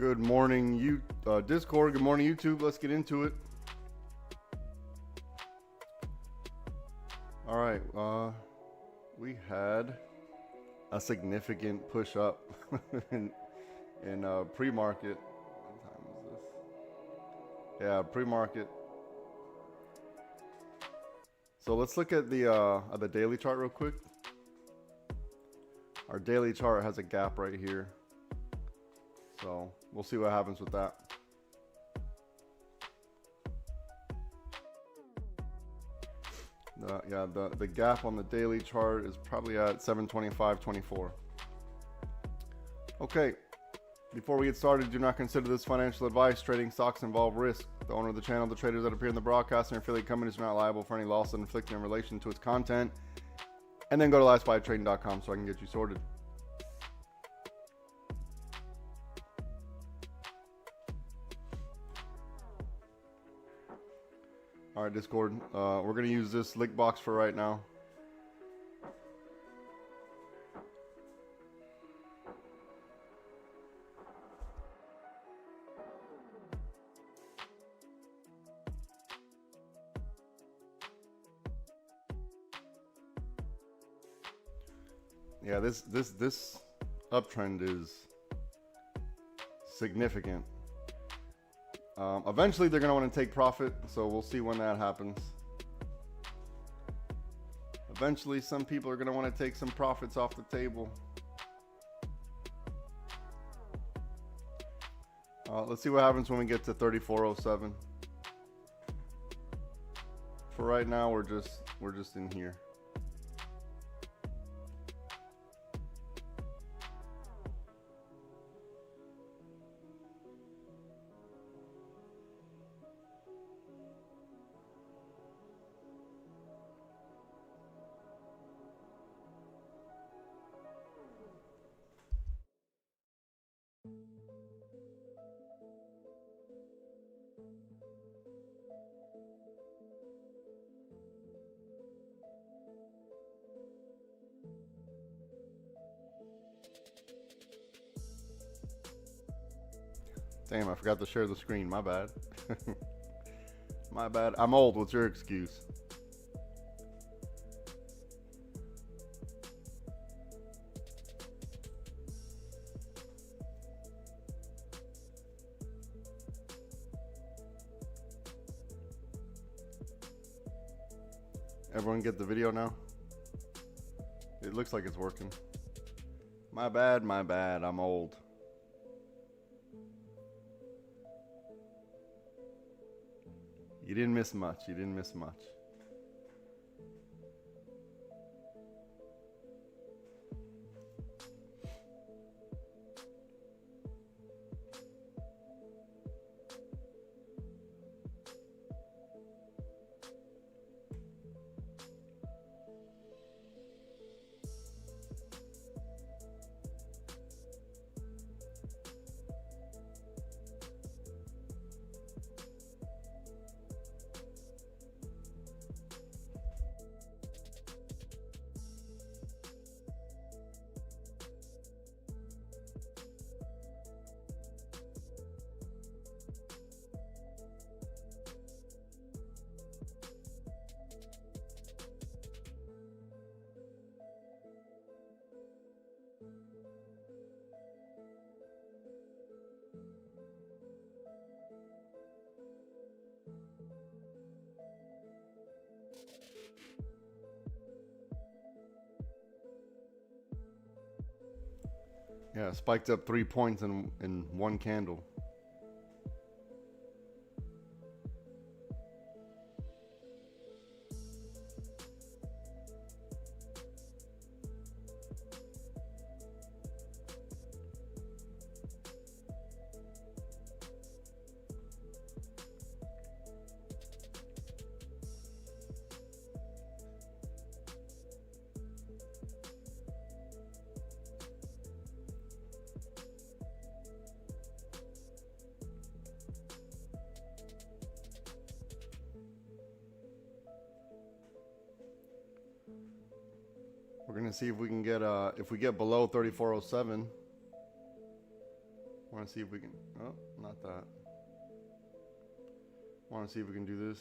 Good morning, Discord. Good morning, YouTube. Let's get into it. All right. We had a significant push up in pre-market. What time is this? Yeah, pre-market. So let's look at the daily chart real quick. Our daily chart has a gap right here. So we'll see what happens with that. The gap on the daily chart is probably at 725.24. Okay, before we get started, do not consider this financial advice. Trading stocks involve risk. The owner of the channel, the traders that appear in the broadcast, and affiliate companies are not liable for any loss inflicted in relation to its content. And then go to lastbuytrading.com so I can get you sorted. All right, Discord. We're going to use this lick box for right now. Yeah, this uptrend is significant. Eventually, they're going to want to take profit, so we'll see when that happens. Eventually, some people are going to want to take some profits off the table. Let's see what happens when we get to 3407. For right now, we're just in here. Damn, I forgot to share the screen. My bad. My bad. I'm old. What's your excuse? Everyone get the video now? It looks like it's working. My bad, my bad. I'm old. You didn't miss much. You didn't miss much. Yeah, spiked up 3 points in one candle. We're gonna see if we can get if we get below 3407, we're Want to see if we can, oh, not that. Want to see if we can do this.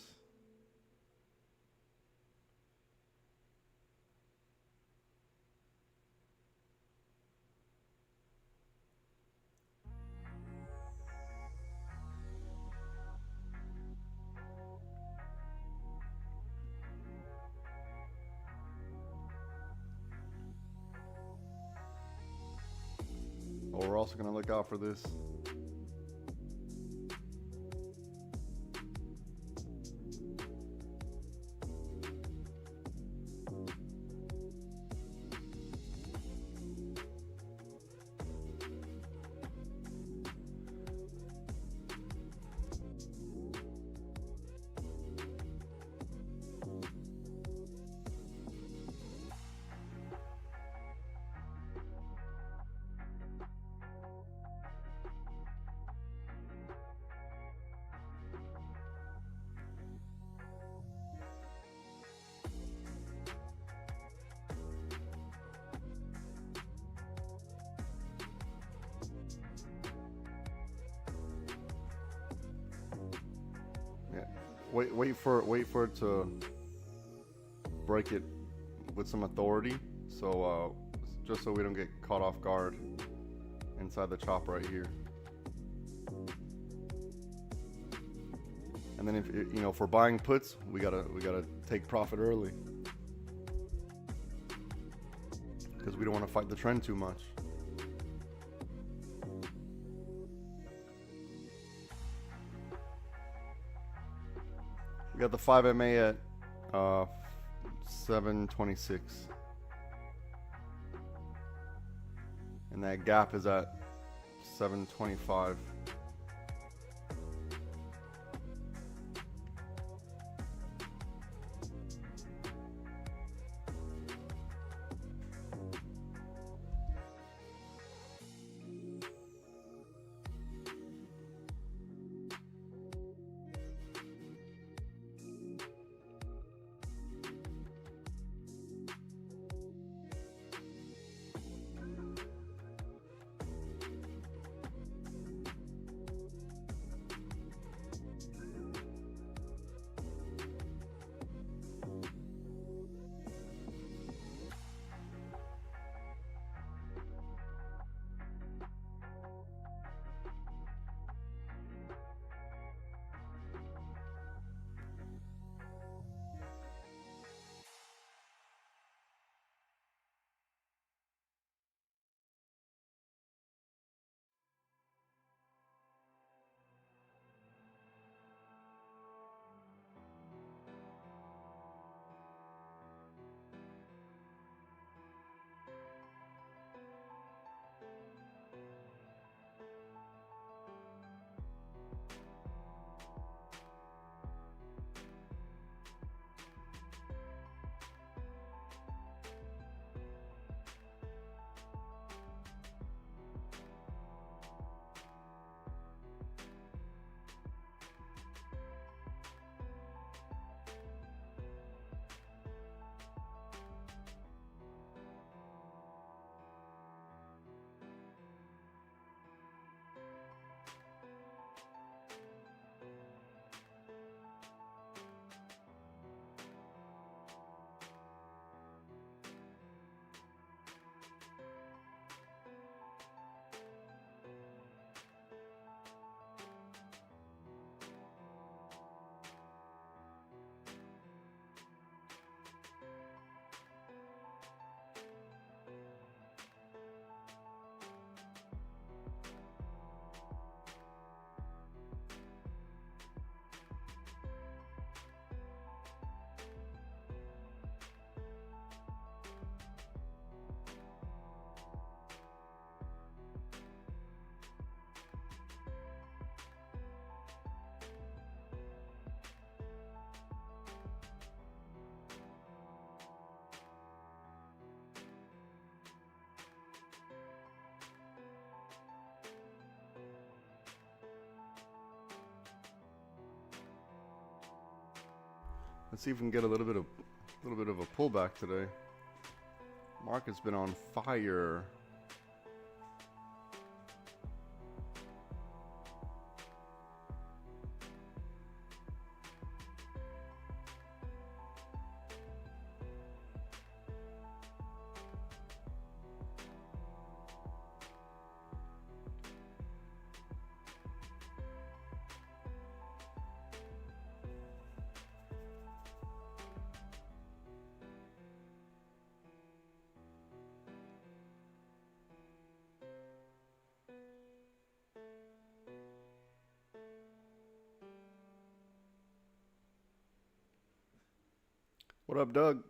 Oh, we're also going to look out for this. Yeah, wait for it to break it with some authority. So just so we don't get caught off guard inside the chop right here. And then if we're buying puts, we gotta take profit early because we don't want to fight the trend too much. We got the 5 MA at 726, and that gap is at 725. Let's see if we can get a little bit of a pullback today. Market's been on fire. What up, Doug?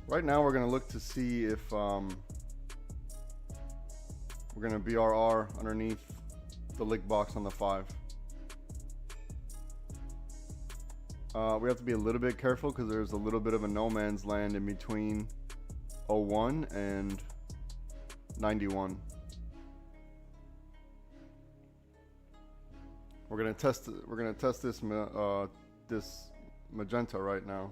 Right now we're going to look to see if we're going to BRR underneath the lick box on the 5. We have to be a little bit careful because there's a little bit of a no man's land in between 01 and 91. We're going to test this this magenta right now.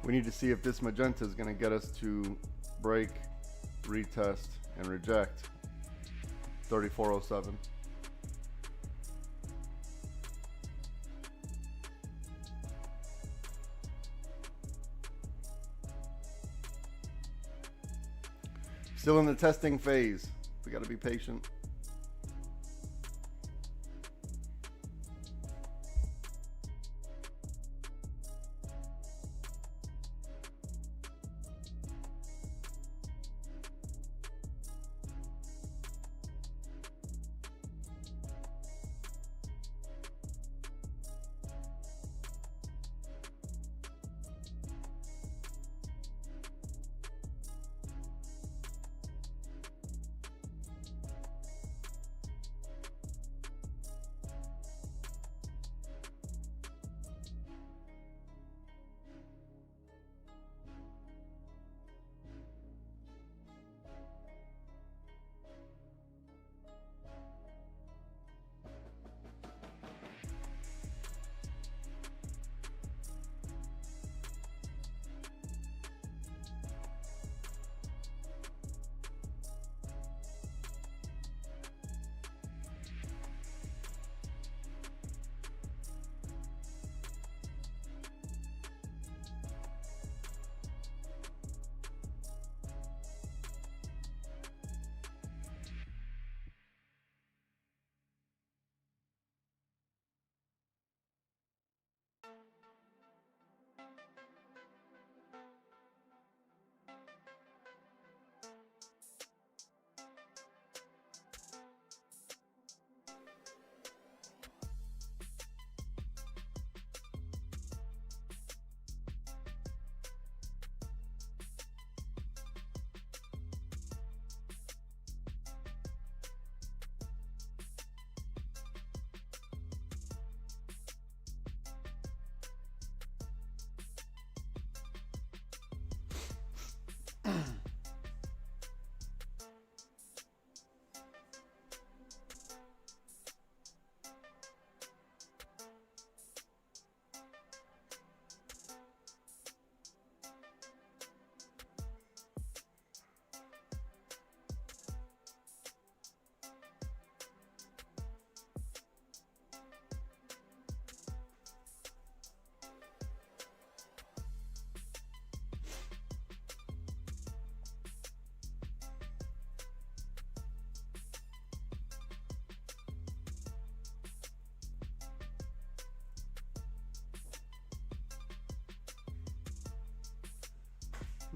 We need to see if this magenta is going to get us to break, retest, and reject 3407. Still in the testing phase. We got to be patient.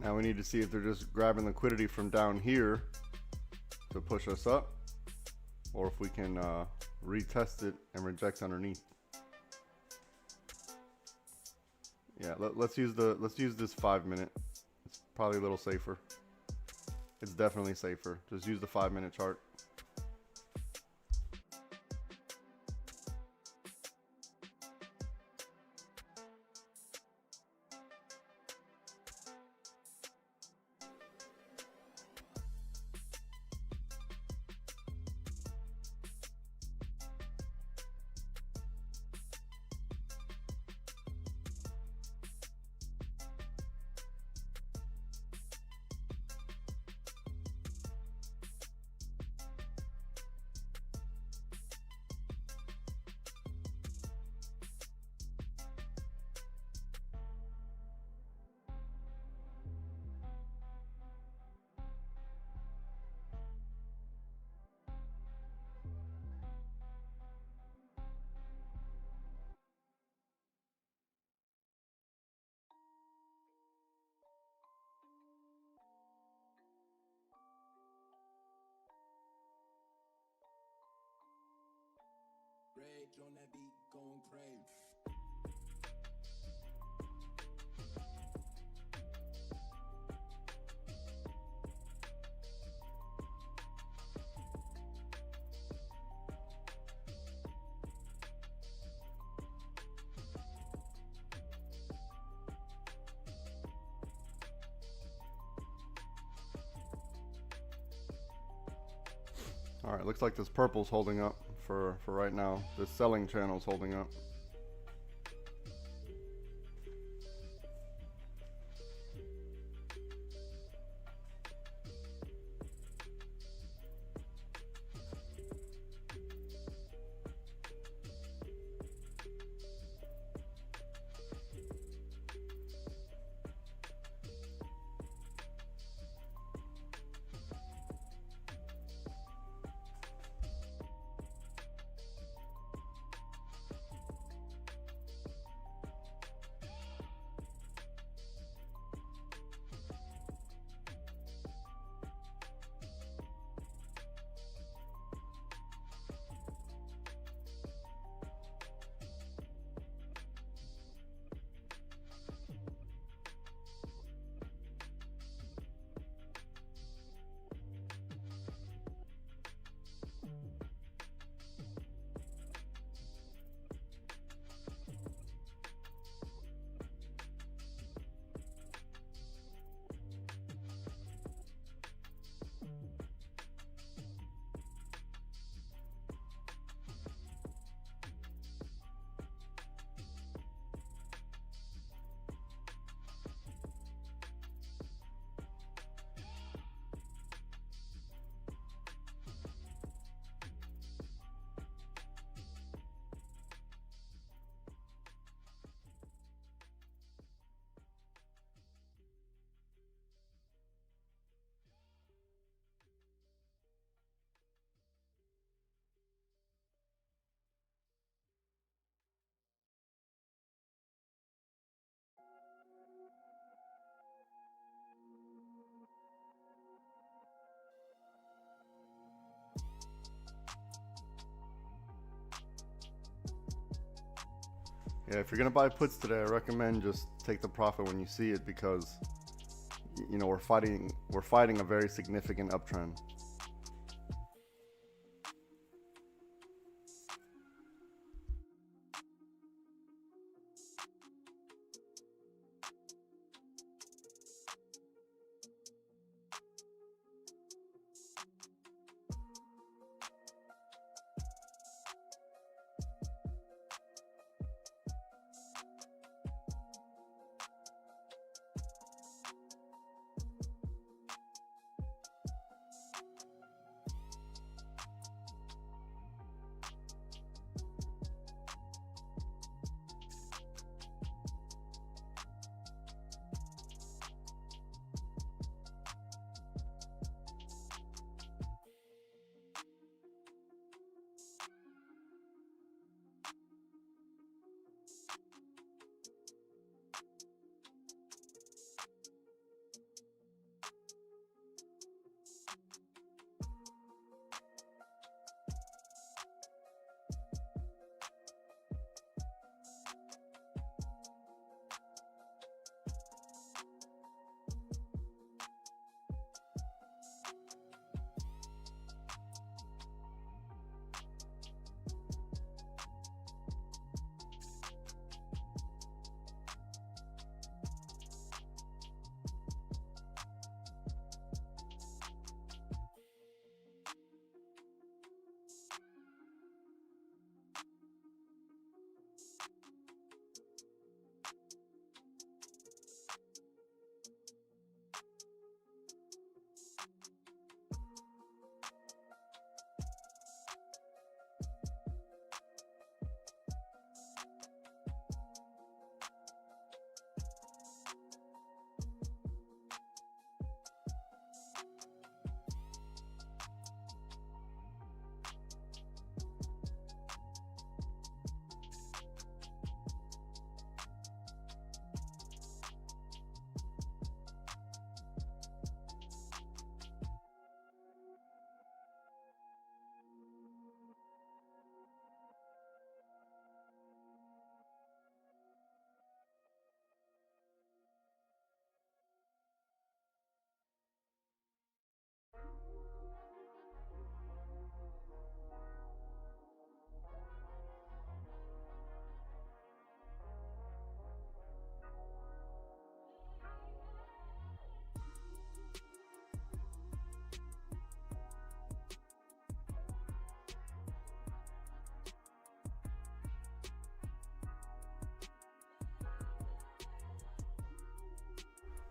Now we need to see if they're just grabbing liquidity from down here to push us up, or if we can retest it and reject underneath. Yeah, let's use this 5 minute. It's probably a little safer. It's definitely safer. Just use the 5 minute chart. Rage on that beat, going crazy. All right, looks like this purple's holding up for right now. This selling channel's holding up. Yeah, if you're gonna buy puts today, I recommend just take the profit when you see it, because you know we're fighting a very significant uptrend.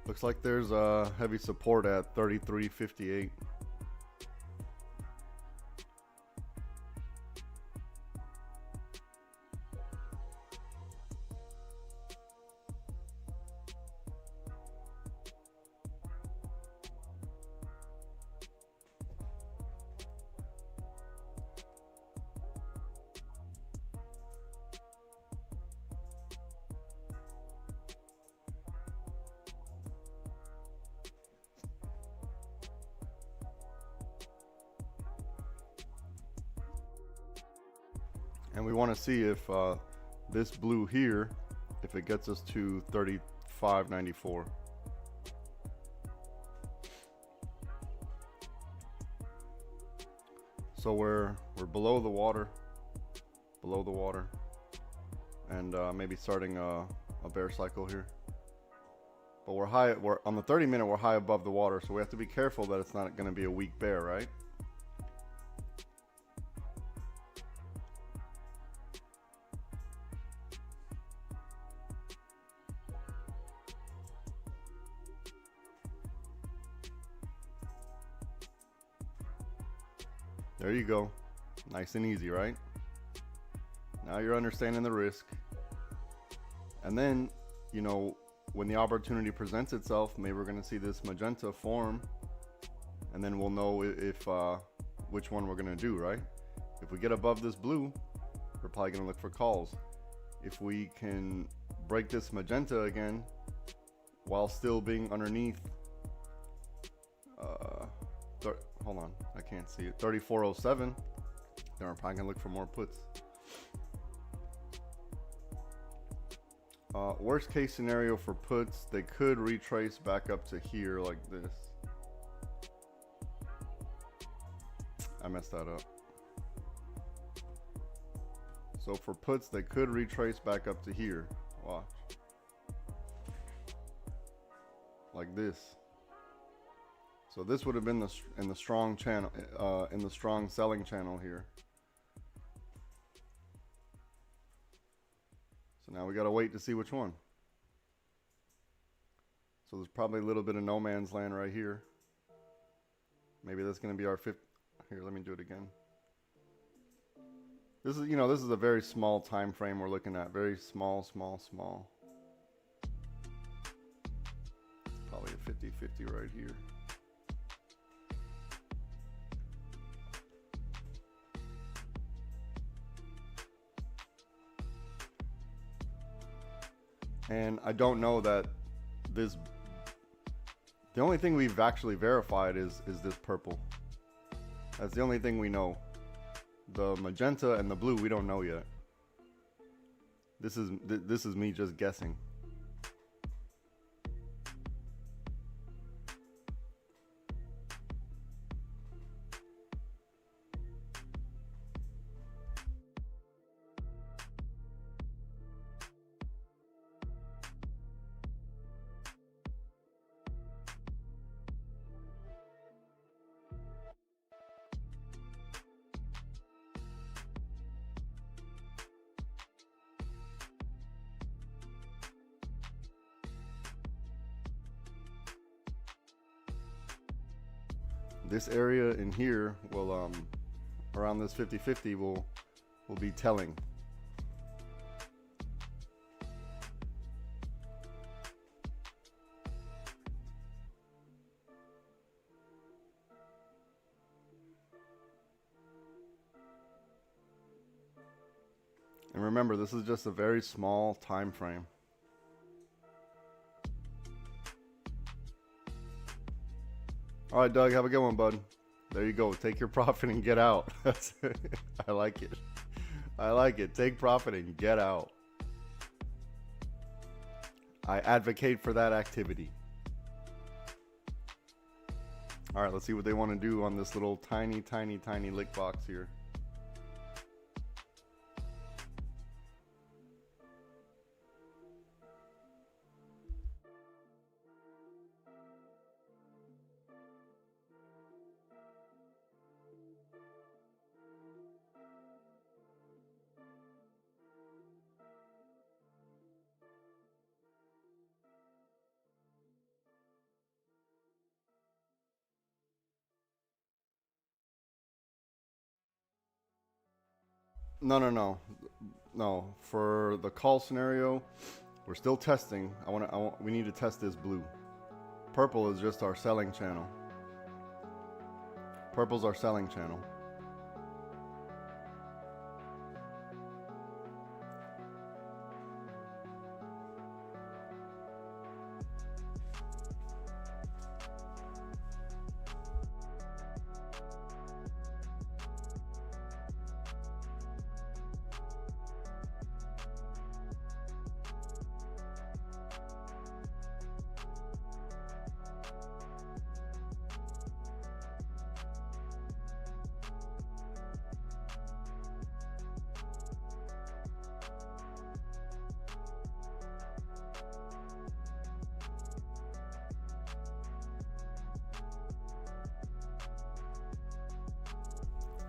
Looks like there's a heavy support at 33.58. And we want to see if this blue here, if it gets us to 35.94. So we're below the water, and maybe starting a bear cycle here. But we're on the 30-minute, we're high above the water, so we have to be careful that it's not going to be a weak bear, right? There you go. Nice and easy, right? Now you're understanding the risk. And then, you know, when the opportunity presents itself, maybe we're going to see this magenta form, and then we'll know if which one we're going to do, right? If we get above this blue, we're probably going to look for calls. If we can break this magenta again while still being underneath hold on, I can't see it, 34.07, then we're probably gonna look for more puts. Worst case scenario for puts, they could retrace back up to here like this. I messed that up. So for puts, they could retrace back up to here. Watch. Like this. So this would have been in the strong channel, in the strong selling channel here. So now we gotta wait to see which one. So there's probably a little bit of no man's land right here. Maybe that's gonna be our fifth. Here, let me do it again. This is, you know, this is a very small time frame we're looking at. Very small. Probably a 50-50 right here. And I don't know that this, the only thing we've actually verified is this purple. That's the only thing we know. The magenta and the blue, we don't know yet. This is me just guessing. This area in here will, around this 50-50 will be telling. And remember, this is just a very small time frame. All right, Doug, have a good one, bud. There you go. Take your profit and get out. I like it. I like it. Take profit and get out. I advocate for that activity. All right, let's see what they want to do on this little tiny lick box here. No. For the call scenario, we're still testing. We need to test this blue. Purple is just our selling channel. Purple's our selling channel.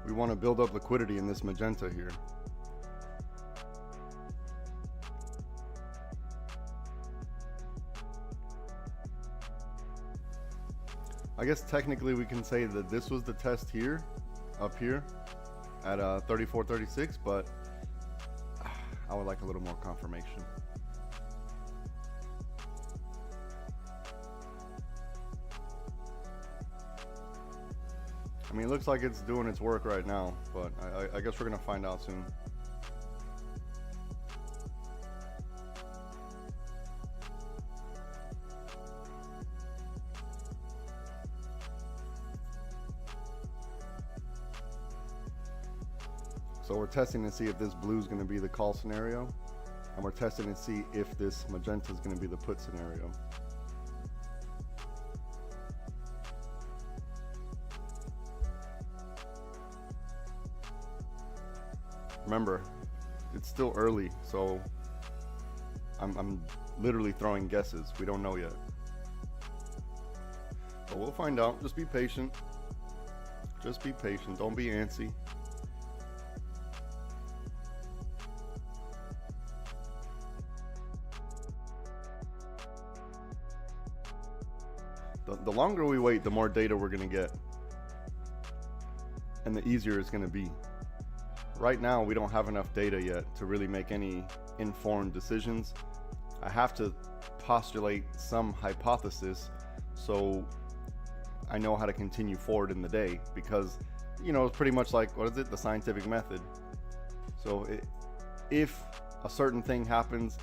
We want to build up liquidity in this magenta here. I guess technically we can say that this was the test here, up here at 34.36, but I would like a little more confirmation. I mean, it looks like it's doing its work right now, but I guess we're gonna find out soon. So we're testing to see if this blue is gonna be the call scenario, and we're testing to see if this magenta is gonna be the put scenario. Remember, it's still early, so I'm literally throwing guesses. We don't know yet. But we'll find out. Just be patient. Just be patient. Don't be antsy. The longer we wait, the more data we're going to get. And the easier it's going to be. Right now, we don't have enough data yet to really make any informed decisions. I have to postulate some hypothesis so I know how to continue forward in the day, because, you know, it's pretty much like, what is it? The scientific method. So if a certain thing happens,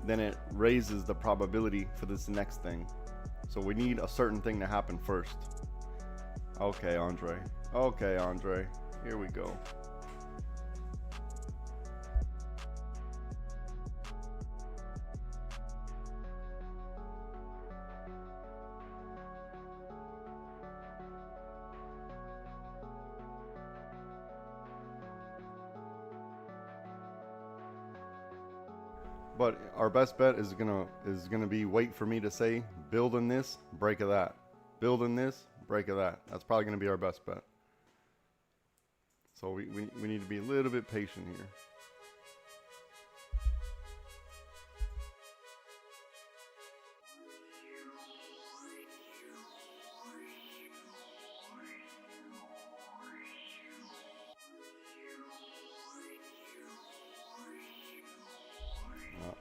then it raises the probability for this next thing. So we need a certain thing to happen first. Okay, Andre. Okay, Andre. Here we go. But our best bet is gonna be wait for me to say build in this, break of that. Build in this, break of that. That's probably gonna be our best bet. So we need to be a little bit patient here.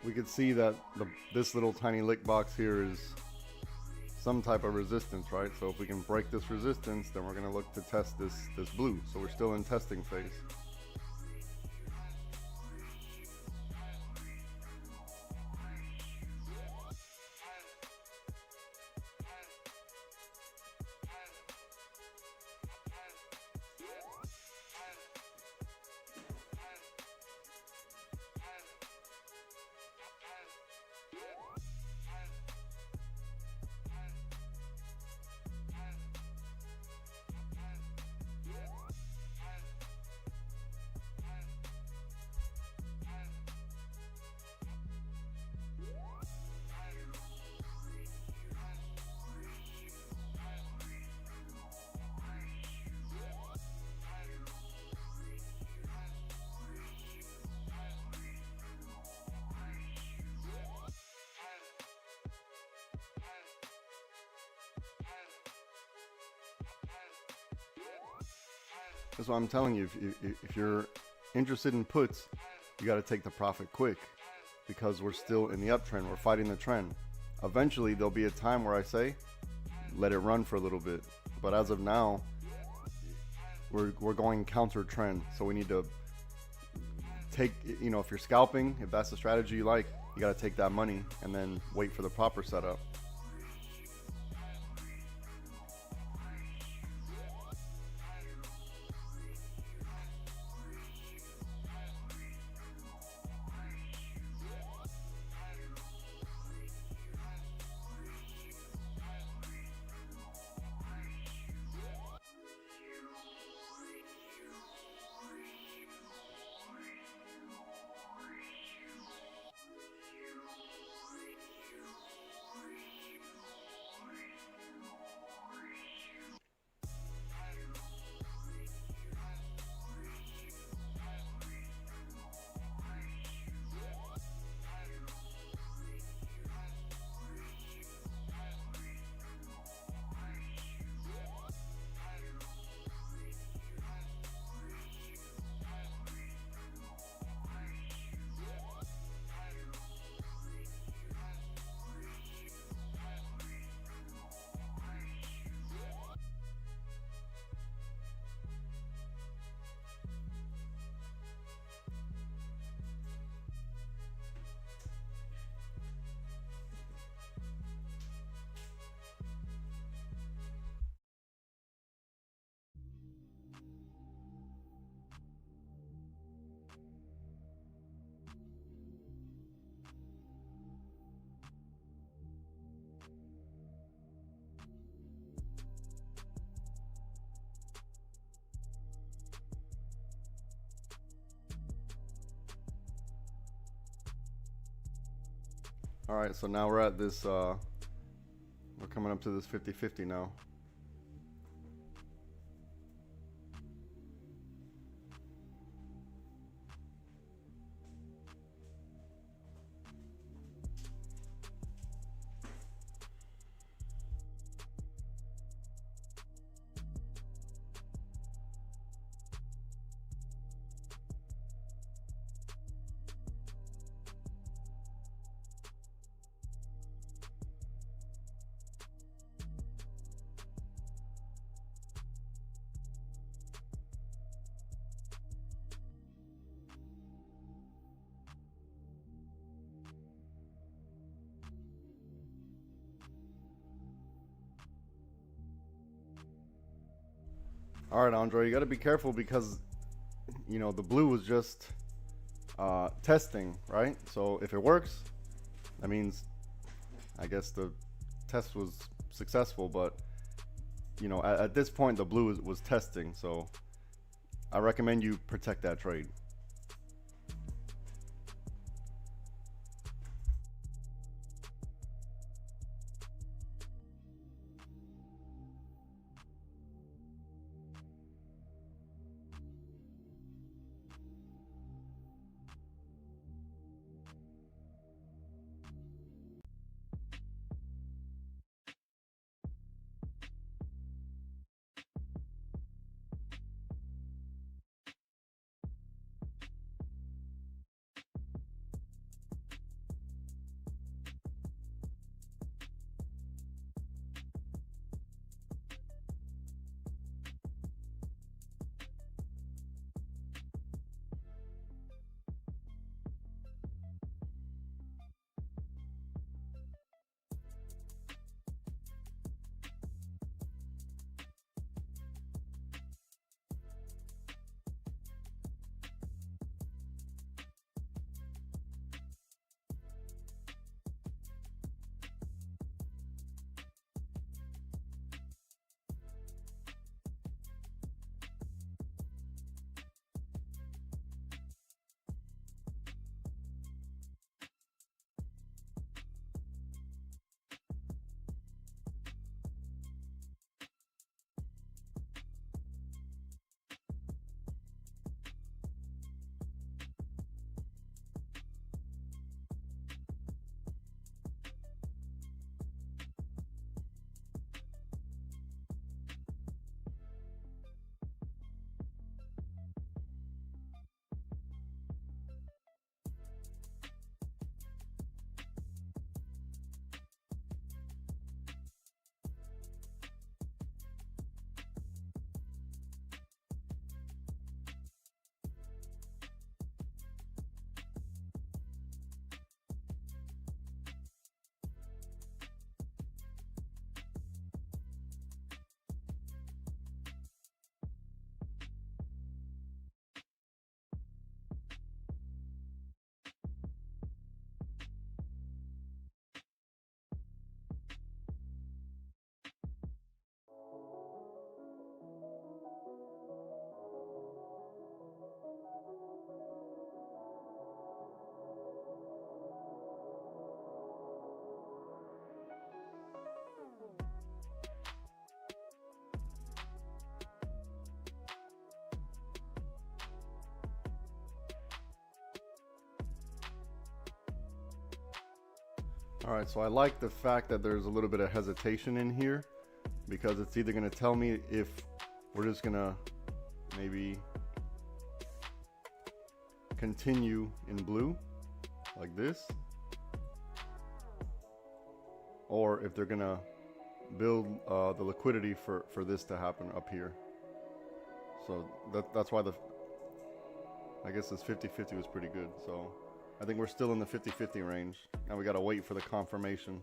We could see that this little tiny lick box here is some type of resistance, right? So if we can break this resistance, then we're going to look to test this blue. So we're still in testing phase. That's what I'm telling you. If you're interested in puts, you got to take the profit quick because we're still in the uptrend. We're fighting the trend. Eventually, there'll be a time where I say, let it run for a little bit. But as of now, we're going counter trend. So we need to take, you know, if you're scalping, if that's the strategy you like, you got to take that money and then wait for the proper setup. All right, so now we're at this, we're coming up to this 50-50 now. All right, Andre, you got to be careful because, you know, the blue was just testing, right? So if it works, that means, I guess the test was successful. But, you know, at this point, the blue was testing. So I recommend you protect that trade. All right, so I like the fact that there's a little bit of hesitation in here, because it's either going to tell me if we're just going to maybe continue in blue like this, or if they're going to build the liquidity for this to happen up here. So that's why I guess this 50-50 was pretty good. So I think we're still in the 50-50 range. Now we got to wait for the confirmation.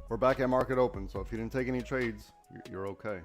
We're back at market open, so if you didn't take any trades, you're okay.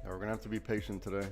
Yeah, we're gonna have to be patient today.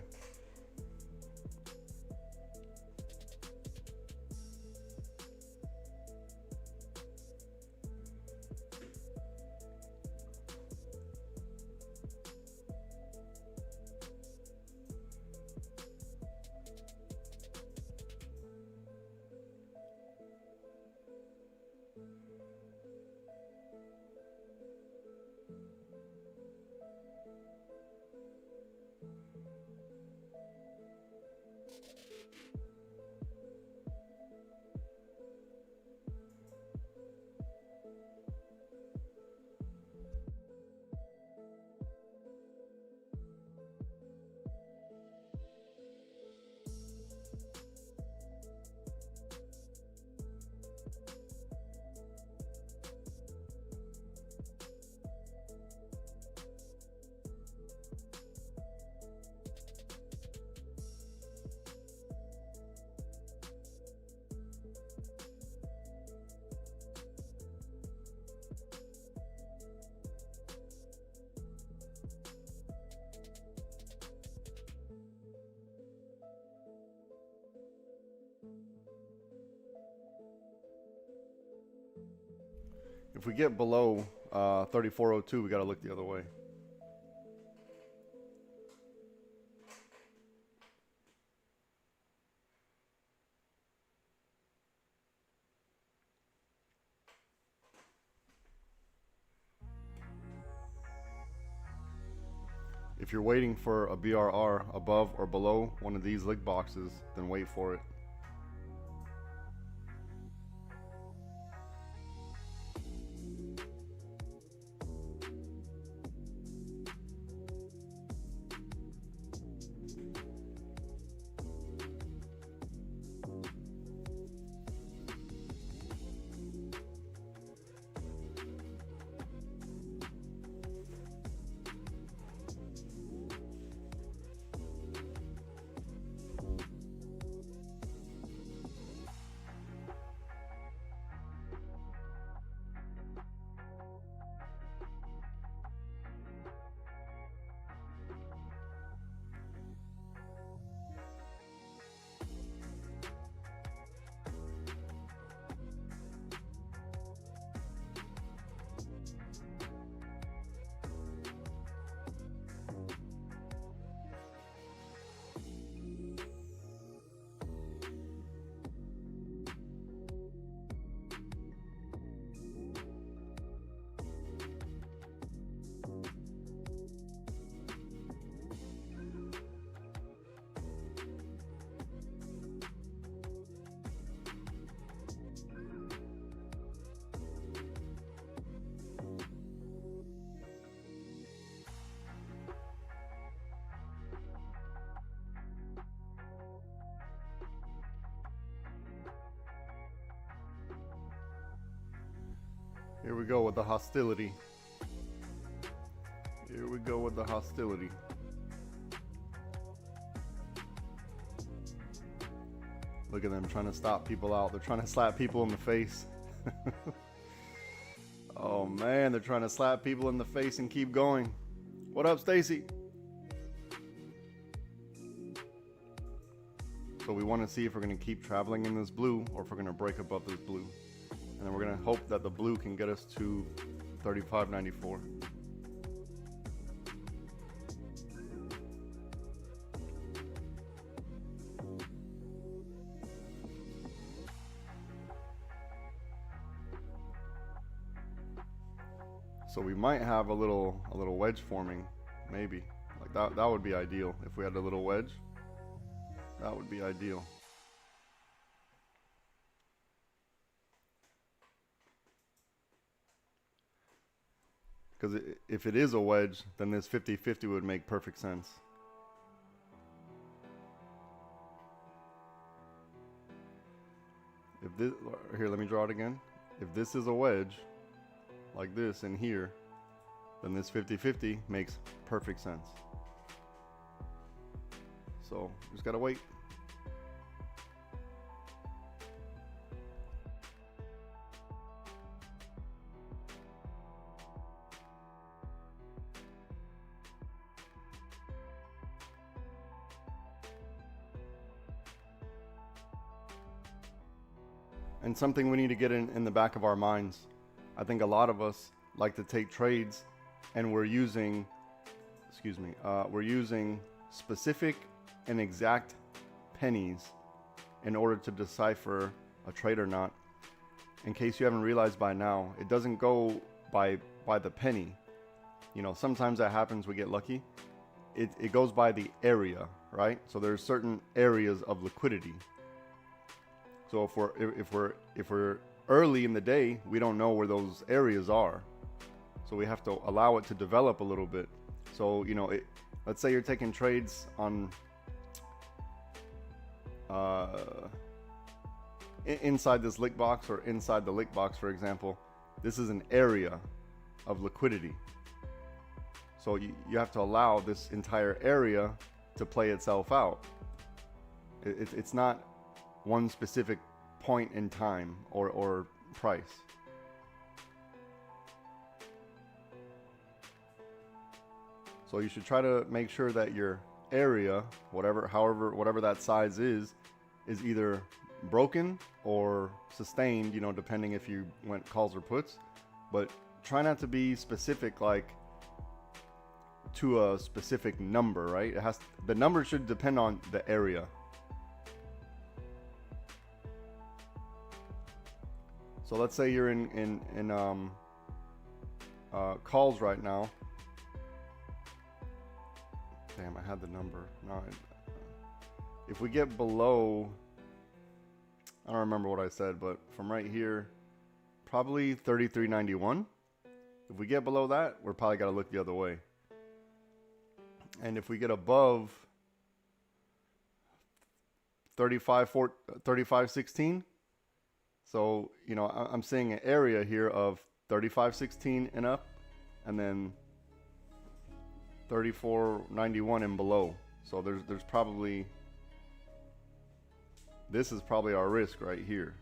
If we get below 3402, we got to look the other way. If you're waiting for a BRR above or below one of these lick boxes, then wait for it. Here we go with the hostility. Here we go with the hostility. Look at them trying to stop people out. They're trying to slap people in the face. Oh man, they're trying to slap people in the face and keep going. What up, Stacy? So we want to see if we're going to keep traveling in this blue or if we're going to break above this blue. And then we're going to hope that the blue can get us to 35.94. So we might have a little wedge forming, maybe. Like that would be ideal if we had a little wedge. That would be ideal. Because if it is a wedge, then this 50-50 would make perfect sense. If this, here, let me draw it again. If this is a wedge, like this in here, then this 50-50 makes perfect sense. So, just gotta wait. And something we need to get in the back of our minds. I think a lot of us like to take trades and we're using specific and exact pennies in order to decipher a trade or not. In case you haven't realized by now, it doesn't go by the penny. You know, sometimes that happens, we get lucky. It goes by the area, right? So there's certain areas of liquidity. So if we're early in the day, we don't know where those areas are. So we have to allow it to develop a little bit. So, you know, let's say you're taking trades on inside this lick box or inside the lick box, for example. This is an area of liquidity. So you have to allow this entire area to play itself out. It's not one specific point in time or price. So you should try to make sure that your area, whatever that size is either broken or sustained, you know, depending if you went calls or puts, but try not to be specific, like to a specific number, right? The number should depend on the area. So let's say you're in calls right now. Damn, I had the number. No, if we get below, I don't remember what I said, but from right here, probably 33.91. If we get below that, we're probably got to look the other way. And if we get above 35.16, so, you know, I'm seeing an area here of 35.16 and up, and then 34.91 and below. So there's probably, this is probably our risk right here.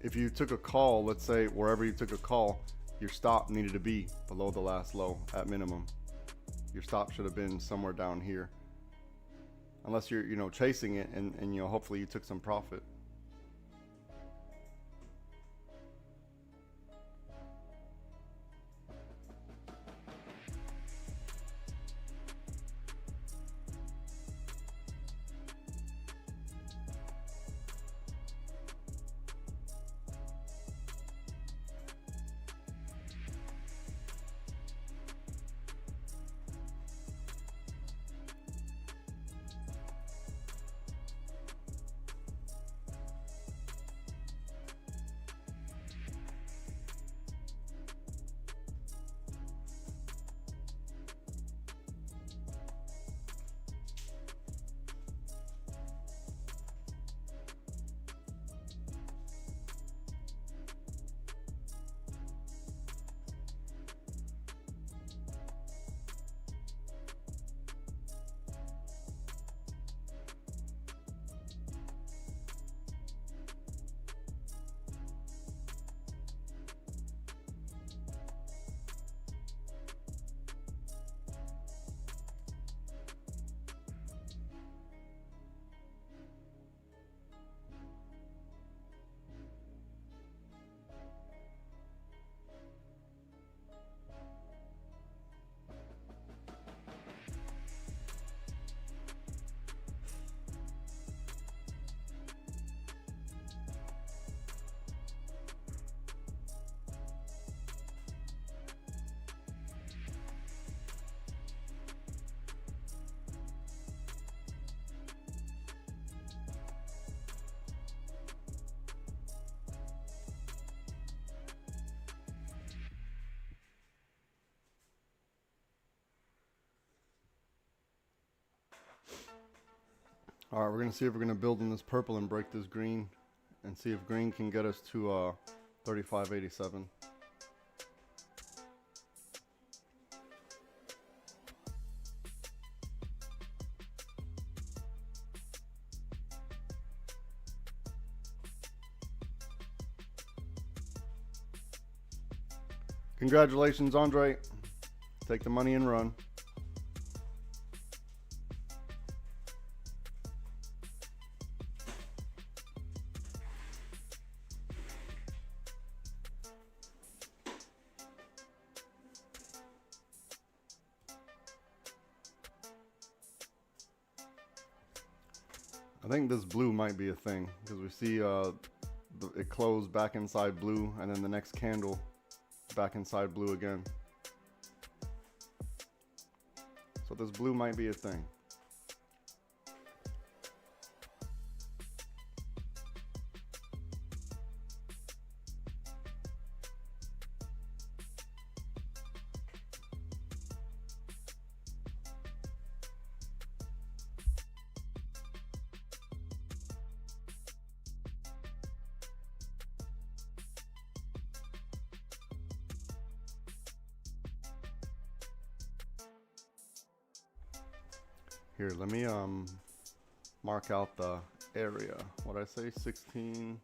If you took a call, let's say wherever you took a call, your stop needed to be below the last low at minimum. Your stop should have been somewhere down here. Unless you're, you know, chasing it and you know, hopefully you took some profit. All right, we're gonna see if we're gonna build in this purple and break this green and see if green can get us to 35.87. Congratulations, Andre. Take the money and run. I think this blue might be a thing because we see it close back inside blue, and then the next candle back inside blue again. So this blue might be a thing. Here, let me mark out the area. What I say, 16,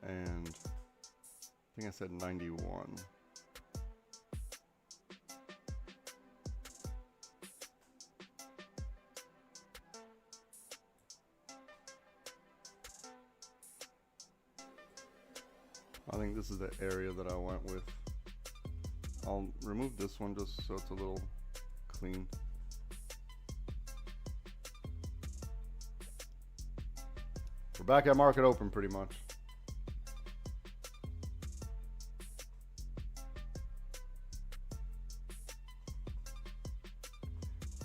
and I think I said 91. I think this is the area that I went with. I'll remove this one just so it's a little clean. We're back at market open pretty much.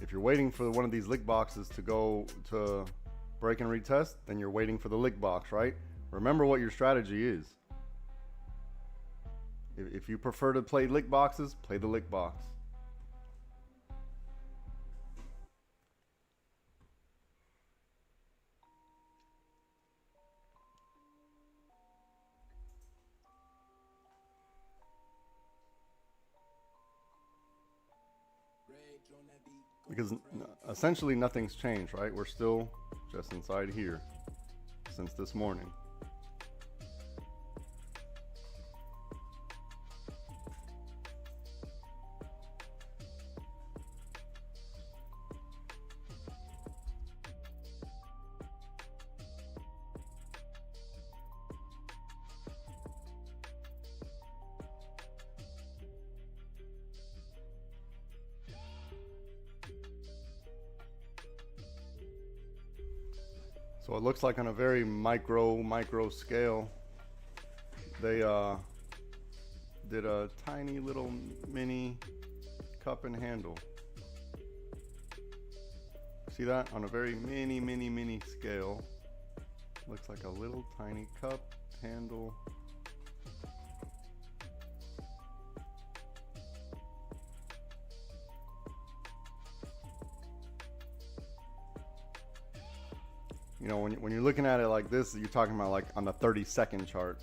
If you're waiting for one of these lick boxes to go to break and retest, then you're waiting for the lick box, right? Remember what your strategy is. If you prefer to play lick boxes, play the lick box. Because essentially nothing's changed, right? We're still just inside here since this morning. So it looks like on a very micro scale, they did a tiny little mini cup and handle. See that? On a very mini scale. Looks like a little tiny cup handle. You know, when you're looking at it like this, you're talking about like on the 30-second chart.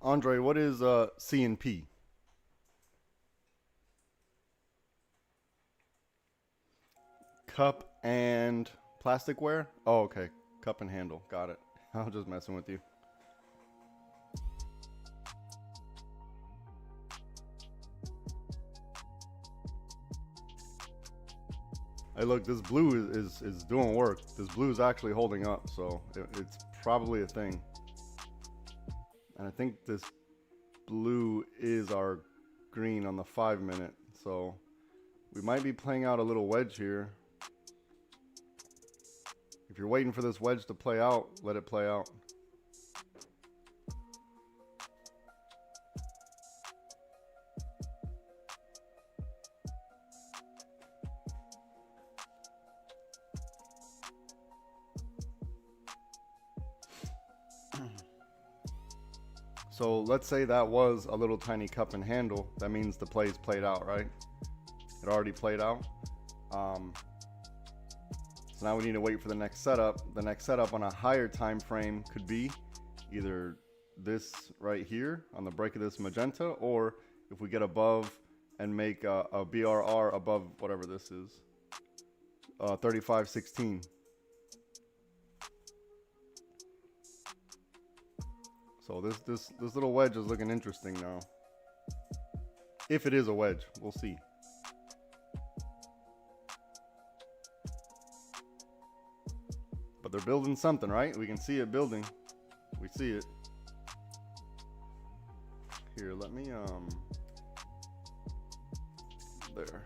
Andre, what is C and P? Cup and Plasticware? Oh, okay. Cup and handle. Got it. I'm just messing with you. Hey, look, this blue is doing work. This blue is actually holding up, so it's probably a thing. And I think this blue is our green on the 5 minute, so we might be playing out a little wedge here. If you're waiting for this wedge to play out, let it play out. So let's say that was a little tiny cup and handle. That means the play's played out, right? It already played out. So now we need to wait for the next setup. The next setup on a higher time frame could be either this right here on the break of this magenta, or if we get above and make a BRR above whatever this is, 35.16. So this little wedge is looking interesting now. If it is a wedge, we'll see. But they're building something, right? We can see it building. We see it. Here, let me there.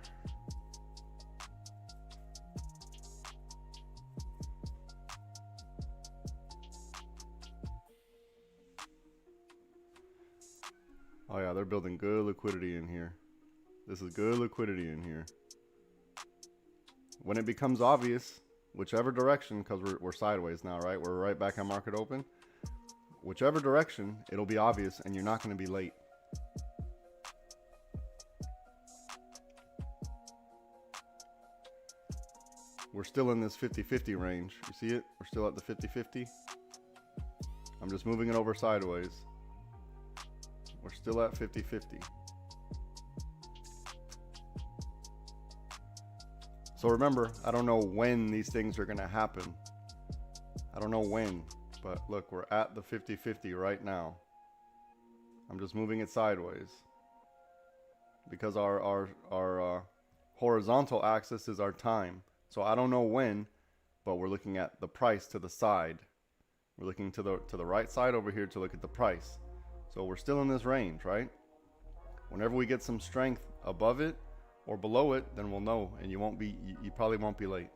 Oh yeah, they're building good liquidity in here. This is good liquidity in here. When it becomes obvious, whichever direction, because we're sideways now, right? We're right back at market open. Whichever direction, it'll be obvious and you're not going to be late. We're still in this 50-50 range. You see it? We're still at the 50-50. I'm just moving it over sideways. We're still at 50-50. So remember, I don't know when these things are going to happen. I don't know when, but look, we're at the 50-50 right now. I'm just moving it sideways because our horizontal axis is our time. So I don't know when, but we're looking at the price to the side. We're looking to the right side over here to look at the price. So we're still in this range, right? Whenever we get some strength above it or below it, then we'll know, and you probably won't be late.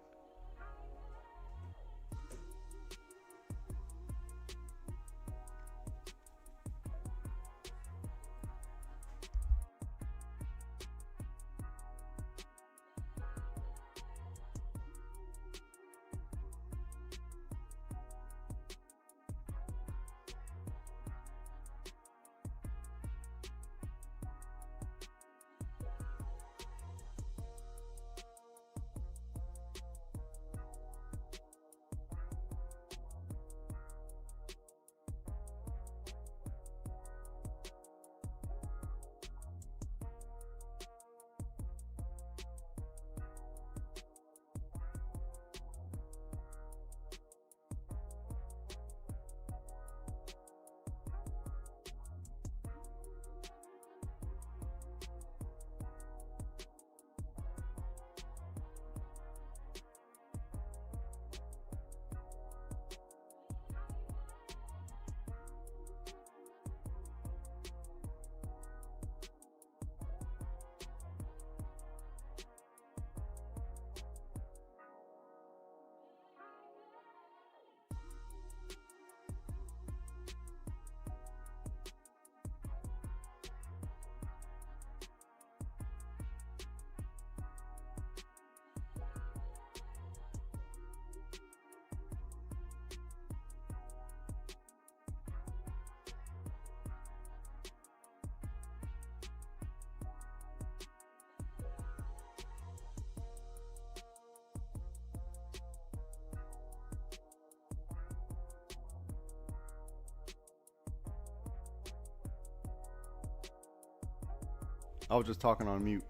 I was just talking on mute.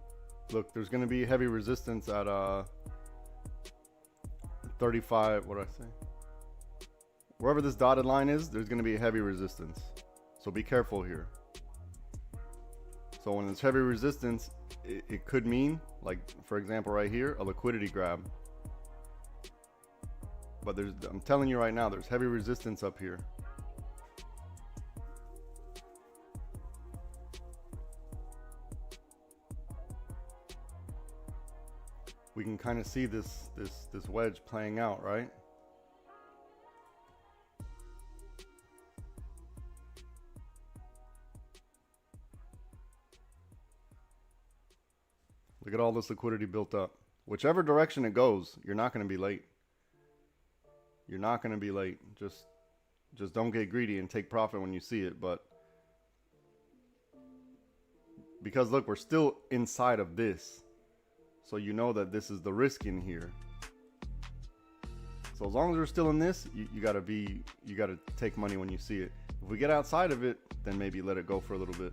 Look, there's going to be heavy resistance at 35, what did I say? Wherever this dotted line is, there's going to be heavy resistance. So be careful here. So when there's heavy resistance, it could mean, like for example right here, a liquidity grab. But I'm telling you right now, there's heavy resistance up here. We can kind of see this wedge playing out, right? Look at all this liquidity built up. Whichever direction it goes, you're not going to be late. You're not going to be late. Just don't get greedy and take profit when you see it. But because look, we're still inside of this. So you know that this is the risk in here. So as long as we're still in this, you gotta take money when you see it. If we get outside of it, then maybe let it go for a little bit.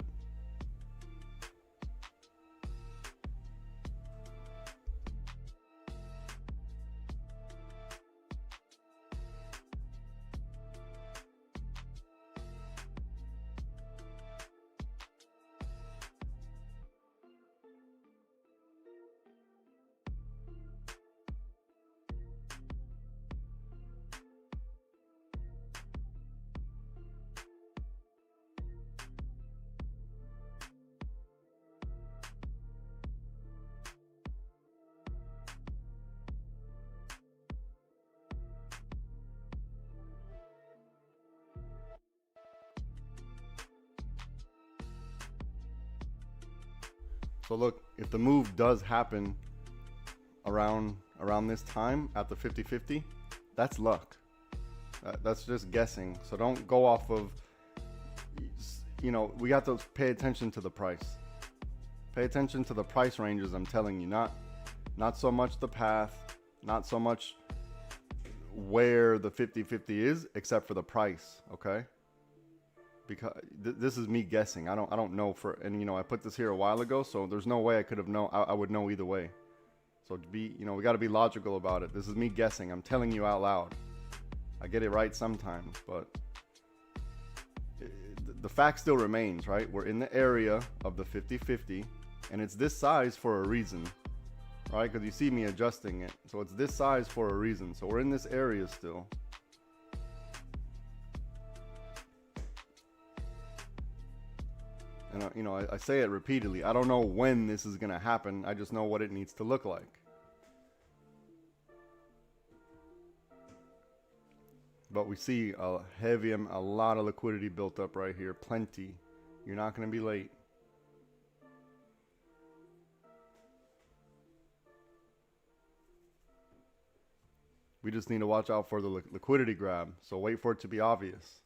So look, if the move does happen around this time at the 50-50, that's luck. That's just guessing. So don't go off of, you know, we got to pay attention to the price. Pay attention to the price ranges, I'm telling you, not so much the path, not so much where the 50-50 is, except for the price, okay? Because this is me guessing. I don't know and you know, I put this here a while ago, so there's no way I could have known. I would know either way. So to be, you know, we got to be logical about it. This is me guessing. I'm telling you out loud. I get it right sometimes, but the fact still remains, right? We're in the area of the 50-50, and it's this size for a reason, right? Because you see me adjusting it, so it's this size for a reason. So we're in this area still. And you know, I say it repeatedly. I don't know when this is gonna happen. I just know what it needs to look like. But we see a lot of liquidity built up right here. Plenty. You're not gonna be late. We just need to watch out for the liquidity grab. So wait for it to be obvious.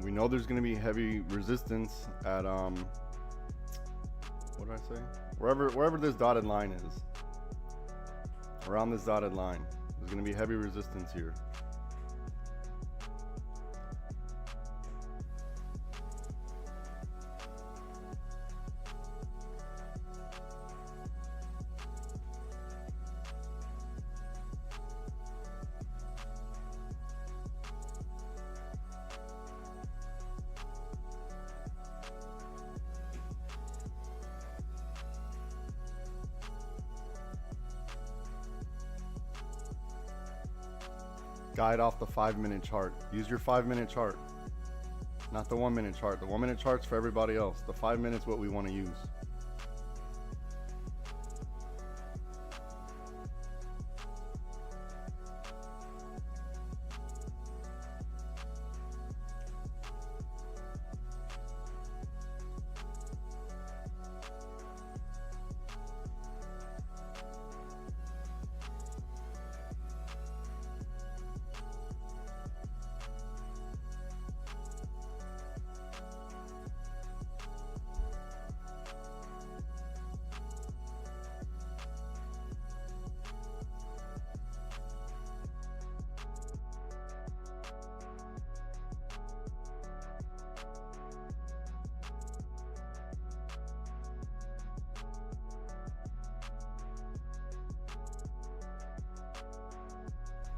We know there's going to be heavy resistance at what did I say? Wherever this dotted line is. Around this dotted line, there's going to be heavy resistance here. Guide off the 5-minute chart. Use your 5-minute chart. Not the 1 minute chart. The 1 minute chart's for everybody else. The 5 minutes what we want to use.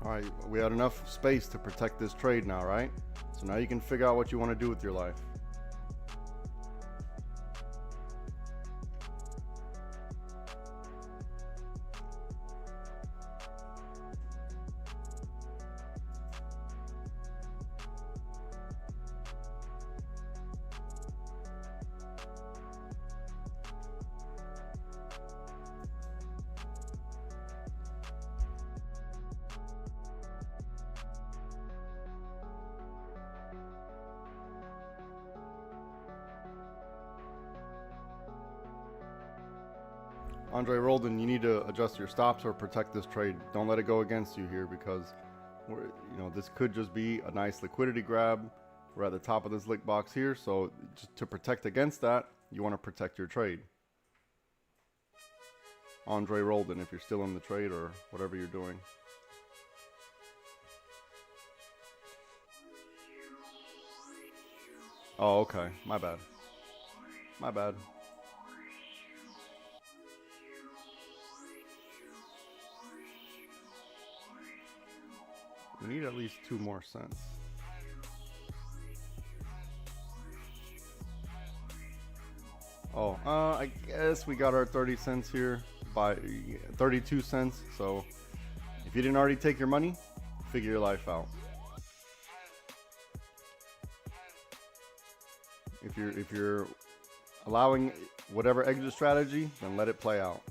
All right, we had enough space to protect this trade now, right? So now you can figure out what you want to do with your life. Andre Roldan, you need to adjust your stops or protect this trade. Don't let it go against you here, because this could just be a nice liquidity grab. We're at the top of this lick box here, so just to protect against that, you want to protect your trade. Andre Roldan, if you're still in the trade or whatever you're doing. Oh, okay. My bad. My bad. We need at least 2 more cents. Oh, I guess we got our 30 cents here by 32 cents. So if you didn't already take your money, figure your life out. If you're allowing whatever exit strategy, then let it play out.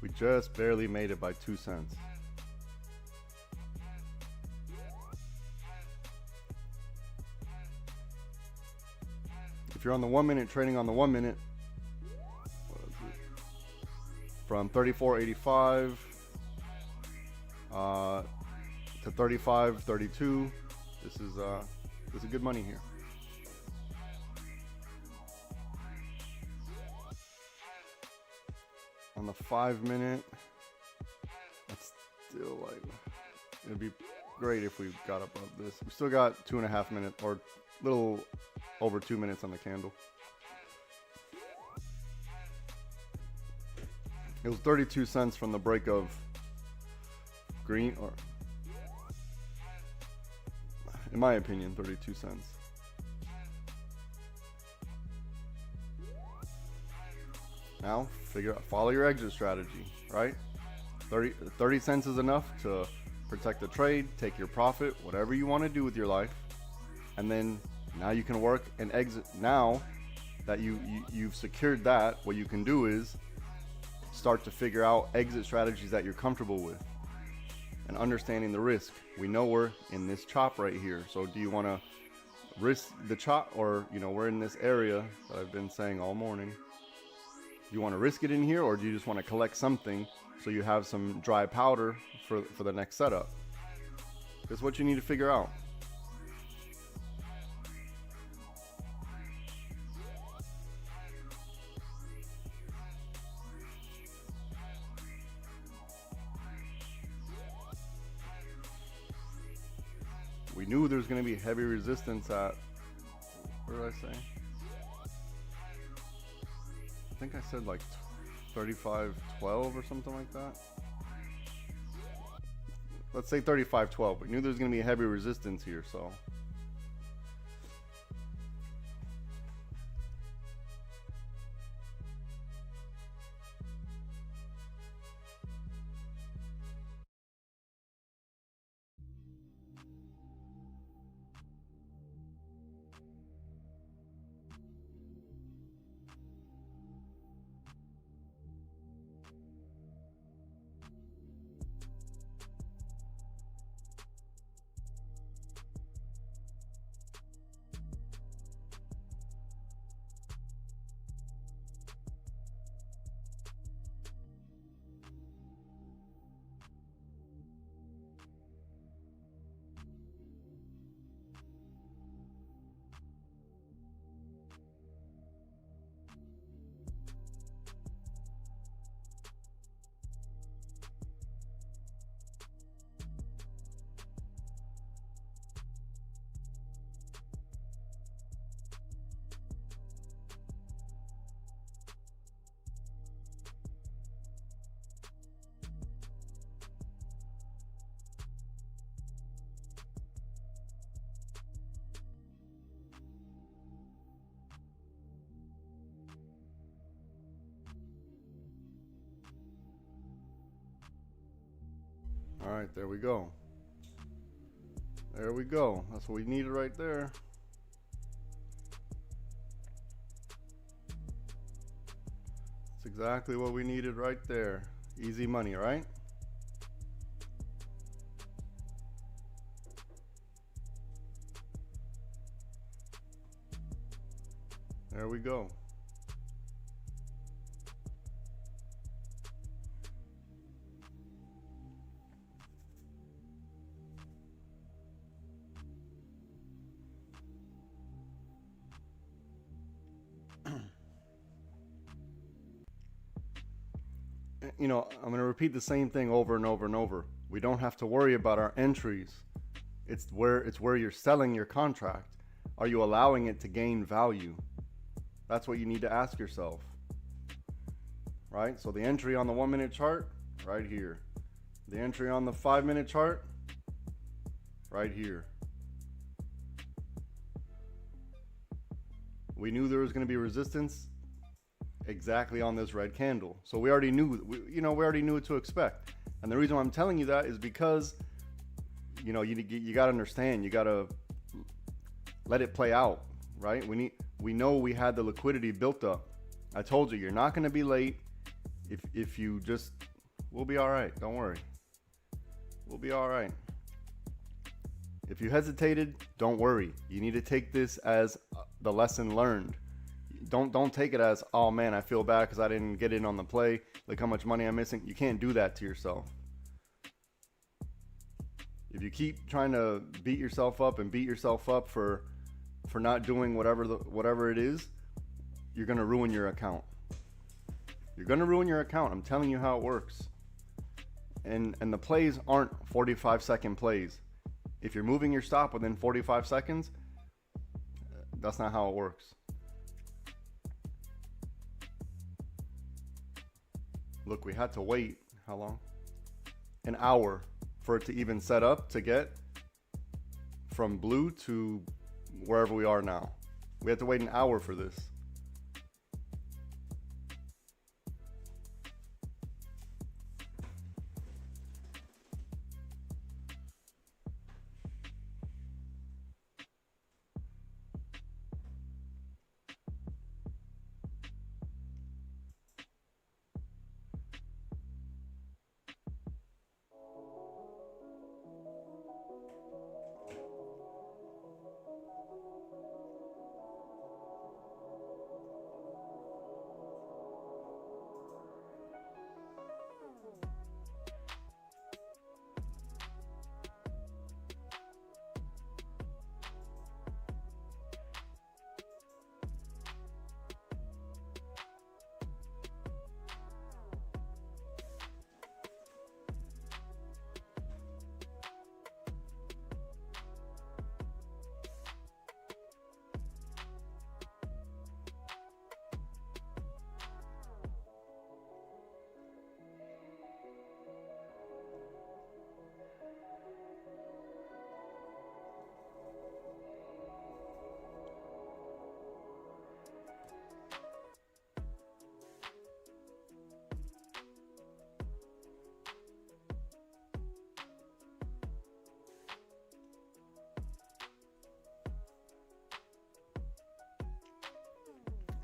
We just barely made it by 2 cents. If you're on the 1 minute, trading on the 1 minute, what is it? From 34.85 to 35.32. This is good money here. On the 5 minute, that's still like, it'd be great if we got above this. We still got 2.5 minutes, or a little over 2 minutes on the candle. It was 32 cents from the break of green, or in my opinion, 32 cents. Now, follow your exit strategy, right? 30 cents is enough to protect the trade, take your profit, whatever you want to do with your life. And then now you can work and exit. Now that you've secured that, what you can do is start to figure out exit strategies that you're comfortable with and understanding the risk. We know we're in this chop right here. So do you want to risk the chop, or, we're in this area that I've been saying all morning. Do you want to risk it in here, or do you just want to collect something so you have some dry powder for the next setup? That's what you need to figure out. We knew there's going to be heavy resistance at, what did I say? I think I said like 35.12 or something like that. Let's say 35.12. We knew there was going to be a heavy resistance here, so. All right, there we go. There we go. That's what we needed right there. That's exactly what we needed right there. Easy money, right? There we go. You know, I'm going to repeat the same thing over and over and over. We don't have to worry about our entries. It's where you're selling your contract. Are you allowing it to gain value? That's what you need to ask yourself. Right? So the entry on the 1 minute chart, right here. The entry on the 5 minute chart, right here. We knew there was going to be resistance exactly on this red candle. So we already knew, we already knew what to expect. And the reason why I'm telling you that is because, you got to understand, you got to let it play out, right? We know we had the liquidity built up. I told you, you're not going to be late. If you just, we'll be all right. Don't worry. We'll be all right. If you hesitated, don't worry. You need to take this as the lesson learned. Don't take it as, oh man, I feel bad because I didn't get in on the play. Look how much money I'm missing. You can't do that to yourself. If you keep trying to beat yourself up for not doing whatever it is, you're gonna ruin your account. You're gonna ruin your account. I'm telling you how it works. And the plays aren't 45-second plays. If you're moving your stop within 45 seconds, that's not how it works. Look, we had to wait, how long? An hour for it to even set up to get from blue to wherever we are now. We had to wait an hour for this.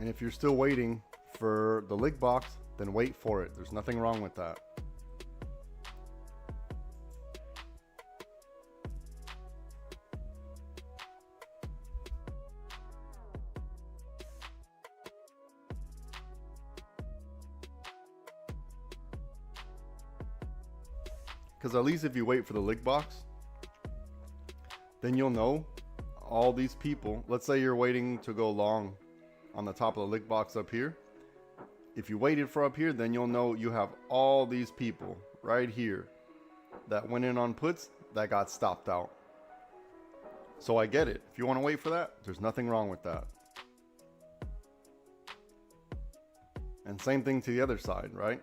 And if you're still waiting for the lick box, then wait for it. There's nothing wrong with that. Because at least if you wait for the lick box, then you'll know all these people. Let's say you're waiting to go long on the top of the lick box up here. If you waited for up here, then you'll know you have all these people right here that went in on puts that got stopped out. So I get it. If you want to wait for that, there's nothing wrong with that. And same thing to the other side, right?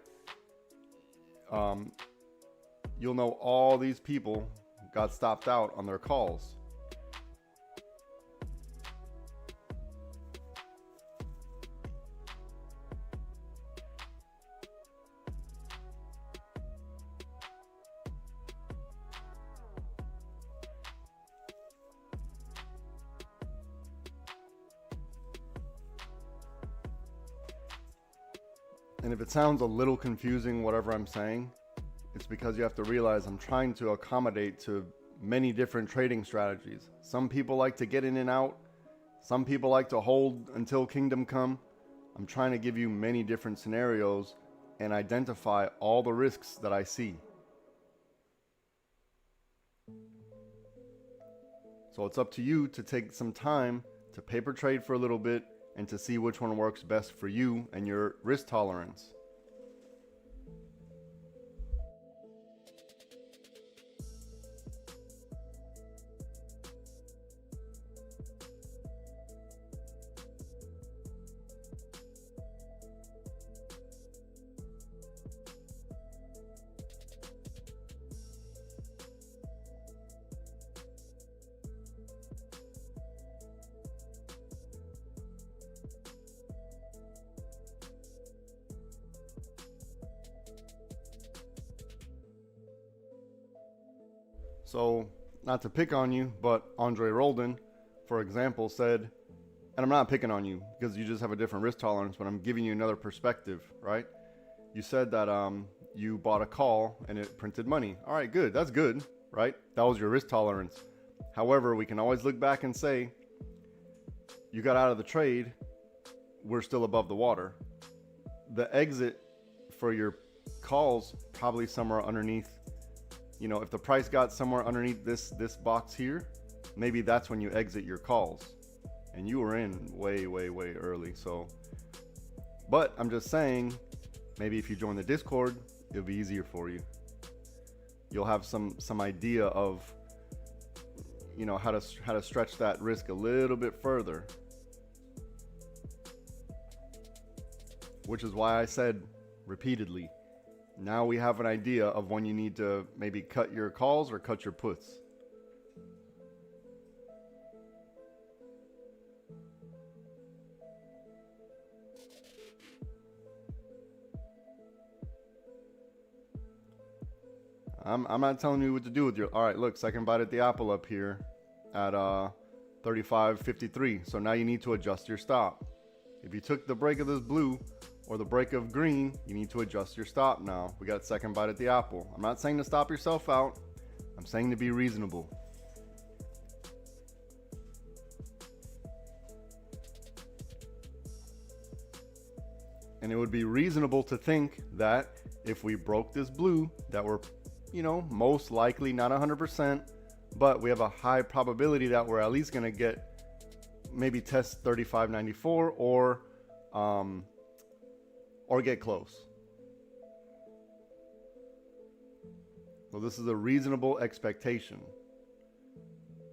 You'll know all these people got stopped out on their calls. And if it sounds a little confusing, whatever I'm saying, it's because you have to realize I'm trying to accommodate to many different trading strategies. Some people like to get in and out. Some people like to hold until kingdom come. I'm trying to give you many different scenarios and identify all the risks that I see. So it's up to you to take some time to paper trade for a little bit and to see which one works best for you and your risk tolerance. So, not to pick on you, but Andre Roldan, for example, said, and I'm not picking on you because you just have a different risk tolerance, but I'm giving you another perspective, right? You said that you bought a call and it printed money. All right, good. That's good, right? That was your risk tolerance. However, we can always look back and say, you got out of the trade, we're still above the water. The exit for your calls probably somewhere underneath. You know, if the price got somewhere underneath this box here, maybe that's when you exit your calls. And you were in way, way, way early. So, but I'm just saying, maybe if you join the Discord, it'll be easier for you. You'll have some idea of, you know, how to stretch that risk a little bit further. Which is why I said repeatedly, now we have an idea of when you need to maybe cut your calls or cut your puts. I'm not telling you what to do with your... All right, look, second bite at the apple up here at 35.53. So now you need to adjust your stop. If you took the break of this blue or the break of green, you need to adjust your stop now. We got second bite at the apple. I'm not saying to stop yourself out. I'm saying to be reasonable. And it would be reasonable to think that if we broke this blue, that we're, you know, most likely not 100%, but we have a high probability that we're at least going to get maybe test 35.94 or get close. So this is a reasonable expectation.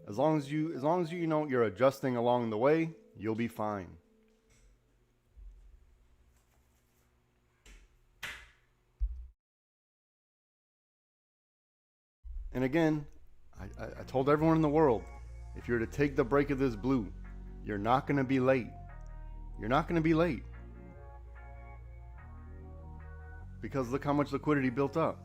As long as you know you're adjusting along the way, you'll be fine. And again, I told everyone in the world, if you're to take the break of this blue, you're not going to be late. You're not going to be late. Because look how much liquidity built up.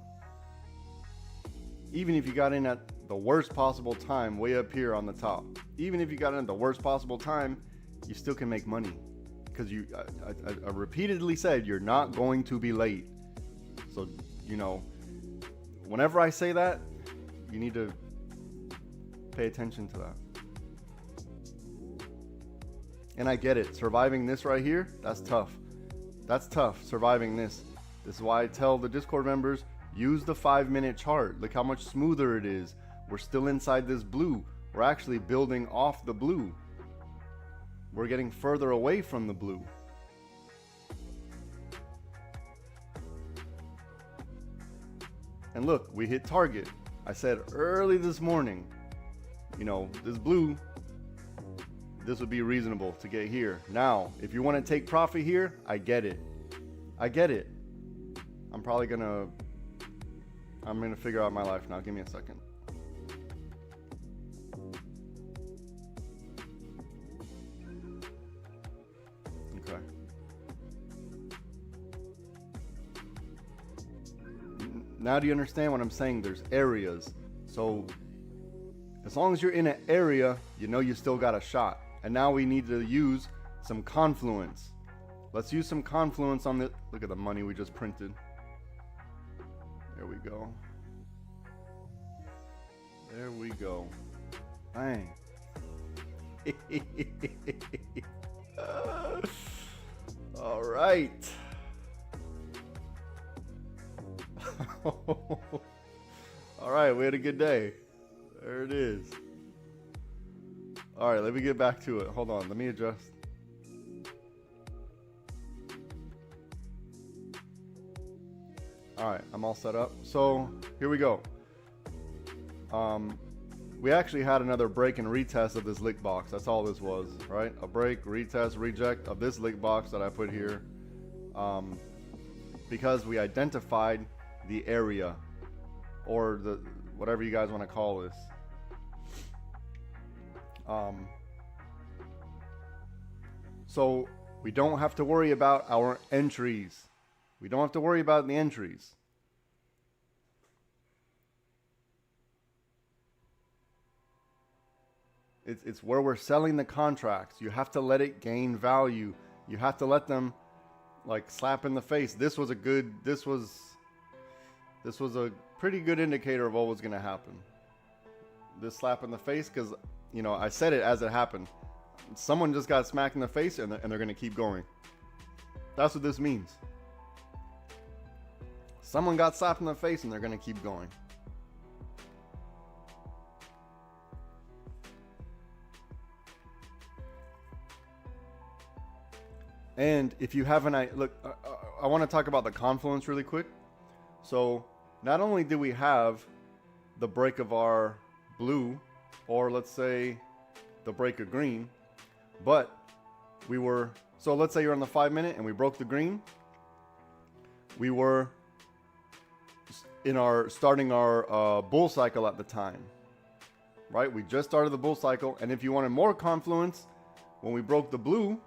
Even if you got in at the worst possible time way up here on the top, even if you got in at the worst possible time, you still can make money. Because I repeatedly said you're not going to be late. So, you know, whenever I say that, you need to pay attention to that. And I get it. Surviving this right here, that's tough. That's tough, surviving this. This is why I tell the Discord members, use the 5-minute chart. Look how much smoother it is. We're still inside this blue. We're actually building off the blue. We're getting further away from the blue. And look, we hit target. I said early this morning, you know, this blue, this would be reasonable to get here. Now, if you want to take profit here, I get it. I get it. I'm gonna figure out my life now. Give me a second. Okay. Now do you understand what I'm saying? There's areas. So as long as you're in an area, you know you still got a shot. And now we need to use some confluence. Let's use some confluence on the, look at the money we just printed. There we go. There we go. Bang. All right. All right, we had a good day. There it is. All right, let me get back to it. Hold on, let me adjust. All right, I'm all set up. So here we go. We actually had another break and retest of this lick box. That's all this was, right? A break, retest, reject of this lick box that I put here, because we identified the area, or the whatever you guys want to call this. So we don't have to worry about our entries. We don't have to worry about the entries. It's where we're selling the contracts. You have to let it gain value. You have to let them like slap in the face. This was a pretty good indicator of what was going to happen. This slap in the face, because you know I said it as it happened. Someone just got smacked in the face and they're going to keep going. That's what this means. Someone got slapped in the face and they're going to keep going. And if you haven't, look, I want to talk about the confluence really quick. So not only do we have the break of our blue, or let's say the break of green, but we were, so let's say you're on the 5 minute and we broke the green. We were starting our bull cycle at the time, right? We just started the bull cycle. And if you wanted more confluence, when we broke the blue,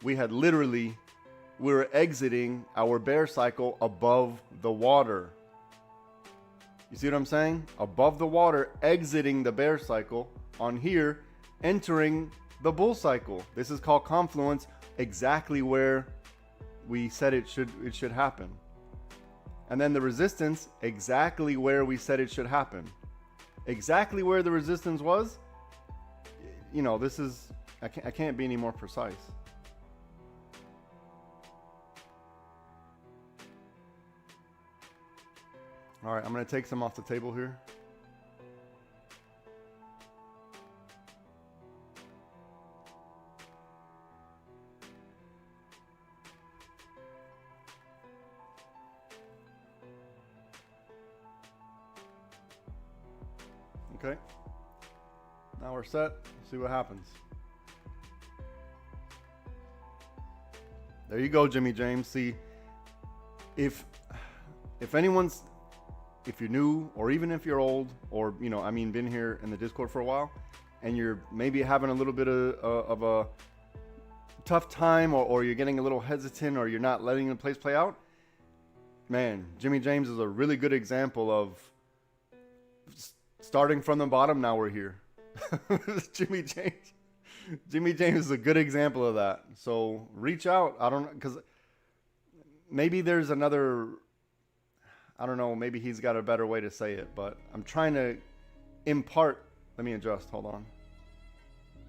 we were exiting our bear cycle above the water. You see what I'm saying? Above the water, exiting the bear cycle. On here, entering the bull cycle. This is called confluence, exactly where we said it should happen. And then the resistance, exactly where we said it should happen. Exactly where the resistance was. You know, this is, I can't be any more precise. All right, I'm going to take some off the table here. Okay. Now we're set. Let's see what happens. There you go, Jimmy James. See, if you're new, or even if you're old, or, you know, I mean, been here in the Discord for a while, and you're maybe having a little bit of a tough time, or you're getting a little hesitant, or you're not letting the place play out, man, Jimmy James is a really good example of starting from the bottom. Now we're here. Jimmy James is a good example of that. So reach out. I don't know, because maybe there's another, I don't know, maybe he's got a better way to say it, but I'm trying to impart. Let me adjust. Hold on.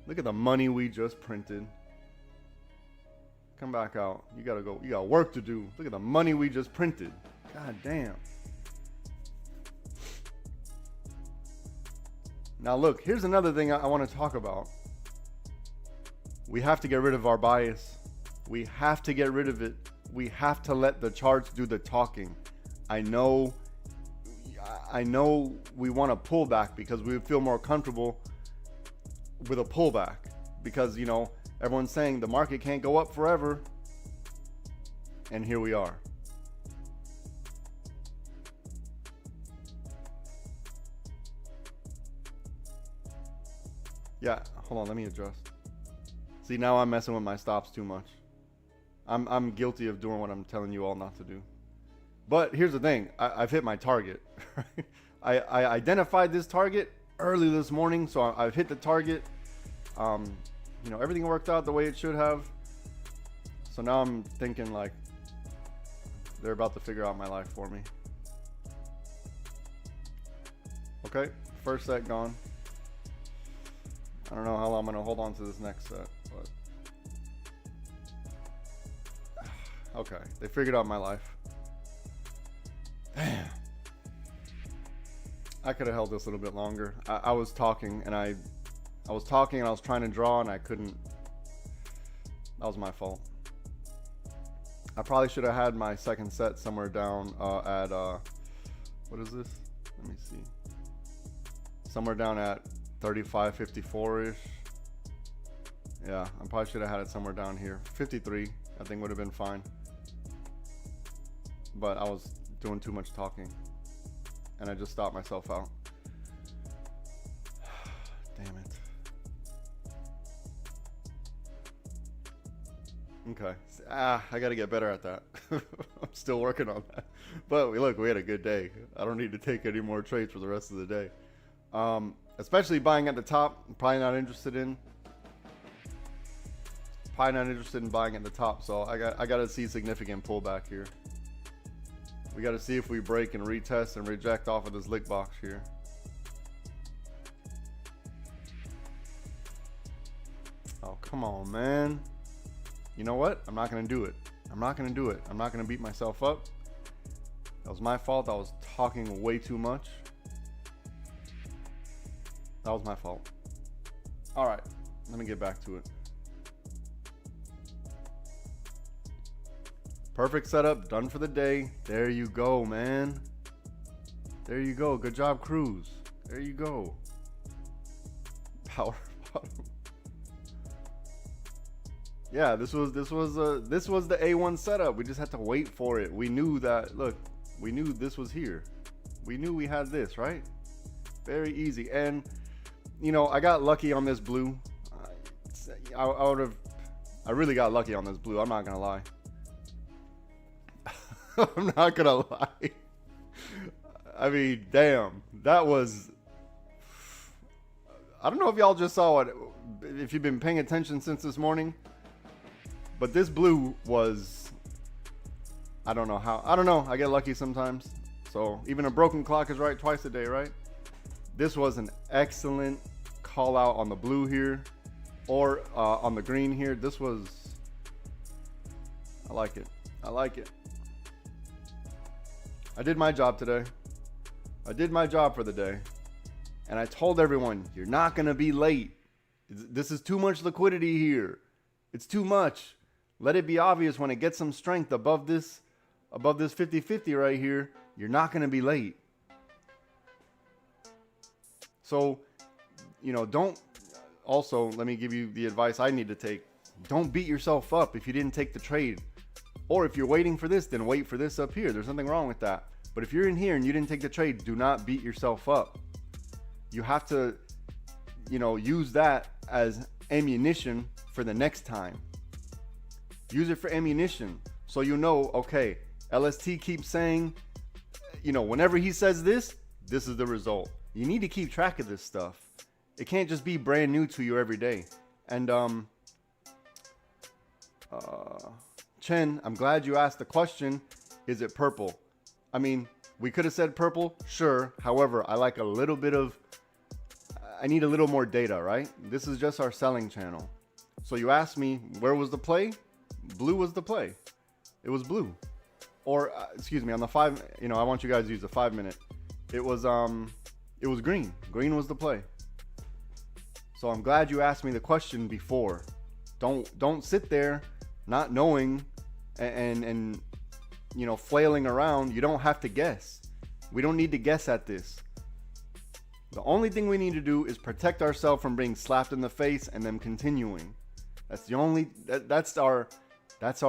Look at the money we just printed. Come back out. You gotta go. You got work to do. Look at the money we just printed. God damn. Now look, here's another thing I want to talk about. We have to get rid of our bias. We have to get rid of it. We have to let the charts do the talking. I know we want a pullback because we feel more comfortable with a pullback, because, you know, everyone's saying the market can't go up forever. And here we are. Yeah, hold on, let me adjust. See, now I'm messing with my stops too much. I'm guilty of doing what I'm telling you all not to do. But here's the thing, I've hit my target. I identified this target early this morning, so I've hit the target. You know, everything worked out the way it should have. So now I'm thinking like they're about to figure out my life for me. Okay, first set gone. I don't know how long I'm gonna hold on to this next set, but okay, they figured out my life. Damn. I could have held this a little bit longer. I was talking and I was talking and I was trying to draw and I couldn't. That was my fault. I probably should have had my second set somewhere down at what is this? Let me see. Somewhere down at 35-54-ish. Yeah, I probably should have had it somewhere down here. 53, I think would have been fine. But I was doing too much talking. And I just stopped myself out. Damn it. Okay. I got to get better at that. I'm still working on that. But look, we had a good day. I don't need to take any more trades for the rest of the day. Especially buying at the top. I'm probably not interested in. Probably not interested in buying at the top. So I got to see significant pullback here. We got to see if we break and retest and reject off of this lick box here. Oh, come on, man. You know what? I'm not going to do it. I'm not going to do it. I'm not going to beat myself up. That was my fault. I was talking way too much. That was my fault. All right. Let me get back to it. Perfect setup. Done for the day. There you go, man. There you go. Good job, Cruz. There you go. Power bottom. Yeah, this was the A1 setup. We just had to wait for it. We knew that. Look, we knew this was here. We knew we had this, right? Very easy. And you know, I got lucky on this blue. I really got lucky on this blue. I'm not gonna lie. I'm not gonna lie. I mean, damn, that was. I don't know if y'all just saw it. If you've been paying attention since this morning. But this blue was, I don't know how, I don't know. I get lucky sometimes. So even a broken clock is right twice a day, right? This was an excellent call out on the blue here or on the green here. This was, I like it. I like it. I did my job today. I did my job for the day. And I told everyone, you're not going to be late. This is too much liquidity here. It's too much. Let it be obvious when it gets some strength above this 50-50 right here, you're not going to be late. So, you know, also, let me give you the advice I need to take. Don't beat yourself up if you didn't take the trade. Or if you're waiting for this, then wait for this up here. There's nothing wrong with that. But if you're in here and you didn't take the trade, do not beat yourself up. You have to, you know, use that as ammunition for the next time. Use it for ammunition. So you know, okay, LST keeps saying, you know, whenever he says this, this is the result. You need to keep track of this stuff. It can't just be brand new to you every day. And Chen, I'm glad you asked the question, is it purple? I mean, we could have said purple, sure. However, I like a little bit of, I need a little more data, right? This is just our selling channel. So you asked me, where was the play? Blue was the play. It was blue. Or, excuse me, on the 5, you know, I want you guys to use the 5 minute. It was green. Green was the play. So I'm glad you asked me the question before. Don't sit there not knowing and you know, flailing around. You don't have to guess. We don't need to guess at this. The only thing we need to do is protect ourselves from being slapped in the face and them continuing. That's the only, that's our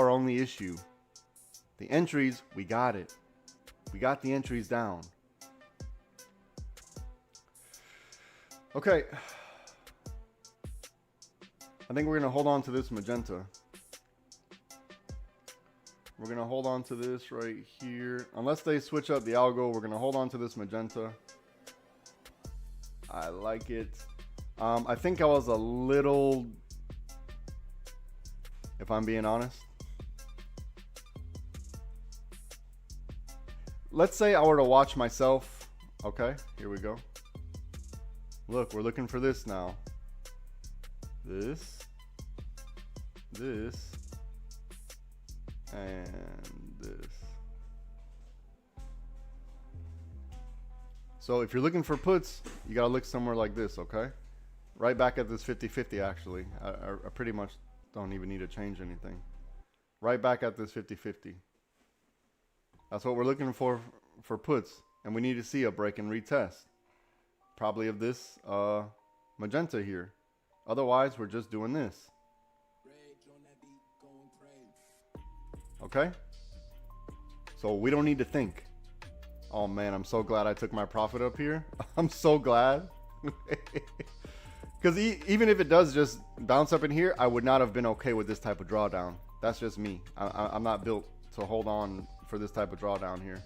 only issue. The entries, we got it. We got the entries down. Okay. I think we're going to hold on to this magenta. We're going to hold on to this right here. Unless they switch up the algo, we're going to hold on to this magenta. I like it. I think I was a little, if I'm being honest, let's say I were to watch myself. Okay, here we go. Look, we're looking for this now. This, and this. So if you're looking for puts, you gotta look somewhere like this, okay? Right back at this 50-50 actually. I pretty much don't even need to change anything. Right back at this 50-50. That's what we're looking for puts. And we need to see a break and retest. Probably of this magenta here. Otherwise, we're just doing this. Okay? So we don't need to think. Oh man, I'm so glad I took my profit up here. I'm so glad. Because even if it does just bounce up in here, I would not have been okay with this type of drawdown. That's just me. I'm not built to hold on for this type of drawdown here.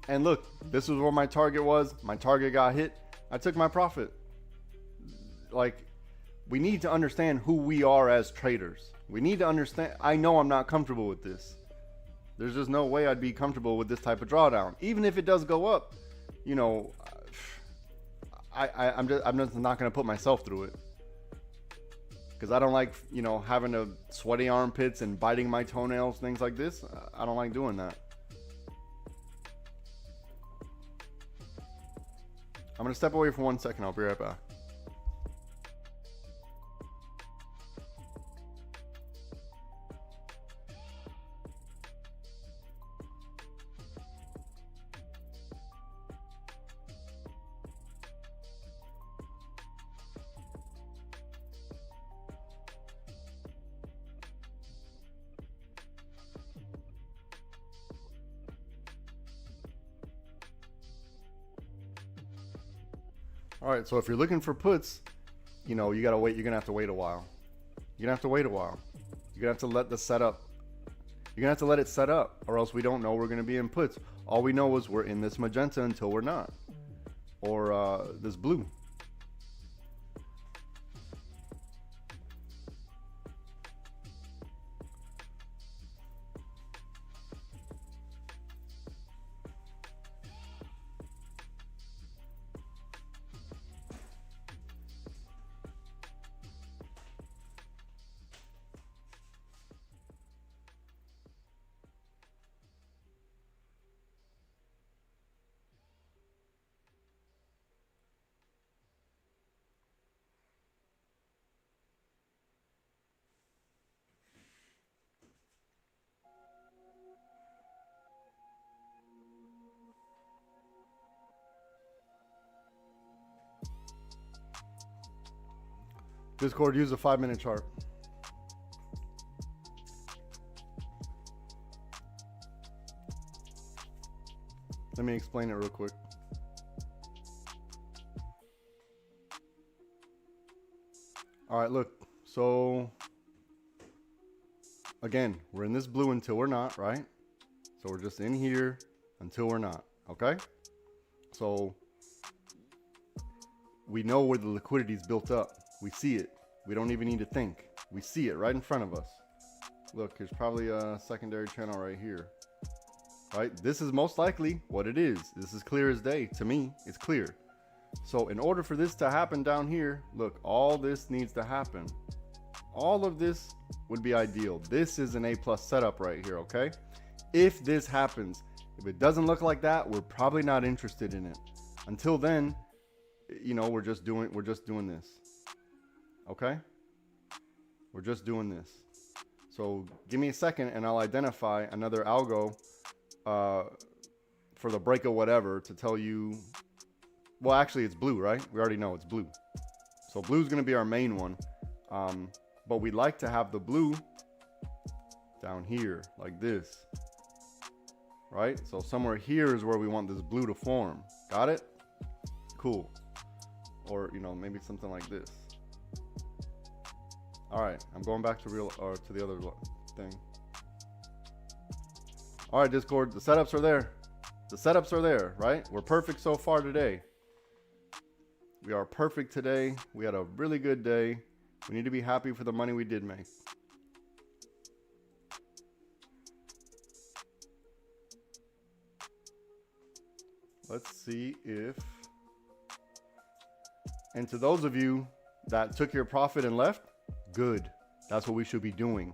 And look, this was where my target was. My target got hit. I took my profit. Like, we need to understand who we are as traders. We need to understand. I know I'm not comfortable with this. There's just no way I'd be comfortable with this type of drawdown. Even if it does go up, you know, I'm just not going to put myself through it. Because I don't like, you know, having to sweaty armpits and biting my toenails, things like this. I don't like doing that. I'm going to step away for 1 second. I'll be right back. All right, so if you're looking for puts, you know, you gotta wait. You're gonna have to wait a while. You're gonna have to wait a while. You're gonna have to let the setup. You're gonna have to let it set up, or else we don't know we're gonna be in puts. All we know is we're in this magenta until we're not, or this blue. Discord, use a 5-minute chart. Let me explain it real quick. All right, look. So again, we're in this blue until we're not, right? So we're just in here until we're not, okay? So we know where the liquidity is built up. We see it. We don't even need to think. We see it right in front of us. Look, there's probably a secondary channel right here. Right? This is most likely what it is. This is clear as day. To me, it's clear. So in order for this to happen down here, look, all this needs to happen. All of this would be ideal. This is an A+ setup right here, okay? If this happens, if it doesn't look like that, we're probably not interested in it. Until then, you know, we're just doing this. Okay? We're just doing this. So give me a second and I'll identify another algo for the break of whatever to tell you. Well, actually it's blue, right? We already know it's blue. So blue is going to be our main one. But we'd like to have the blue down here like this. Right? So somewhere here is where we want this blue to form. Got it? Cool. Or, you know, maybe something like this. All right, I'm going back to the other thing. All right, Discord, the setups are there. The setups are there, right? We're perfect so far today. We are perfect today. We had a really good day. We need to be happy for the money we did make. let's see if, and to those of you that took your profit and left, good. That's what we should be doing,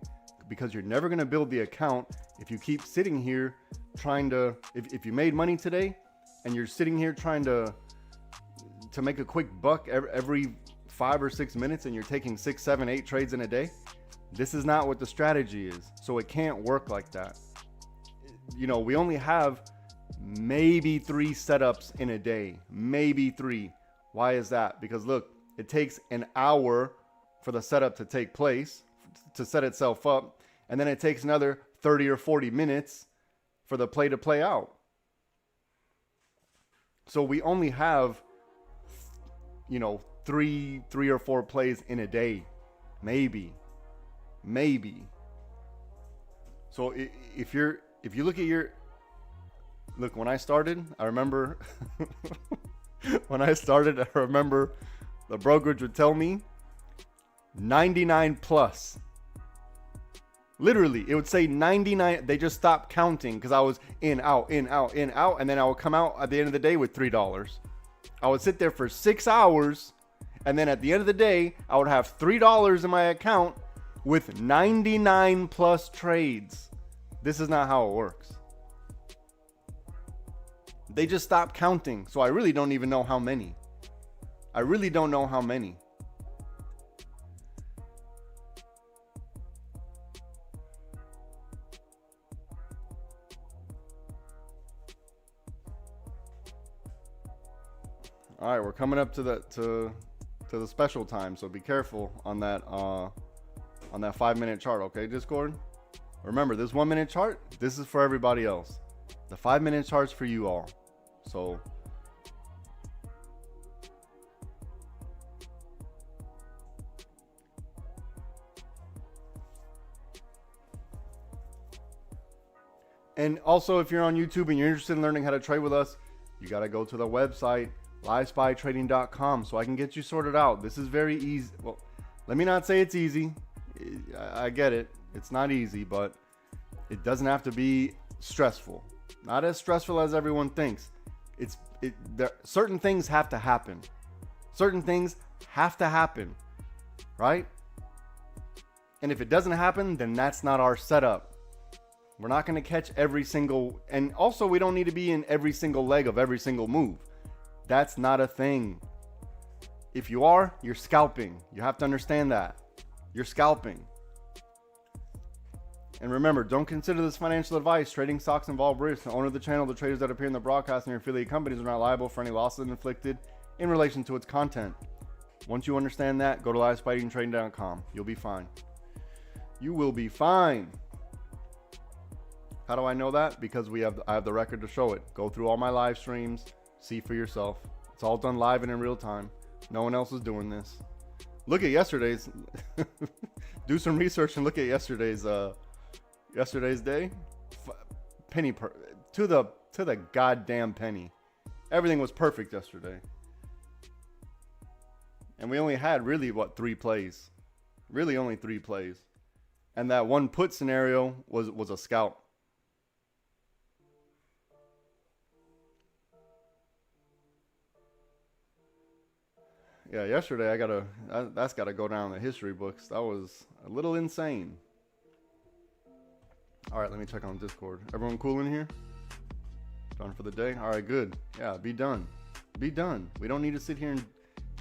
because you're never going to build the account if you keep sitting here trying to, if you made money today and you're sitting here trying to make a quick buck every 5 or 6 minutes and you're taking 6, 7, 8 trades in a day. This is not what the strategy is. So it can't work like that. You know, we only have maybe 3 setups in a day, maybe 3. Why is that? Because look, it takes an hour for the setup to take place, to set itself up. And then it takes another 30 or 40 minutes for the play to play out. So we only have, you know, three or 4 plays in a day, maybe. So if you look at your, look, when I started, I remember I remember the brokerage would tell me 99 plus. Literally, it would say 99. They just stopped counting because I was in, out, in, out, in, out. And then I would come out at the end of the day with $3. I would sit there for 6 hours. And then at the end of the day, I would have $3 in my account with 99 plus trades. This is not how it works. They just stopped counting. So I really don't even know how many. I really don't know how many. All right, we're coming up to the special time, so be careful on that 5-minute chart, okay, Discord? Remember, this 1-minute chart, this is for everybody else. The 5-minute chart's for you all. So and also, if you're on YouTube and you're interested in learning how to trade with us, you got to go to the website livespytrading.com so I can get you sorted out. This is very easy. Well, let me not say it's easy. I get it. It's not easy, but it doesn't have to be stressful. Not as stressful as everyone thinks. Certain things have to happen. Certain things have to happen, right? And if it doesn't happen, then that's not our setup. We're not going to catch every single, and also we don't need to be in every single leg of every single move. That's not a thing. If you are, you're scalping. You have to understand that. You're scalping. And remember, don't consider this financial advice. Trading stocks involve risk. The owner of the channel, the traders that appear in the broadcast, and your affiliate companies are not liable for any losses inflicted in relation to its content. Once you understand that, go to livespytrading.com. You'll be fine. You will be fine. How do I know that? Because I have the record to show it. Go through all my live streams. See for yourself. It's all done live and in real time. No one else is doing this. Look at yesterday's. Do some research and look at yesterday's day. Penny to the goddamn penny. Everything was perfect yesterday. And we only had really 3 plays. Really only 3 plays. And that one put scenario was a scalp. Yeah, yesterday that's gotta go down in the history books. That was a little insane. All right, let me check on Discord. Everyone cool in here? Done for the day? All right, good. Yeah, be done. Be done. We don't need to sit here and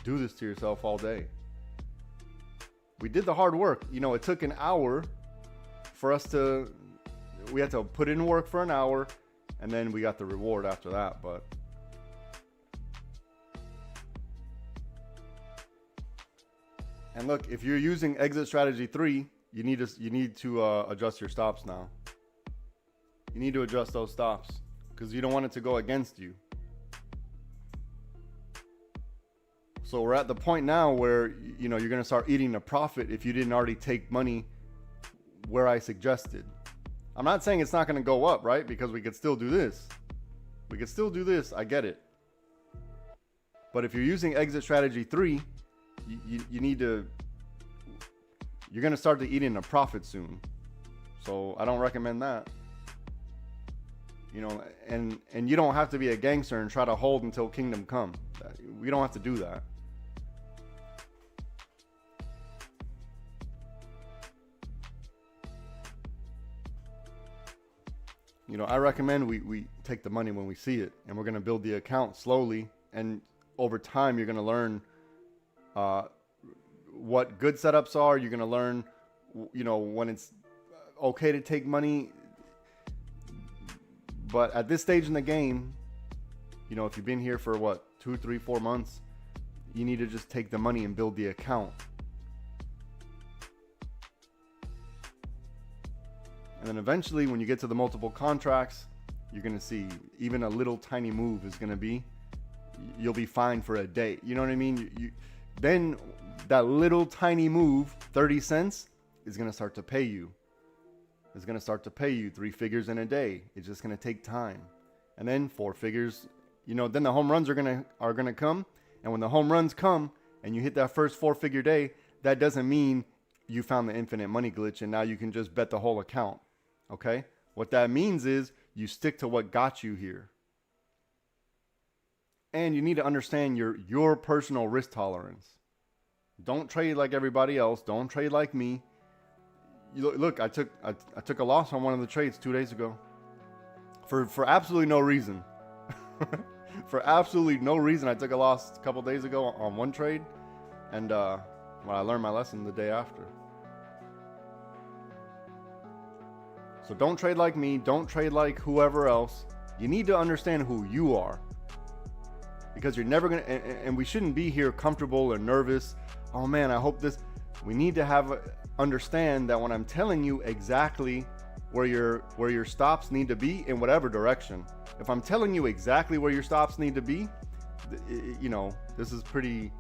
do this to yourself all day. We did the hard work. You know, it took an hour for us we had to put in work for an hour, and then we got the reward after that, but and look, if you're using exit strategy 3, you need to adjust your stops now. You need to adjust those stops because you don't want it to go against you. So we're at the point now where you're going to start eating a profit if you didn't already take money where I suggested. I'm not saying it's not going to go up, right? Because we could still do this. We could still do this. I get it. But if you're using exit strategy 3, you need to, you're going to start to eat in a profit soon. So I don't recommend that. You know, and you don't have to be a gangster and try to hold until kingdom come. We don't have to do that. You know, I recommend we take the money when we see it, and we're going to build the account slowly, and over time you're going to learn what good setups are. You're going to learn, you know, when it's okay to take money. But at this stage in the game, you know, if you've been here for what, 2, 3, 4 months, you need to just take the money and build the account. And then eventually, when you get to the multiple contracts, you're going to see even a little tiny move is going to be, you'll be fine for a day. You know what I mean? Then that little tiny move, 30 cents, is going to start to pay you. It's going to start to pay you 3 figures in a day. It's just going to take time. And then 4 figures, you know, then the home runs are going to come. And when the home runs come and you hit that first 4-figure day, that doesn't mean you found the infinite money glitch and now you can just bet the whole account. Okay? What that means is you stick to what got you here. And you need to understand your personal risk tolerance. Don't trade like everybody else. Don't trade like me. Look, I took a loss on one of the trades 2 days ago. For absolutely no reason. For absolutely no reason, I took a loss a couple days ago on one trade. And well, I learned my lesson the day after. So don't trade like me. Don't trade like whoever else. You need to understand who you are. Because you're never going to... And we shouldn't be here comfortable or nervous. Oh man, I hope this... We need to understand that when I'm telling you exactly where your stops need to be in whatever direction. If I'm telling you exactly where your stops need to be, you know, this is pretty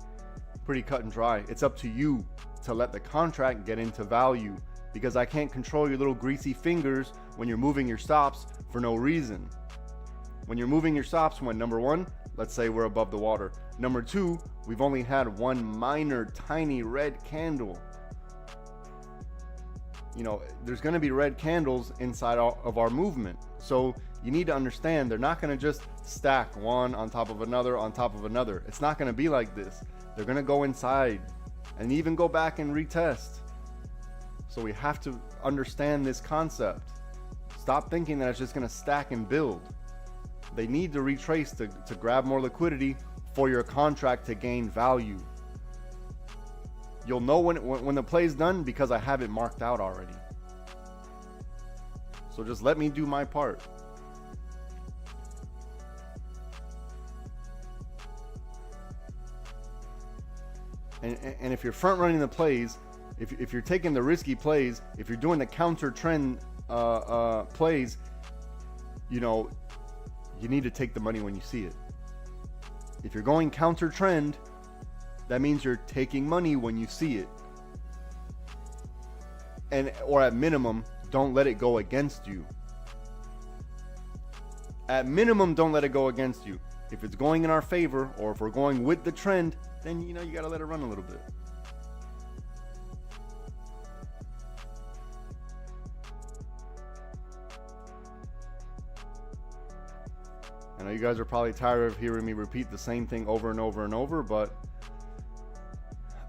cut and dry. It's up to you to let the contract get into value, because I can't control your little greasy fingers when you're moving your stops for no reason. When you're moving your stops when, number one, let's say we're above the water. Number two, we've only had one minor, tiny red candle. You know, there's going to be red candles inside of our movement. So you need to understand they're not going to just stack one on top of another on top of another. It's not going to be like this. They're going to go inside and even go back and retest. So we have to understand this concept. Stop thinking that it's just going to stack and build. They need to retrace to grab more liquidity for your contract to gain value. You'll know when the play's done because I have it marked out already. So just let me do my part. And if you're front running the plays, if you're taking the risky plays, if you're doing the counter trend plays, you know, you need to take the money when you see it. If you're going counter trend, that means you're taking money when you see it. Or at minimum, don't let it go against you. At minimum, don't let it go against you. If it's going in our favor, or if we're going with the trend, then you know you gotta let it run a little bit. I know you guys are probably tired of hearing me repeat the same thing over and over and over, but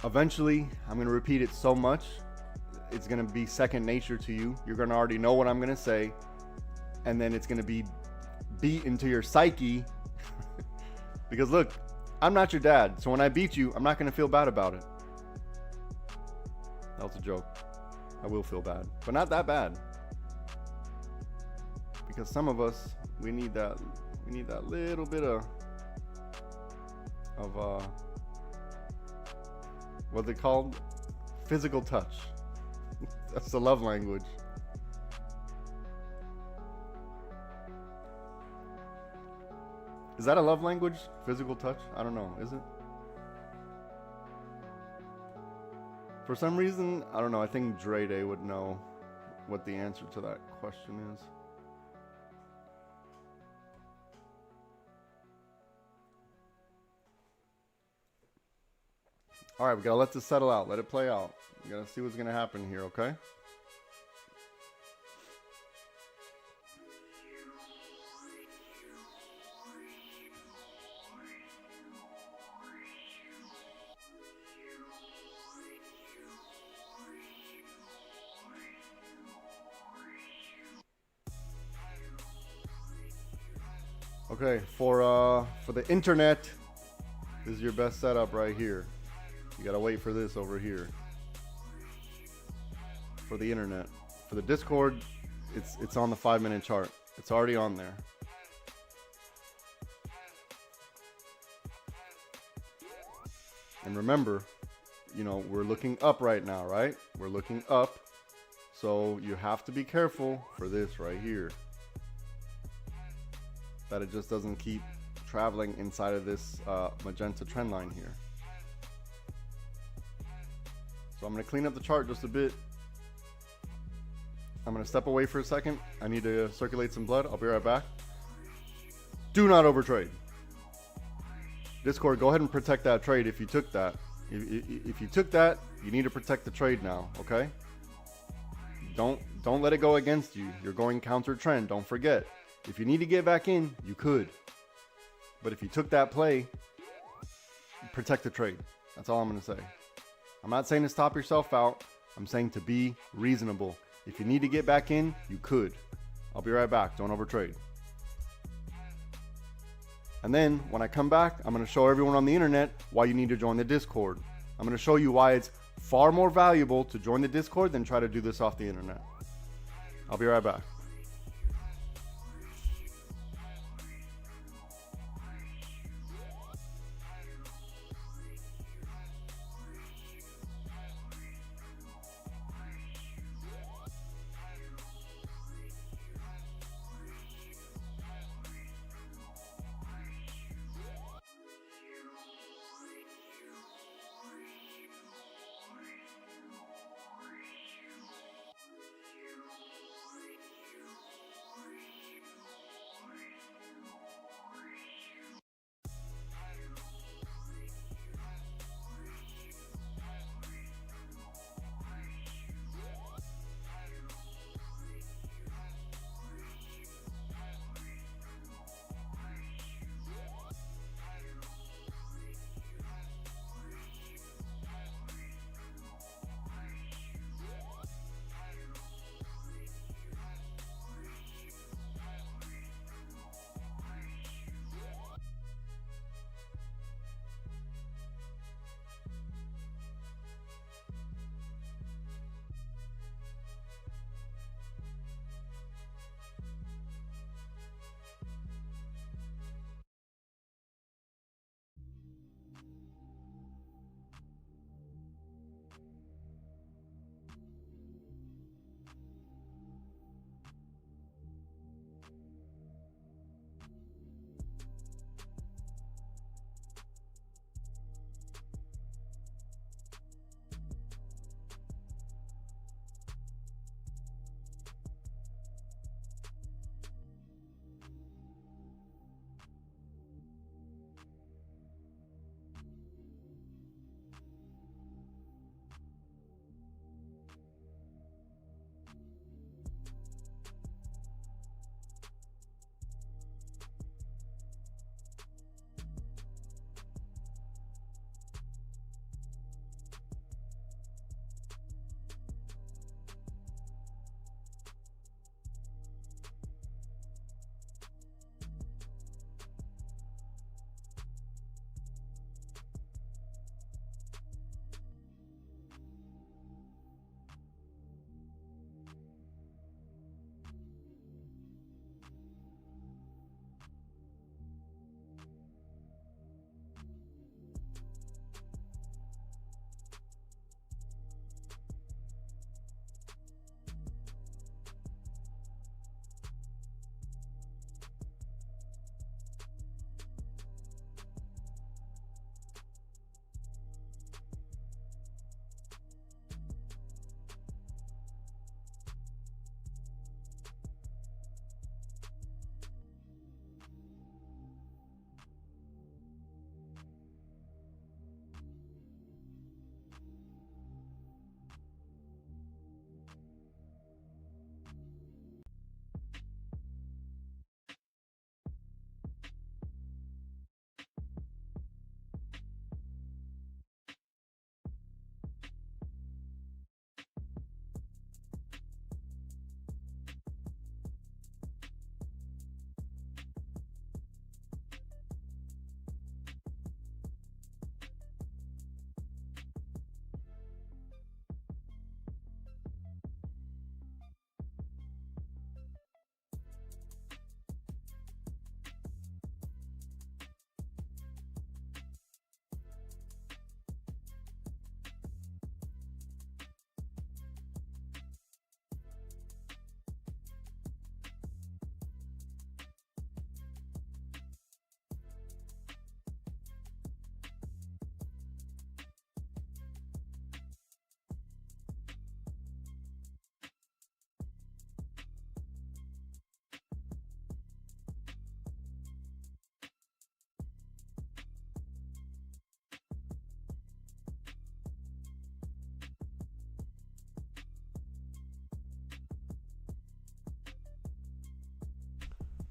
eventually I'm going to repeat it so much, it's going to be second nature to you. You're going to already know what I'm going to say, and then it's going to be beat into your psyche. Because look, I'm not your dad, so when I beat you, I'm not going to feel bad about it. That was a joke. I will feel bad, but not that bad. Because some of us, we need that little bit of what's it called? Physical touch. That's the love language. Is that a love language? Physical touch? I don't know. Is it? For some reason, I don't know. I think Dre Day would know what the answer to that question is. All right, we gotta let this settle out. Let it play out. We gotta see what's gonna happen here, okay? Okay, for the internet, this is your best setup right here. You gotta wait for this over here. For the internet. For the Discord, it's on the 5-minute chart. It's already on there. And remember, you know, we're looking up right now, right? We're looking up. So you have to be careful for this right here, that it just doesn't keep traveling inside of this magenta trend line here. So I'm going to clean up the chart just a bit. I'm going to step away for a second. I need to circulate some blood. I'll be right back. Do not overtrade. Discord, go ahead and protect that trade if you took that. If you took that, you need to protect the trade now, okay? Don't let it go against you. You're going counter trend. Don't forget. If you need to get back in, you could. But if you took that play, protect the trade. That's all I'm going to say. I'm not saying to stop yourself out. I'm saying to be reasonable. If you need to get back in, you could. I'll be right back. Don't overtrade. And then when I come back, I'm going to show everyone on the internet why you need to join the Discord. I'm going to show you why it's far more valuable to join the Discord than try to do this off the internet. I'll be right back.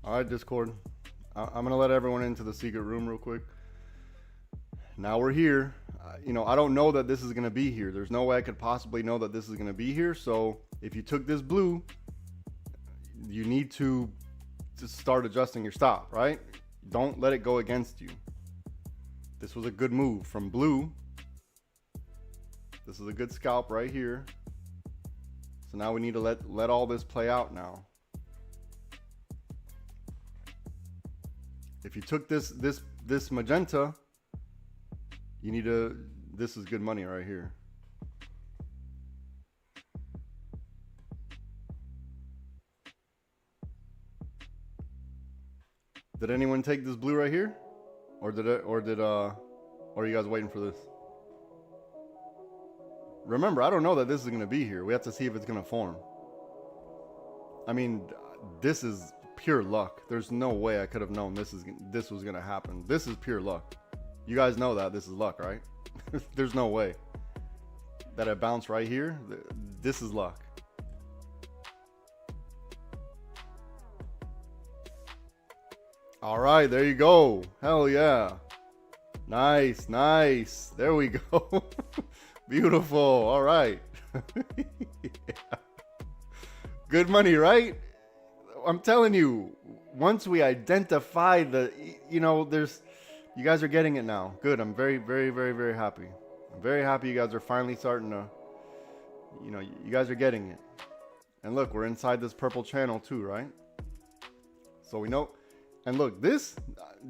All right, Discord. I'm gonna let everyone into the secret room real quick. Now we're here. I don't know that this is gonna be here. There's no way I could possibly know that this is gonna be here. So if you took this blue, you need to just start adjusting your stop, right? Don't let it go against you. This was a good move from blue. This is a good scalp right here. So now we need to let all this play out now. If you took this magenta, you need to, this is good money right here. Did anyone take this blue right here? Or are you guys waiting for this? Remember, I don't know that this is going to be here. We have to see if it's going to form. I mean, this is pure luck. There's no way I could have known this was going to happen. This is pure luck. You guys know that this is luck, right? There's no way that it bounced right here. This is luck. All right, there you go. Hell yeah. Nice, nice. There we go. Beautiful. All right. Yeah. Good money, right? I'm telling you, once we identify you guys are getting it now. Good. I'm very, very, very, very happy. I'm very happy you guys are finally starting to, you guys are getting it. And look, we're inside this purple channel too, right? So we know. And look, this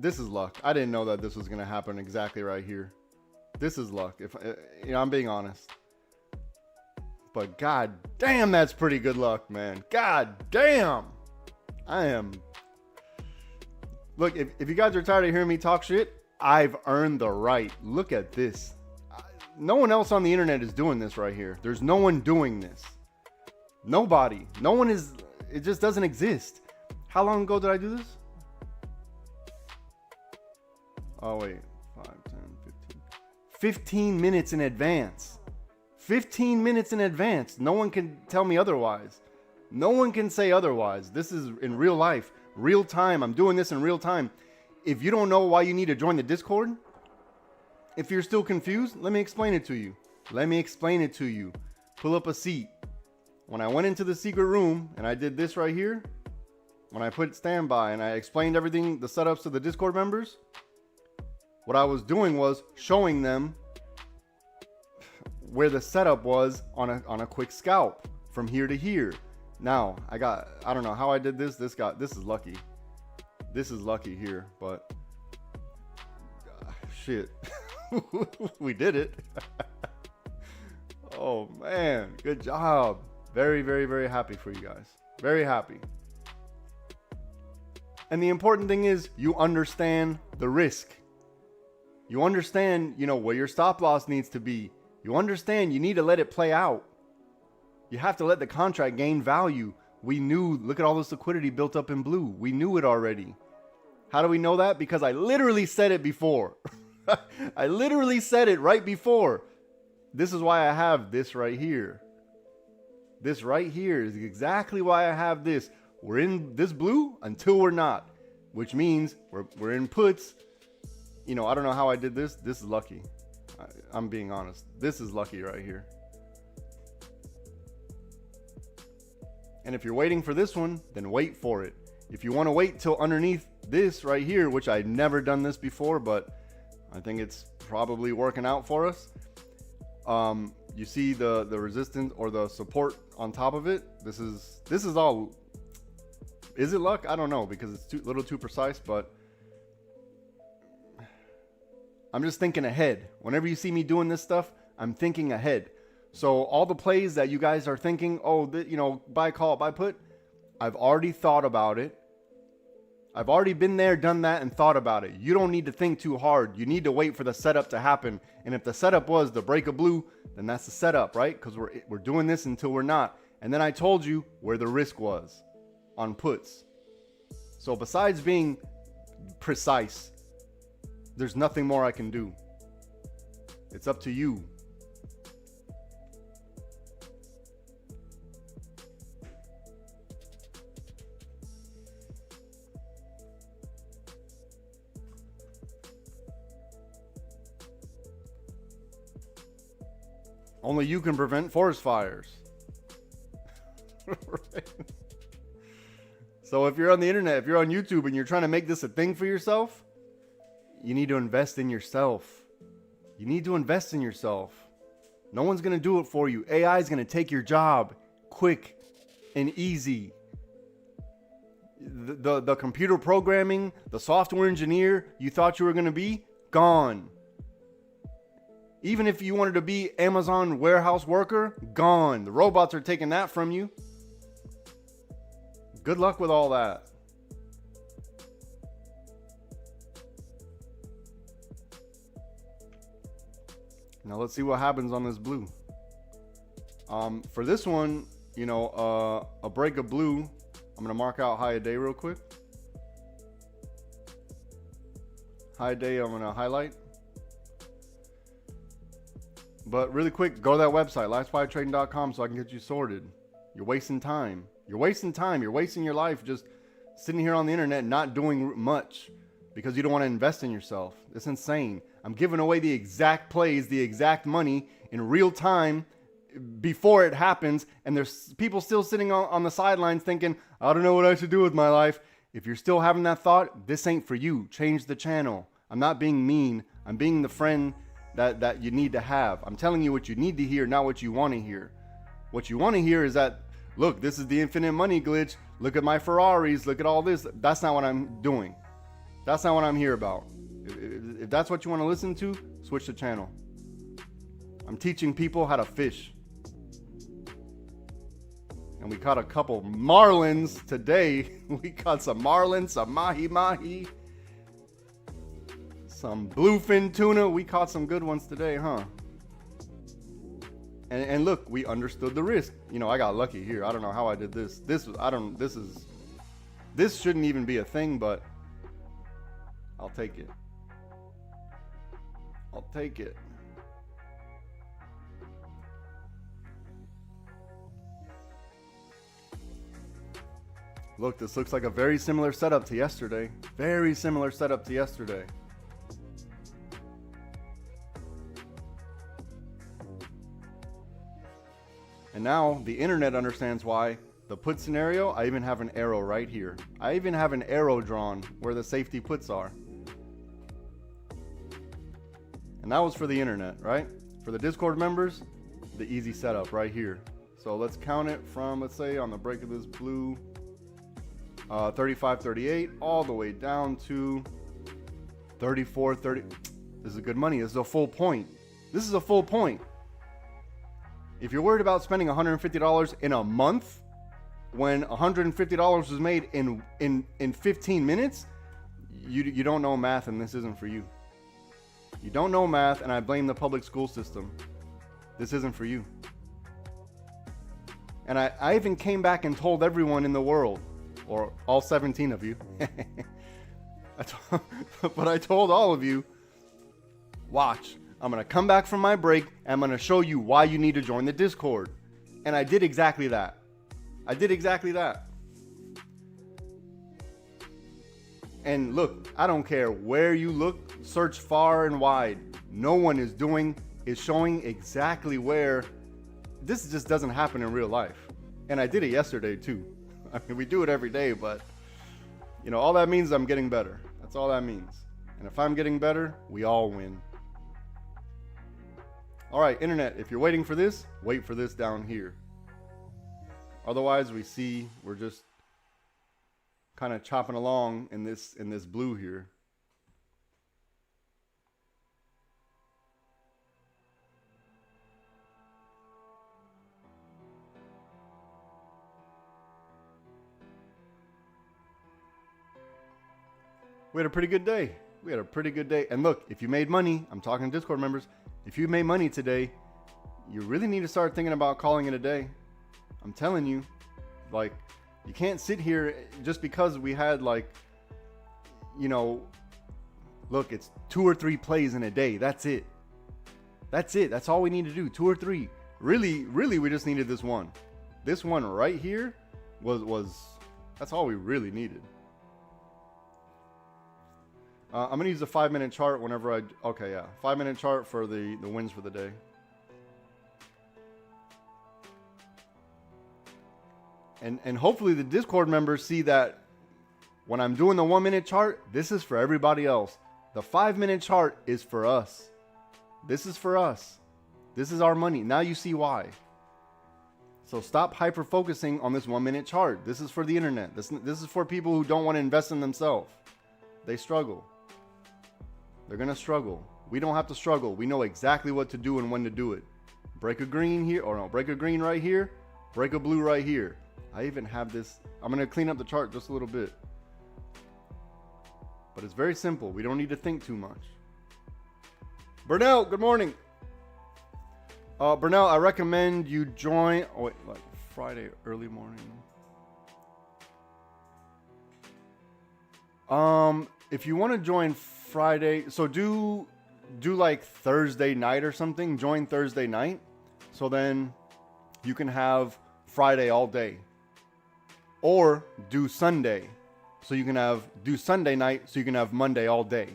is luck. I didn't know that this was going to happen exactly right here. This is luck. If I'm being honest. But god damn, that's pretty good luck, man. God damn. Look, if you guys are tired of hearing me talk shit, I've earned the right. Look at this. No one else on the internet is doing this right here. There's no one doing this. Nobody. No one is. It just doesn't exist. How long ago did I do this? Oh, wait. 5, 10, 15. 15 minutes in advance. 15 minutes in advance. No one can tell me otherwise. No one can say otherwise. This is in real life, real time. I'm doing this in real time. If you don't know why you need to join the Discord, if you're still confused, let me explain it to you. Let me explain it to you. Pull up a seat. When I went into the secret room and I did this right here, when I put standby and I explained everything, the setups to the Discord members, what I was doing was showing them where the setup was on a quick scalp from here to here. Now I don't know how I did this. This is lucky. This is lucky here, but shit, we did it. Oh man, good job. Very, very, very happy for you guys. Very happy. And the important thing is you understand the risk. You understand, where your stop loss needs to be. You understand you need to let it play out. You have to let the contract gain value. We knew, look at all this liquidity built up in blue. We knew it already. How do we know that? Because I literally said it before. I literally said it right before. This is why I have this right here. This right here is exactly why I have this. We're in this blue until we're not, which means we're in puts. I don't know how I did this. This is lucky. I'm being honest. This is lucky right here. And if you're waiting for this one, then wait for it. If you want to wait till underneath this right here, which I've never done this before, but I think it's probably working out for us. You see the resistance or the support on top of it. This is all. Is it luck? I don't know because it's a little too precise, but I'm just thinking ahead. Whenever you see me doing this stuff, I'm thinking ahead. So all the plays that you guys are thinking, buy call, buy put, I've already thought about it. I've already been there, done that, and thought about it. You don't need to think too hard. You need to wait for the setup to happen. And if the setup was the break of blue, then that's the setup, right? Because we're doing this until we're not. And then I told you where the risk was on puts. So besides being precise, there's nothing more I can do. It's up to you. Only you can prevent forest fires. Right? So if you're on the internet, if you're on YouTube and you're trying to make this a thing for yourself, you need to invest in yourself. You need to invest in yourself. No one's going to do it for you. AI is going to take your job quick and easy. The computer programming, the software engineer you thought you were going to be, gone. Even if you wanted to be Amazon warehouse worker, gone. The robots are taking that from you. Good luck with all that. Now let's see what happens on this blue. For this one, you know, a break of blue, I'm gonna mark out high of day real quick. High of day, I'm gonna highlight. But really quick, go to that website, lifespytrading.com, so I can get you sorted. You're wasting time. You're wasting time. You're wasting your life just sitting here on the internet not doing much because you don't want to invest in yourself. It's insane. I'm giving away the exact plays, the exact money in real time before it happens, and there's people still sitting on the sidelines thinking, I don't know what I should do with my life. If you're still having that thought, this ain't for you. Change the channel. I'm not being mean. I'm being the friend that you need to have. I'm telling you what you need to hear, not what you want to hear. What you want to hear is that, look, this is the infinite money glitch. Look at my Ferraris. Look at all this. That's not what I'm doing. That's not what I'm here about. If that's what you want to listen to, switch the channel. I'm teaching people how to fish. And we caught a couple marlins today. We caught some marlins, some mahi-mahi, some bluefin tuna. We caught some good ones today, huh? And look, we understood the risk. You know, I got lucky here. I don't know how I did this. This shouldn't even be a thing, but I'll take it. I'll take it. Look, this looks like a very similar setup to yesterday. Very similar setup to yesterday. And now the internet understands why. The put scenario, I even have an arrow right here. I even have an arrow drawn where the safety puts are. And that was for the internet, right? For the Discord members, the easy setup right here. So let's count it from, let's say, on the break of this blue, 35.38 all the way down to 34.30. This is good money. This is a full point. This is a full point. If you're worried about spending $150 in a month when $150 was made in 15 minutes, you don't know math, and this isn't for you. You don't know math, and I blame the public school system. This isn't for you. And I even came back and told everyone in the world, or all 17 of you, but I told all of you, watch, I'm going to come back from my break, and I'm going to show you why you need to join the Discord. And I did exactly that. I did exactly that. And look, I don't care where you look, search far and wide. No one is showing exactly where. This just doesn't happen in real life. And I did it yesterday too. I mean, we do it every day, but you know, all that means I'm getting better. That's all that means. And if I'm getting better, we all win. All right, internet, if you're waiting for this, wait for this down here. Otherwise, we're just kind of chopping along in this blue here. We had a pretty good day. We had a pretty good day. And look, if you made money, I'm talking to Discord members, if you made money today, you really need to start thinking about calling it a day. I'm telling you, like, you can't sit here just because we had, like, you know, look, it's 2 or 3 plays in a day. That's it. That's it. That's all we need to do. 2 or 3. Really, we just needed this one. This one right here was that's all we really needed. I'm going to use a 5-minute chart whenever okay, yeah. 5-minute chart for the wins for the day. And hopefully the Discord members see that when I'm doing the 1 minute chart, this is for everybody else. The 5 minute chart is for us. This is for us. This is our money. Now you see why. So stop hyper focusing on this 1 minute chart. This is for the internet. This is for people who don't want to invest in themselves. They struggle. They're going to struggle. We don't have to struggle. We know exactly what to do and when to do it. Break a green here, or no, break a green right here. Break a blue right here. I even have this. I'm going to clean up the chart just a little bit. But it's very simple. We don't need to think too much. Burnell, good morning. Burnell, I recommend you join. Oh wait, like Friday early morning. If you want to join Friday, so do like Thursday night or something. Join Thursday night, so then you can have Friday all day. Or do Sunday, so you can do Sunday night, so you can have Monday all day.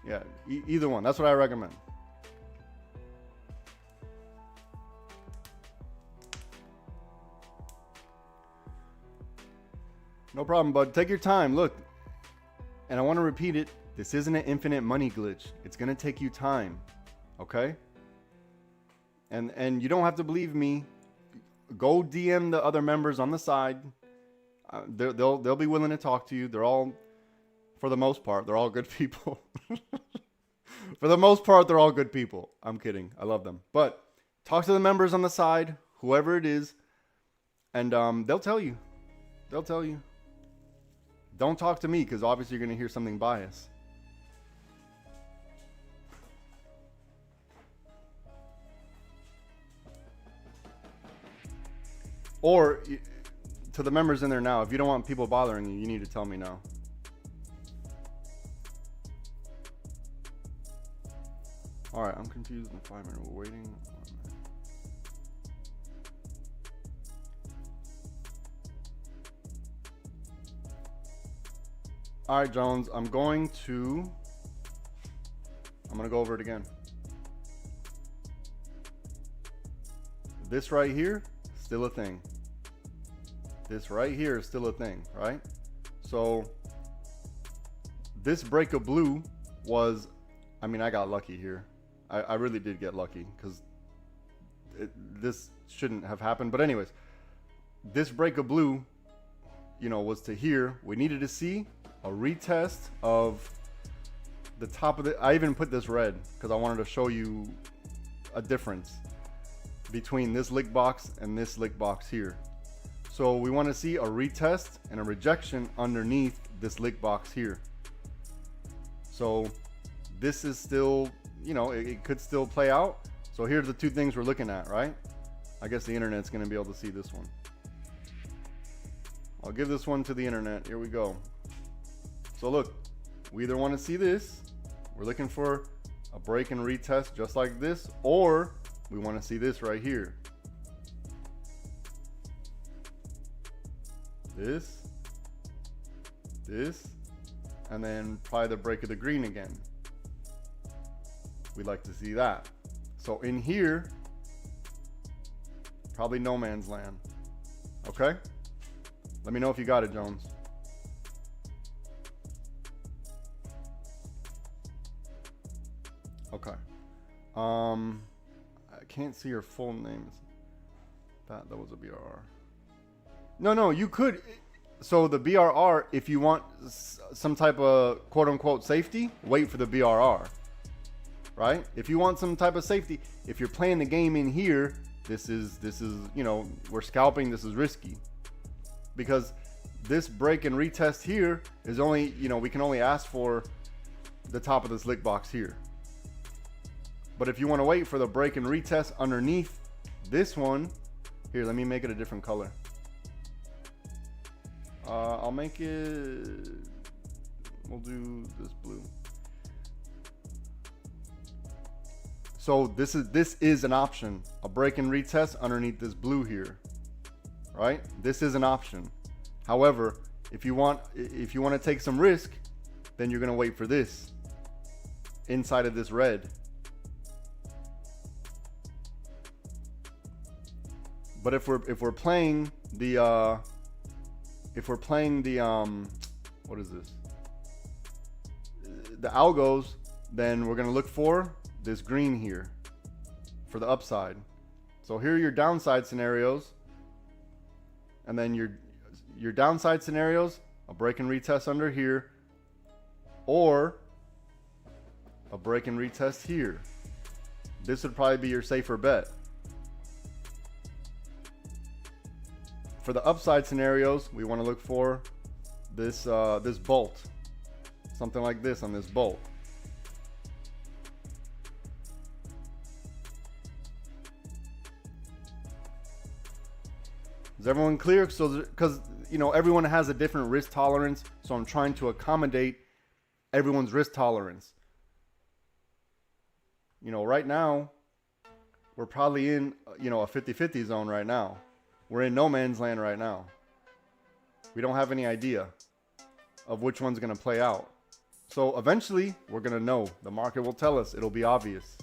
Yeah, either one. That's what I recommend. No problem, bud. Take your time. Look, and I want to repeat it. This isn't an infinite money glitch. It's going to take you time. Okay? And you don't have to believe me. Go DM the other members on the side. They'll be willing to talk to you. They're all, for the most part, they're all good people. For the most part, they're all good people. I'm kidding. I love them. But talk to the members on the side, whoever it is, and they'll tell you. They'll tell you. Don't talk to me, because obviously you're going to hear something biased. Or to the members in there now, if you don't want people bothering you, you need to tell me now. All right, I'm confused in 5 minutes. We're waiting. All right, Jones, I'm going to go over it again. This right here, still a thing. This right here is still a thing, right? So this break of blue was, I mean, I got lucky here. I really did get lucky, because this shouldn't have happened. But anyways, this break of blue, you know, was to here. We needed to see a retest of the top of the, I even put this red because I wanted to show you a difference between this lick box and this lick box here. So we want to see a retest and a rejection underneath this lick box here. So this is still, you know, it could still play out. So here's the two things we're looking at, right? I guess the internet's going to be able to see this one. I'll give this one to the internet. Here we go. So look, we either want to see this, we're looking for a break and retest just like this, or we want to see this right here. This, and then probably the break of the green again. We'd like to see that. So in here, probably no man's land. Okay? Let me know if you got it, Jones. Okay. I can't see your full name. That was a BRR. No, you could. So the BRR, if you want some type of quote unquote safety, wait for the BRR. Right? If you want some type of safety, if you're playing the game in here, this is, you know, we're scalping, this is risky. Because this break and retest here is only, you know, we can only ask for the top of this lick box here. But if you want to wait for the break and retest underneath this one, here, let me make it a different color. I'll make it, we'll do this blue. So this is an option, a break and retest underneath this blue here, right? This is an option. However, if you want to take some risk, then you're gonna wait for this inside of this red. But if we're playing the what is this? The algos, then we're gonna look for this green here for the upside. So here are your downside scenarios, and then your downside scenarios: a break and retest under here, or a break and retest here. This would probably be your safer bet. For the upside scenarios, we want to look for this this bolt, something like this on this bolt. Is everyone clear? So, because you know everyone has a different risk tolerance, so I'm trying to accommodate everyone's risk tolerance. You know, right now we're probably in a 50-50 zone right now. We're in no man's land right now. We don't have any idea of which one's going to play out. So eventually we're going to know. The market will tell us. It'll be obvious.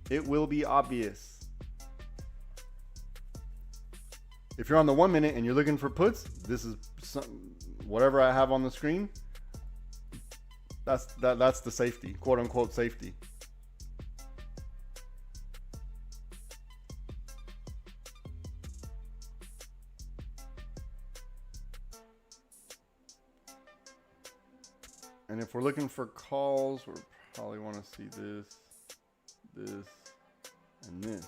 It will be obvious. If you're on the 1 minute and you're looking for puts, this is whatever I have on the screen. That's the safety, quote unquote safety. And if we're looking for calls, we probably want to see this, and this.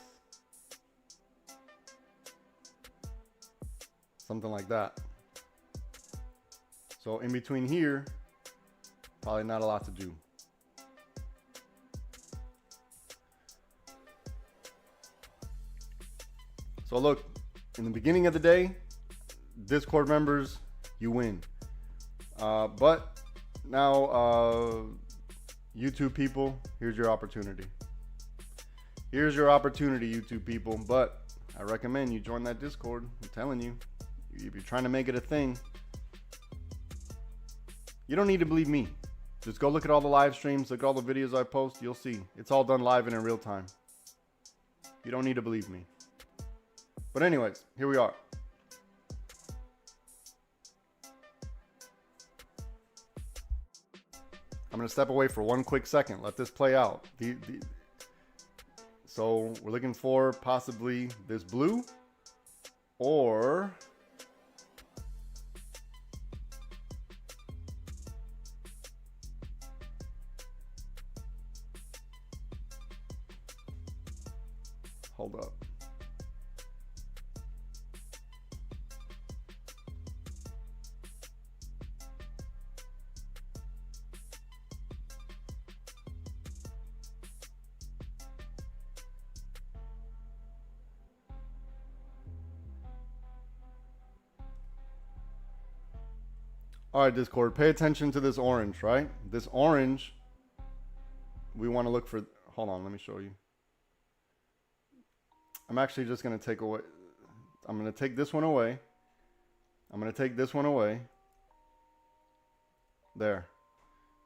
Something like that. So in between here, probably not a lot to do. So look, in the beginning of the day, Discord members, you win. But now, YouTube people, here's your opportunity. Here's your opportunity, YouTube people. But I recommend you join that Discord. I'm telling you, if you're trying to make it a thing, you don't need to believe me. Just go look at all the live streams, look at all the videos I post. You'll see. It's all done live and in real time. You don't need to believe me. But anyways, here we are. I'm going to step away for one quick second. Let this play out. So we're looking for possibly this blue or hold up. All right, Discord, pay attention to this orange, right? This orange, we want to look for, hold on, let me show you. I'm actually just going to take away, I'm going to take this one away. I'm going to take this one away. There.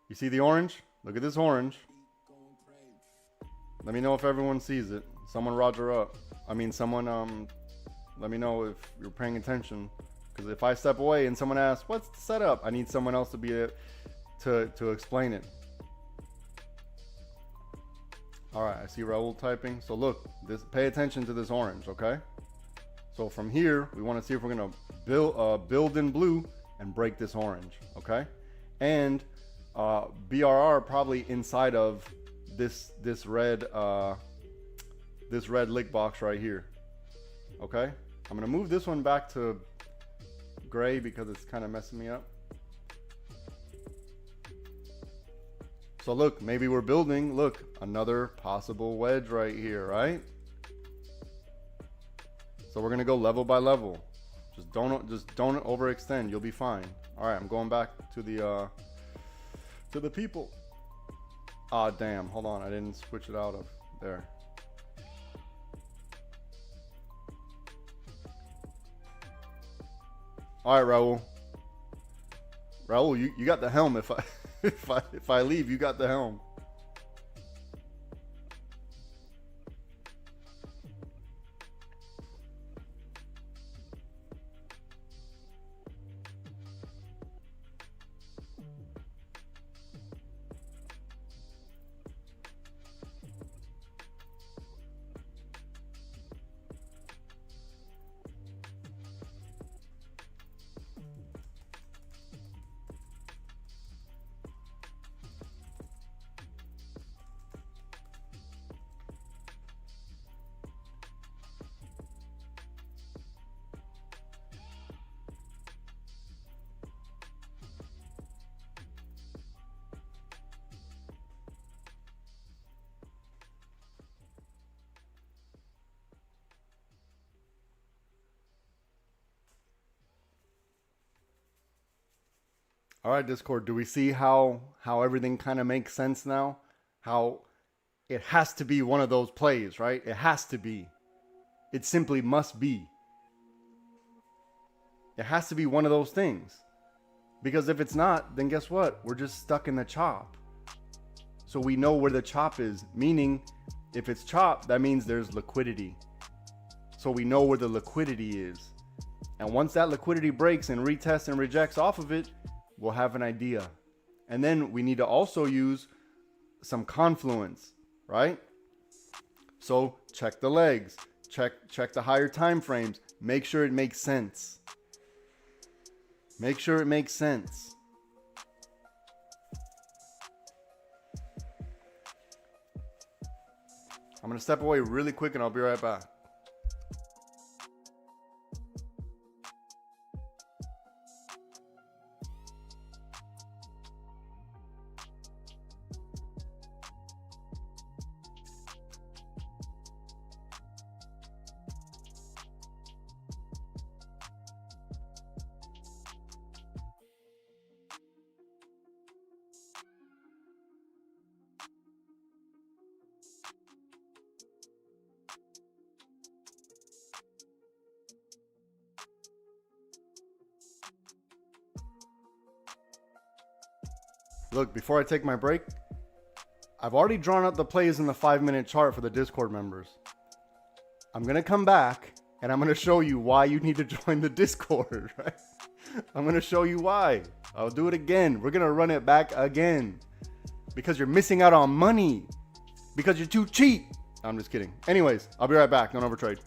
You see the orange? Look at this orange. Let me know if everyone sees it. Someone Roger up. I mean, someone, let me know if you're paying attention. Because if I step away and someone asks, what's the setup? I need someone else to be to explain it. All right, I see Raul typing. So look, pay attention to this orange, okay? So from here, we want to see if we're going to build in blue and break this orange, okay? And BRR probably inside of this red lick box right here, okay? I'm going to move this one back to gray because it's kind of messing me up. So look, maybe we're building, look, another possible wedge right here, right? So we're gonna go level by level. Just don't overextend. You'll be fine. All right, I'm going back to the people. Ah, damn. Hold on, I didn't switch it out of there. All right, Raul. Raul, you got the helm. If I leave, you got the helm. All right, Discord, do we see how everything kind of makes sense now? How it has to be one of those plays, right? It has to be. It simply must be. It has to be one of those things. Because if it's not, then guess what? We're just stuck in the chop. So we know where the chop is, meaning if it's chop, that means there's liquidity. So we know where the liquidity is. And once that liquidity breaks and retests and rejects off of it, we'll have an idea. And then we need to also use some confluence, right? So check the legs, check the higher time frames, make sure it makes sense. Make sure it makes sense. I'm going to step away really quick and I'll be right back. Look, before I take my break, I've already drawn up the plays in the 5-minute chart for the Discord members. I'm going to come back and I'm going to show you why you need to join the Discord, right? I'm going to show you why. I'll do it again. We're going to run it back again because you're missing out on money because you're too cheap. I'm just kidding. Anyways, I'll be right back. Don't overtrade.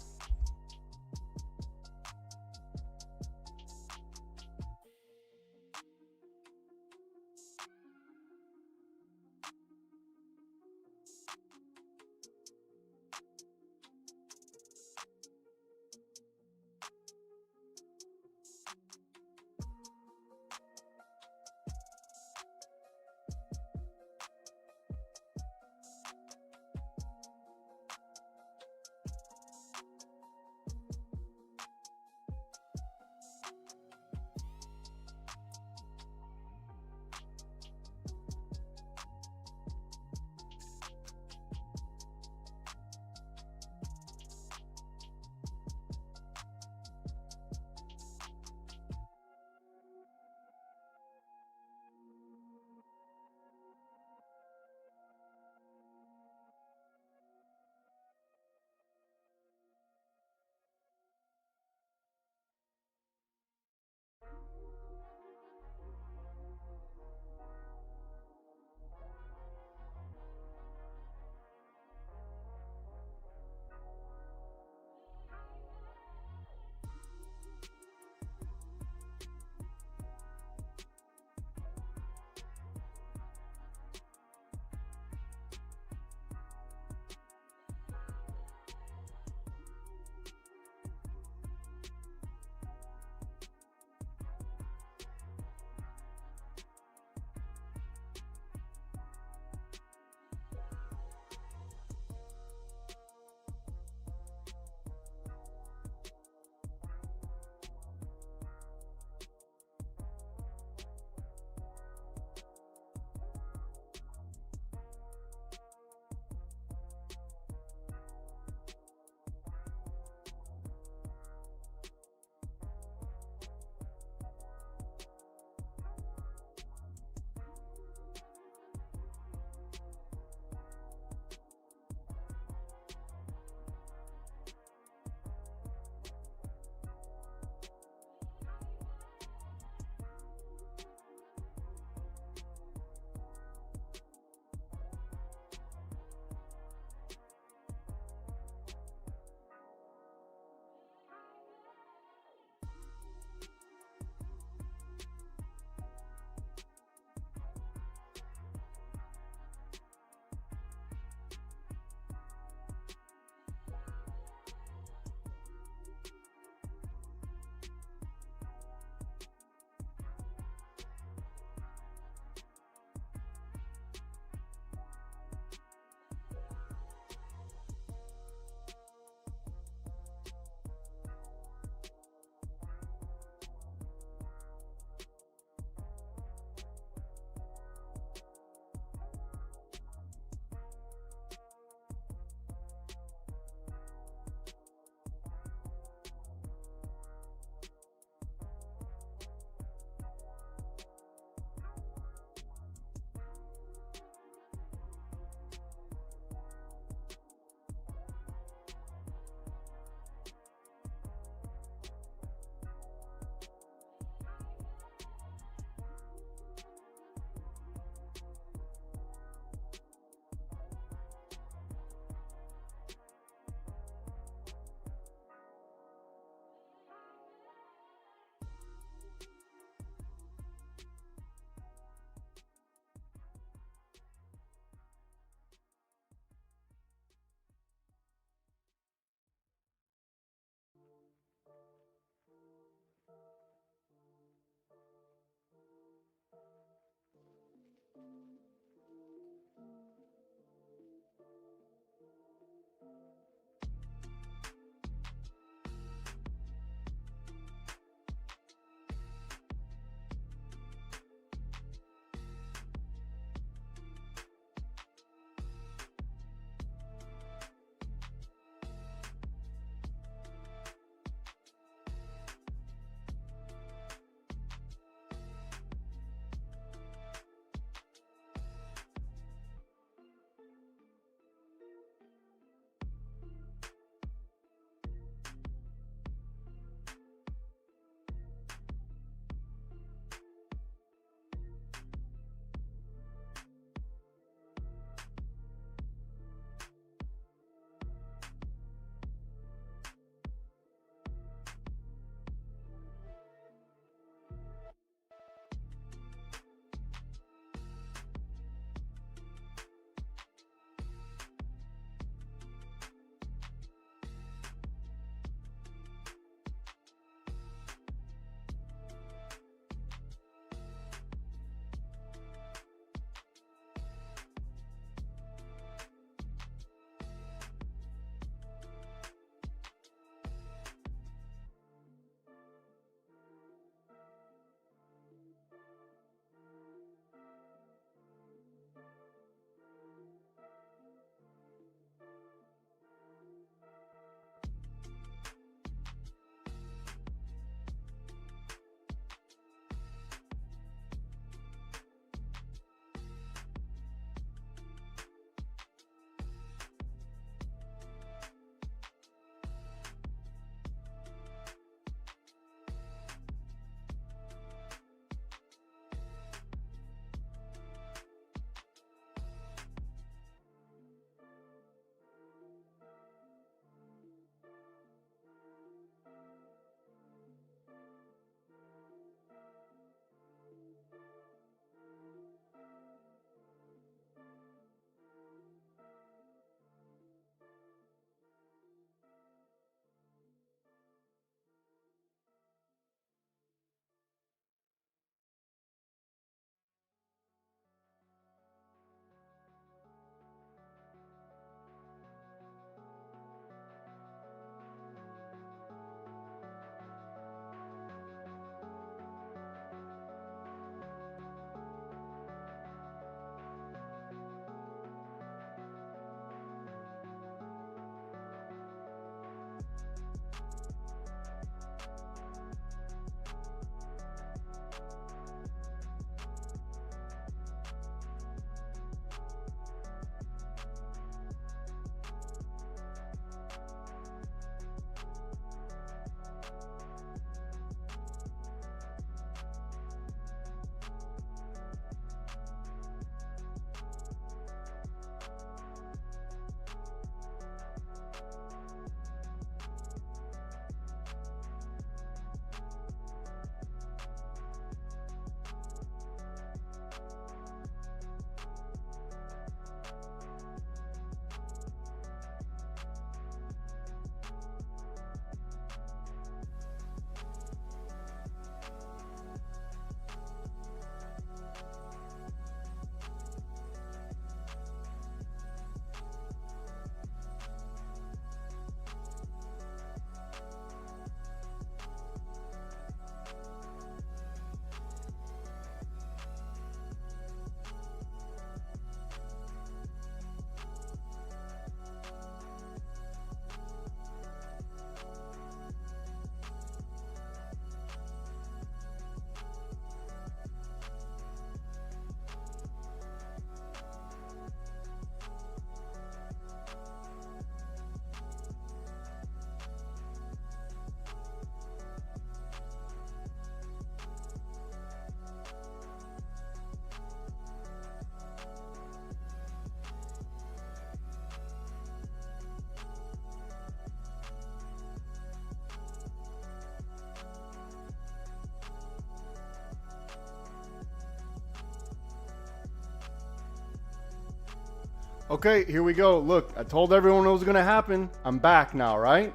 Okay, here we go. Look, I told everyone it was going to happen. I'm back now, right?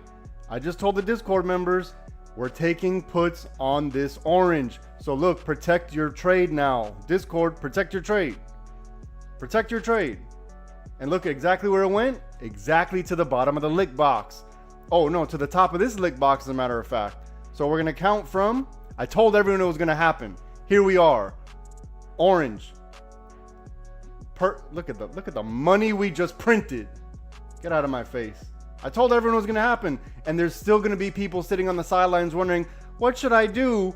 I just told the Discord members we're taking puts on this orange. So look, protect your trade now. Discord, protect your trade. Protect your trade. And look exactly where it went. Exactly to the bottom of the lick box. Oh no, to the top of this lick box as a matter of fact. So we're going to count from, I told everyone it was going to happen. Here we are. Orange. Look at the money we just printed. Get out of my face. I told everyone it was going to happen, and there's still going to be people sitting on the sidelines wondering, what should I do?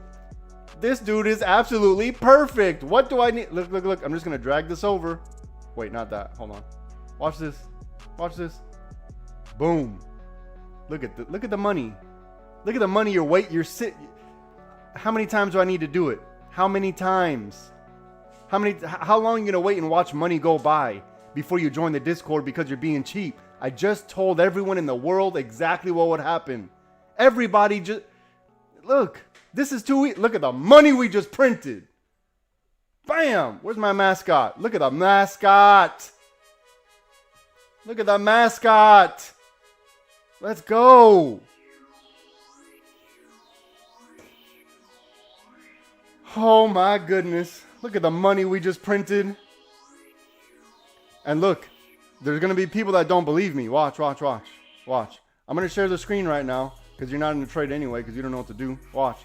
This dude is absolutely perfect. What do I need? Look. I'm just going to drag this over. Wait, not that. Hold on. Watch this. Watch this. Boom. Look at the money. Look at the money How many times do I need to do it? How many times? How long are you going to wait and watch money go by before you join the Discord because you're being cheap? I just told everyone in the world exactly what would happen. Everybody just... Look, this is too easy. Look at the money we just printed. Bam! Where's my mascot? Look at the mascot. Look at the mascot. Let's go. Oh my goodness. Look at the money we just printed. And look, there's going to be people that don't believe me. Watch. I'm going to share the screen right now because you're not in the trade anyway because you don't know what to do. Watch.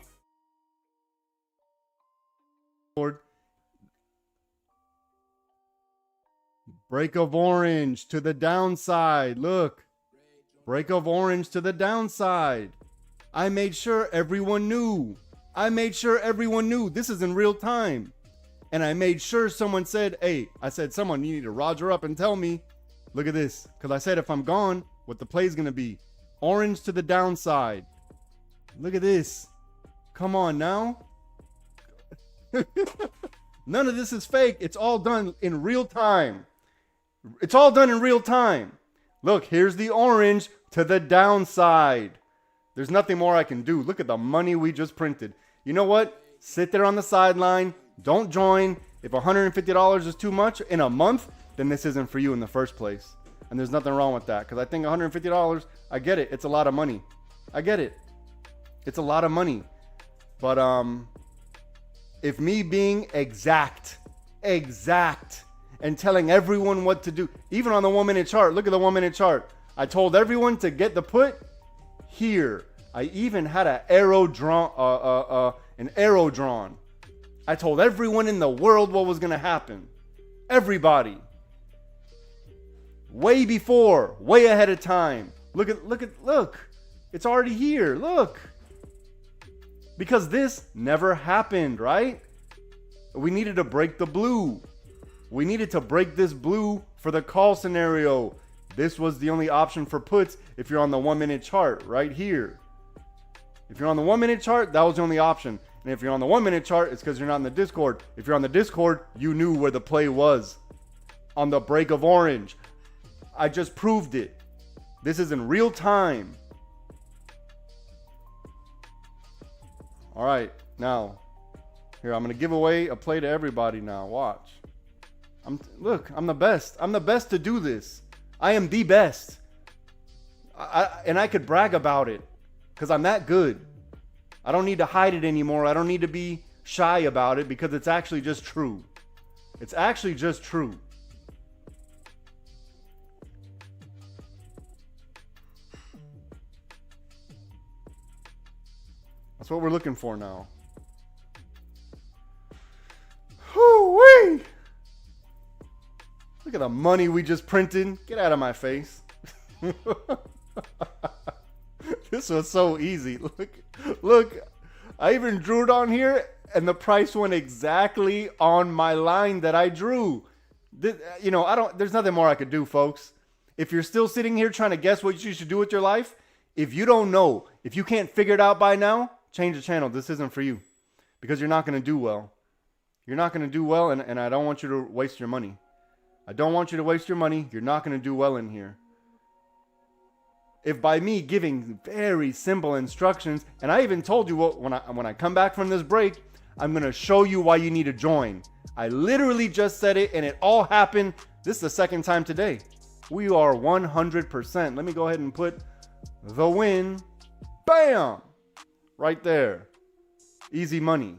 Break of orange to the downside. Look. Break of orange to the downside. I made sure everyone knew. This is in real time. And I made sure someone said, hey, someone, you need to Roger up and tell me. Look at this. Because I said if I'm gone, what the play's going to be. Orange to the downside. Look at this. Come on now. None of this is fake. It's all done in real time. Look, here's the orange to the downside. There's nothing more I can do. Look at the money we just printed. You know what? Sit there on the sideline. Don't join. If $150 is too much in a month, then this isn't for you in the first place. And there's nothing wrong with that. Because I think $150, I get it. It's a lot of money. I get it. It's a lot of money. But if me being exact, and telling everyone what to do, even on the 1 minute chart, look at the 1 minute chart. I told everyone to get the put here. I even had an arrow drawn. I told everyone in the world what was going to happen. Everybody. Way before, way ahead of time. Look. It's already here. Look. Because this never happened, right? We needed to break the blue. We needed to break this blue for the call scenario. This was the only option for puts if you're on the 1 minute chart right here. If you're on the 1 minute chart, that was the only option. And if you're on the 1 minute chart, it's because you're not in the Discord. If you're on the Discord, you knew where the play was. On the break of orange. I just proved it. This is in real time. All right, now. Here, I'm going to give away a play to everybody now. Watch. Look, I'm the best. I'm the best to do this. I am the best. And I could brag about it because I'm that good. I don't need to hide it anymore. I don't need to be shy about it because it's actually just true. It's actually just true. That's what we're looking for now. Whoo-wee! Look at the money we just printed. Get out of my face. This was so easy. Look. I even drew it on here, and the price went exactly on my line that I drew. There's nothing more I could do, folks. If you're still sitting here trying to guess what you should do with your life, if you don't know, if you can't figure it out by now, change the channel. This isn't for you because you're not going to do well. You're not going to do well, and I don't want you to waste your money. I don't want you to waste your money. You're not going to do well in here. If by me giving very simple instructions, and I even told you when I come back from this break, I'm going to show you why you need to join. I literally just said it and it all happened. This is the second time today. We are 100%. Let me go ahead and put the win. Bam! Right there. Easy money.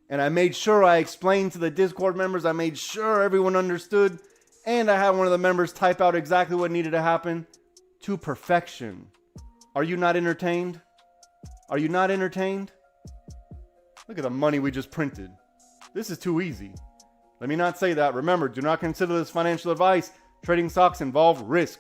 And I made sure I explained to the Discord members. I made sure everyone understood. And I had one of the members type out exactly what needed to happen to perfection. Are you not entertained? Are you not entertained? Look at the money we just printed. This is too easy. Let me not say that. Remember, do not consider this financial advice. Trading stocks involve risk.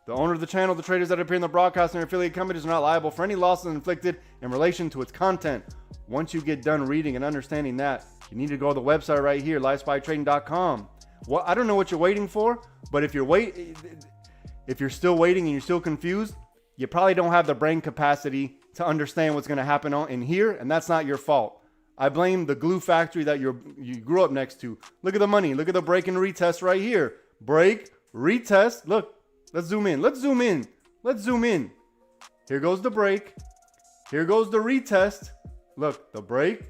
The owner of the channel, the traders that appear in the broadcast and affiliate companies are not liable for any losses inflicted in relation to its content. Once you get done reading and understanding that, you need to go to the website right here, livespytrading.com. Well, I don't know what you're waiting for, but if you're still waiting and you're still confused, you probably don't have the brain capacity to understand what's going to happen in here, and that's not your fault. I blame the glue factory that you grew up next to. Look at the money. Look at the break and retest right here. Break, retest. Look, let's zoom in. Let's zoom in. Let's zoom in. Here goes the break. Here goes the retest. Look, the break,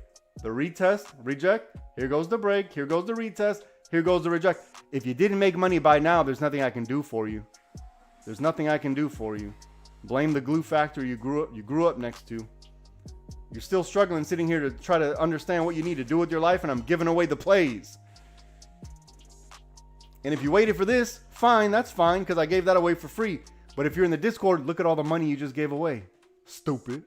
the retest, reject. Here goes the break. Here goes the retest. Here goes the reject. If you didn't make money by now, there's nothing I can do for you. There's nothing I can do for you. Blame the glue factory you grew up next to. You're still struggling sitting here to try to understand what you need to do with your life, and I'm giving away the plays. And if you waited for this, fine, that's fine, because I gave that away for free. But if you're in the Discord, look at all the money you just gave away. Stupid.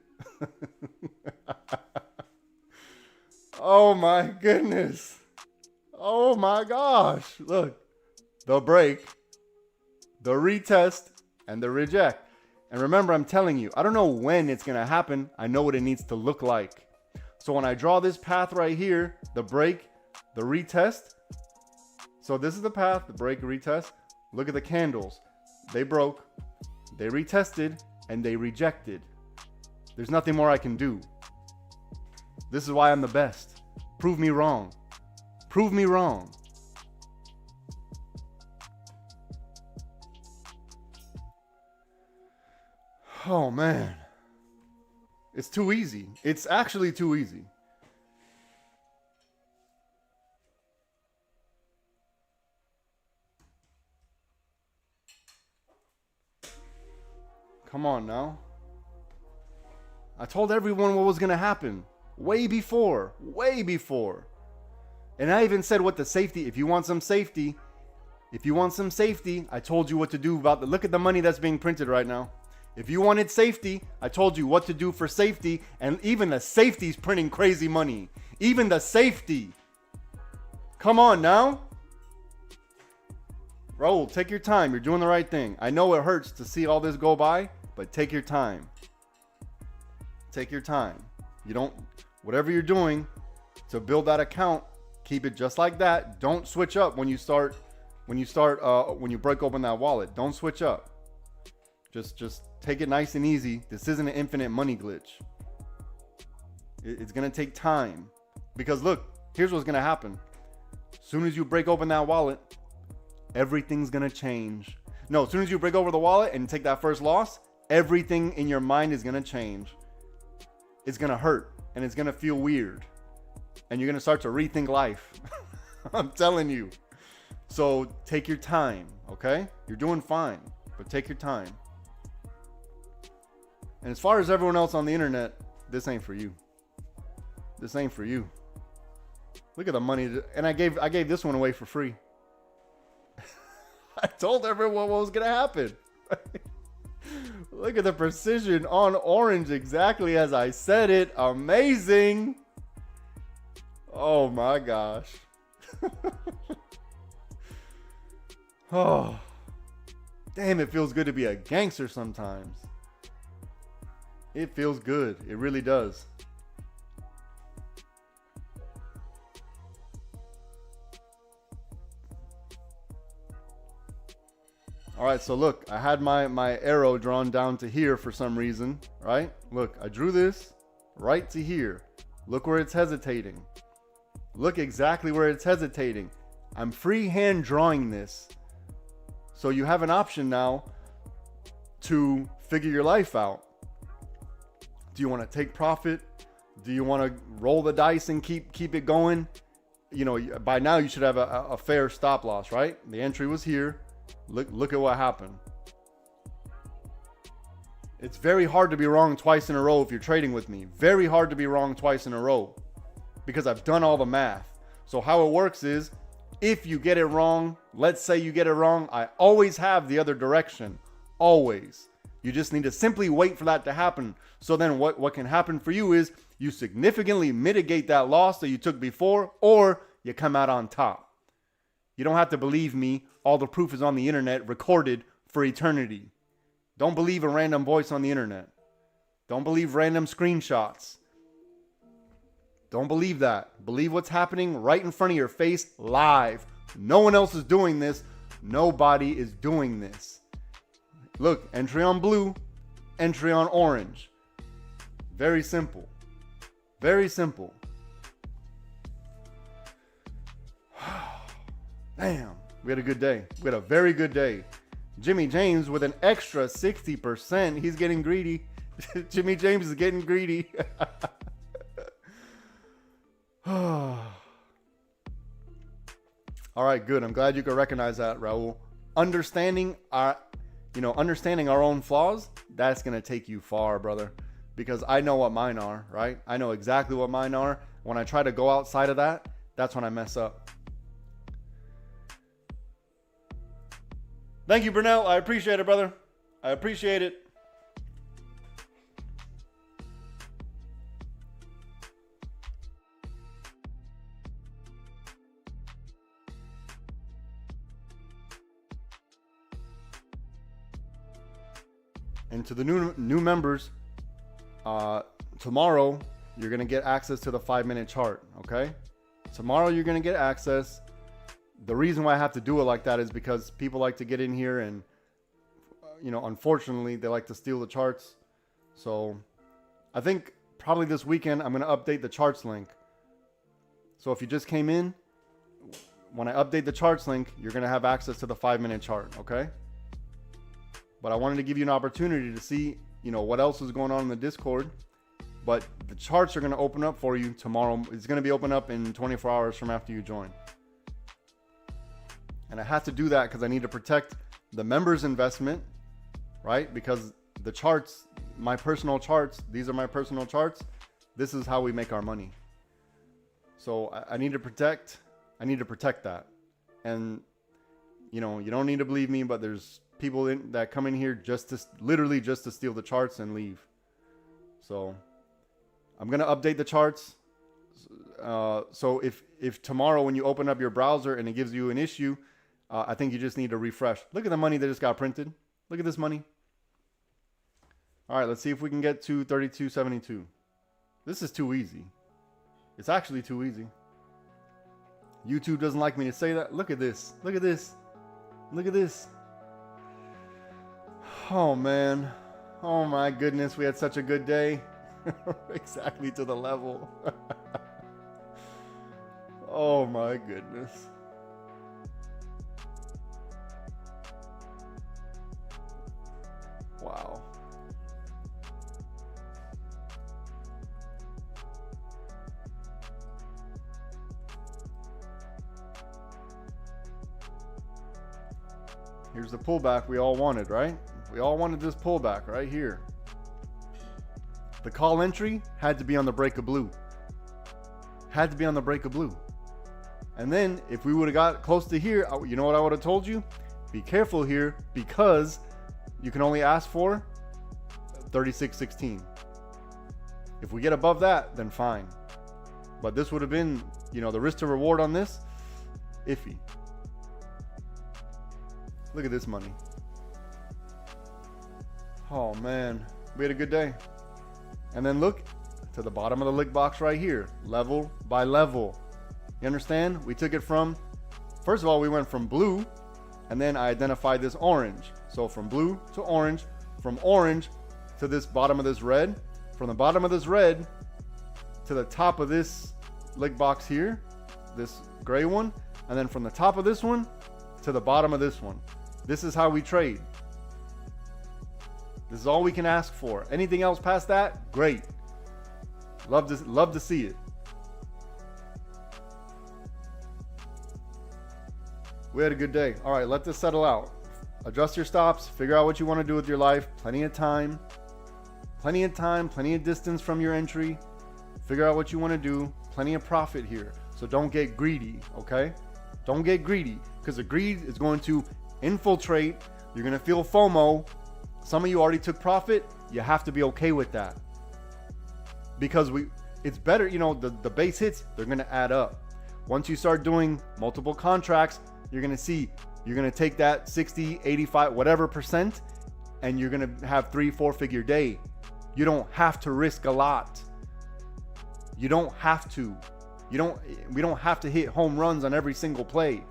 Oh my goodness. Oh my gosh. Look, the break, the retest, and the reject. And remember, I'm telling you, I don't know when it's going to happen. I know what it needs to look like. So when I draw this path right here, the break, the retest. So this is the path, the break, retest. Look at the candles. They broke, they retested, and they rejected. There's nothing more I can do. This is why I'm the best. Prove me wrong. Prove me wrong. Oh man, it's too easy. It's actually too easy. Come on now. I told everyone what was going to happen way before. And I even said what the safety, if you want some safety, I told you what to do about look at the money that's being printed right now. If you wanted safety, I told you what to do for safety, and even the safety's printing crazy money. Even the safety. Come on now. Raul, take your time. You're doing the right thing. I know it hurts to see all this go by, but take your time. Take your time. Whatever you're doing to build that account, keep it just like that. Don't switch up when you break open that wallet. Don't switch up. Just take it nice and easy. This isn't an infinite money glitch. It's going to take time. Because look, here's what's going to happen. As soon as you break open that wallet, everything's going to change. No, as soon as you break over the wallet and take that first loss, everything in your mind is going to change. It's going to hurt and it's going to feel weird. And you're going to start to rethink life. I'm telling you. So take your time, okay? You're doing fine, but take your time. And as far as everyone else on the internet, this ain't for you. This ain't for you. Look at the money. And I gave this one away for free. I told everyone what was going to happen. Look at the precision on orange, exactly as I said it. Amazing. Oh my gosh. Oh, damn, it feels good to be a gangster sometimes. It feels good. It really does. All right, so look, I had my arrow drawn down to here for some reason, right? Look, I drew this right to here. Look where it's hesitating. Look exactly where it's hesitating. I'm freehand drawing this. So you have an option now to figure your life out. Do you want to take profit? Do you want to roll the dice and keep it going? You know, by now you should have a fair stop loss, right? The entry was here. Look at what happened. It's very hard to be wrong twice in a row if you're trading with me. Very hard to be wrong twice in a row because I've done all the math. So how it works is, if you get it wrong, let's say you get it wrong, I always have the other direction. Always. You just need to simply wait for that to happen. So then what can happen for you is you significantly mitigate that loss that you took before, or you come out on top. You don't have to believe me. All the proof is on the internet, recorded for eternity. Don't believe a random voice on the internet. Don't believe random screenshots. Don't believe that. Believe what's happening right in front of your face live. No one else is doing this. Nobody is doing this. Look, entry on blue, entry on orange. Very simple. Very simple. Damn, we had a good day. We had a very good day. Jimmy James with an extra 60%. He's getting greedy. Jimmy James is getting greedy. All right, good. I'm glad you could recognize that, Raul. Understanding our own flaws, that's going to take you far, brother. Because I know what mine are, right? I know exactly what mine are. When I try to go outside of that, that's when I mess up. Thank you, Brunel. I appreciate it, brother. I appreciate it. And to the new members, tomorrow you're going to get access to the 5-minute chart, okay? Tomorrow you're going to get access. The reason why I have to do it like that is because people like to get in here and, unfortunately, they like to steal the charts. So I think probably this weekend I'm going to update the charts link. So if you just came in, when I update the charts link, you're going to have access to the 5-minute chart, okay? But I wanted to give you an opportunity to see, what else is going on in the Discord. But the charts are going to open up for you tomorrow. It's going to be open up in 24 hours from after you join. And I have to do that because I need to protect the members' investment, right? Because the charts, my personal charts, these are my personal charts. This is how we make our money. So I need to protect that. And, you don't need to believe me, but there's people that come in here just to steal the charts and leave. So I'm going to update the charts. So if tomorrow when you open up your browser and it gives you an issue, I think you just need to refresh. Look at the money that just got printed. Look at this money. All right, let's see if we can get to 32.72. This is too easy. It's actually too easy. YouTube doesn't like me to say that. Look at this. Look at this. Look at this. Oh, man. Oh, my goodness. We had such a good day. Exactly to the level. Oh, my goodness. Wow. Here's the pullback we all wanted, right? We all wanted this pullback right here. The call entry had to be on the break of blue. Had to be on the break of blue. And then if we would have got close to here, you know what I would have told you? Be careful here because you can only ask for 36.16. If we get above that, then fine. But this would have been, the risk to reward on this, iffy. Look at this money. Oh man, we had a good day. And then look to the bottom of the lick box right here, level by level. You understand? We took it from, first of all, we went from blue, and then I identified this orange. So from blue to orange, from orange to this bottom of this red, from the bottom of this red to the top of this lick box here, this gray one, and then from the top of this one to the bottom of this one. This is how we trade. This is all we can ask for. Anything else past that, great. Love to see it. We had a good day. All right, let this settle out. Adjust your stops. Figure out what you want to do with your life. Plenty of time. Plenty of time. Plenty of distance from your entry. Figure out what you want to do. Plenty of profit here. So don't get greedy, okay? Don't get greedy, because the greed is going to infiltrate. You're going to feel FOMO. Some of you already took profit. You have to be okay with that. Because it's better, the base hits, they're going to add up. Once you start doing multiple contracts, you're going to see, you're going to take that 60, 85, whatever percent, and you're going to have 3-4 figure day. You don't have to risk a lot. You don't have to. We don't have to hit home runs on every single play.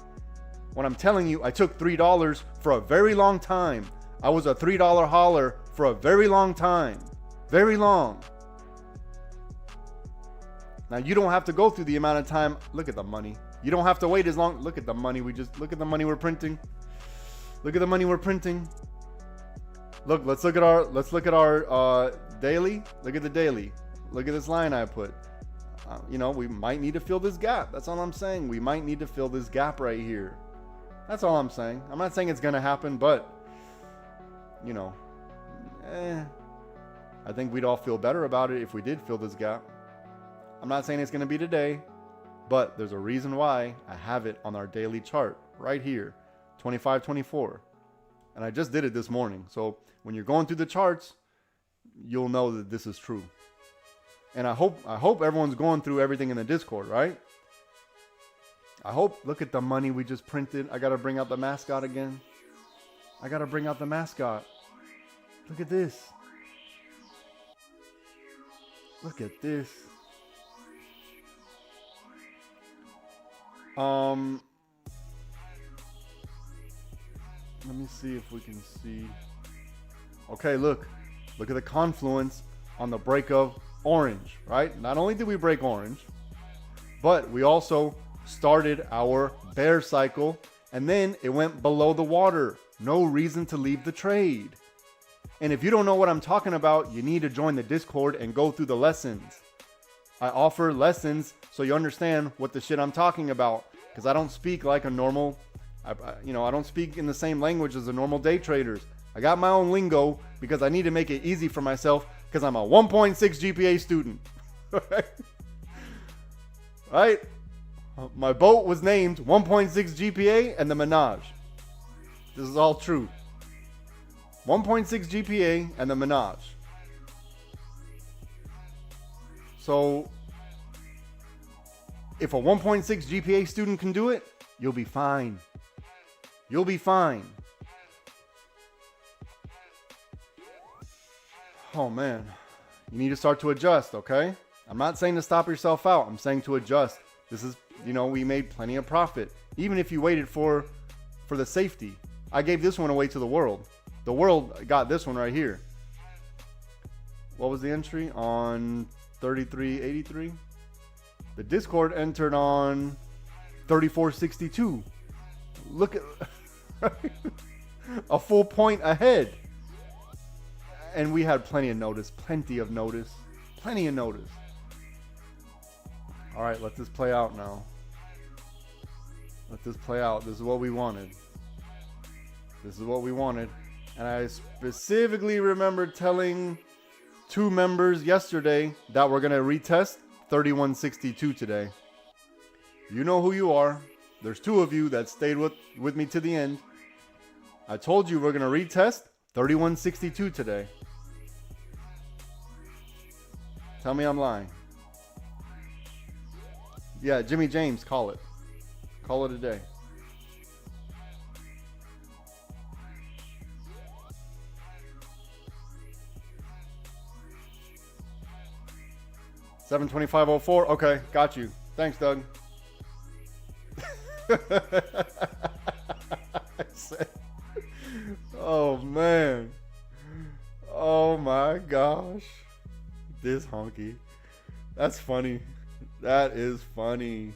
When I'm telling you, I took $3 for a very long time. I was a $3 hauler for a very long time. Very long. Now you don't have to go through the amount of time. Look at the money. You don't have to wait as long. Look at the money. Look at the money we're printing. Look at the money we're printing. Look, let's look at our daily. Look at the daily. Look at this line I put. We might need to fill this gap. That's all I'm saying. We might need to fill this gap right here. That's all I'm saying. I'm not saying it's going to happen, but, I think we'd all feel better about it if we did fill this gap. I'm not saying it's going to be today, but there's a reason why I have it on our daily chart right here, 25-24. And I just did it this morning. So when you're going through the charts, you'll know that this is true. And I hope everyone's going through everything in the Discord, right? I hope. Look at the money we just printed. I got to bring out the mascot again. Look at this. Look at this. Let me see if we can see. Okay, look at the confluence on the break of orange, right? Not only did we break orange, but we also started our bear cycle, and then it went below the water. No reason to leave the trade. And if you don't know what I'm talking about, you need to join the Discord and go through the lessons. I offer lessons so you understand what the shit I'm talking about, because I don't speak like a normal, I don't speak in the same language as the normal day traders. I got my own lingo because I need to make it easy for myself because I'm a 1.6 GPA student. Right? My boat was named 1.6 GPA and the Menage. This is all true. 1.6 GPA and the Menage. So, if a 1.6 GPA student can do it, you'll be fine. You'll be fine. Oh man, you need to start to adjust, okay? I'm not saying to stop yourself out. I'm saying to adjust. This is, we made plenty of profit. Even if you waited for the safety. I gave this one away to the world. The world got this one right here. What was the entry? On 33.83. The Discord entered on 34.62. Look at a full point ahead. And we had plenty of notice. All right, let this play out now. This is what we wanted. And I specifically remember telling 2 members yesterday that we're going to retest 31.62 today. You know who you are. There's 2 of you that stayed with me to the end. I told you we're going to retest 31.62 today. Tell me I'm lying. Yeah, Jimmy James, call it. Call it a day. $725.04. Okay, got you. Thanks, Doug. Oh man. Oh my gosh. This honky. That's funny. That is funny.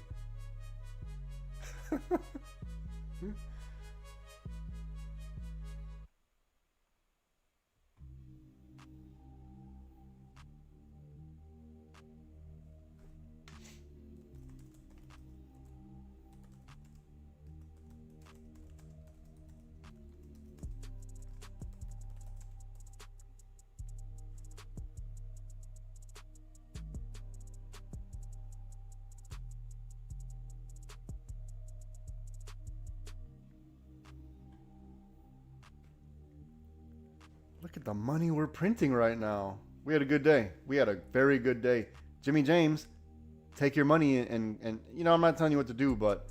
Look at the money we're printing right now. We had a good day. We had a very good day. Jimmy James, take your money and you know, I'm not telling you what to do, but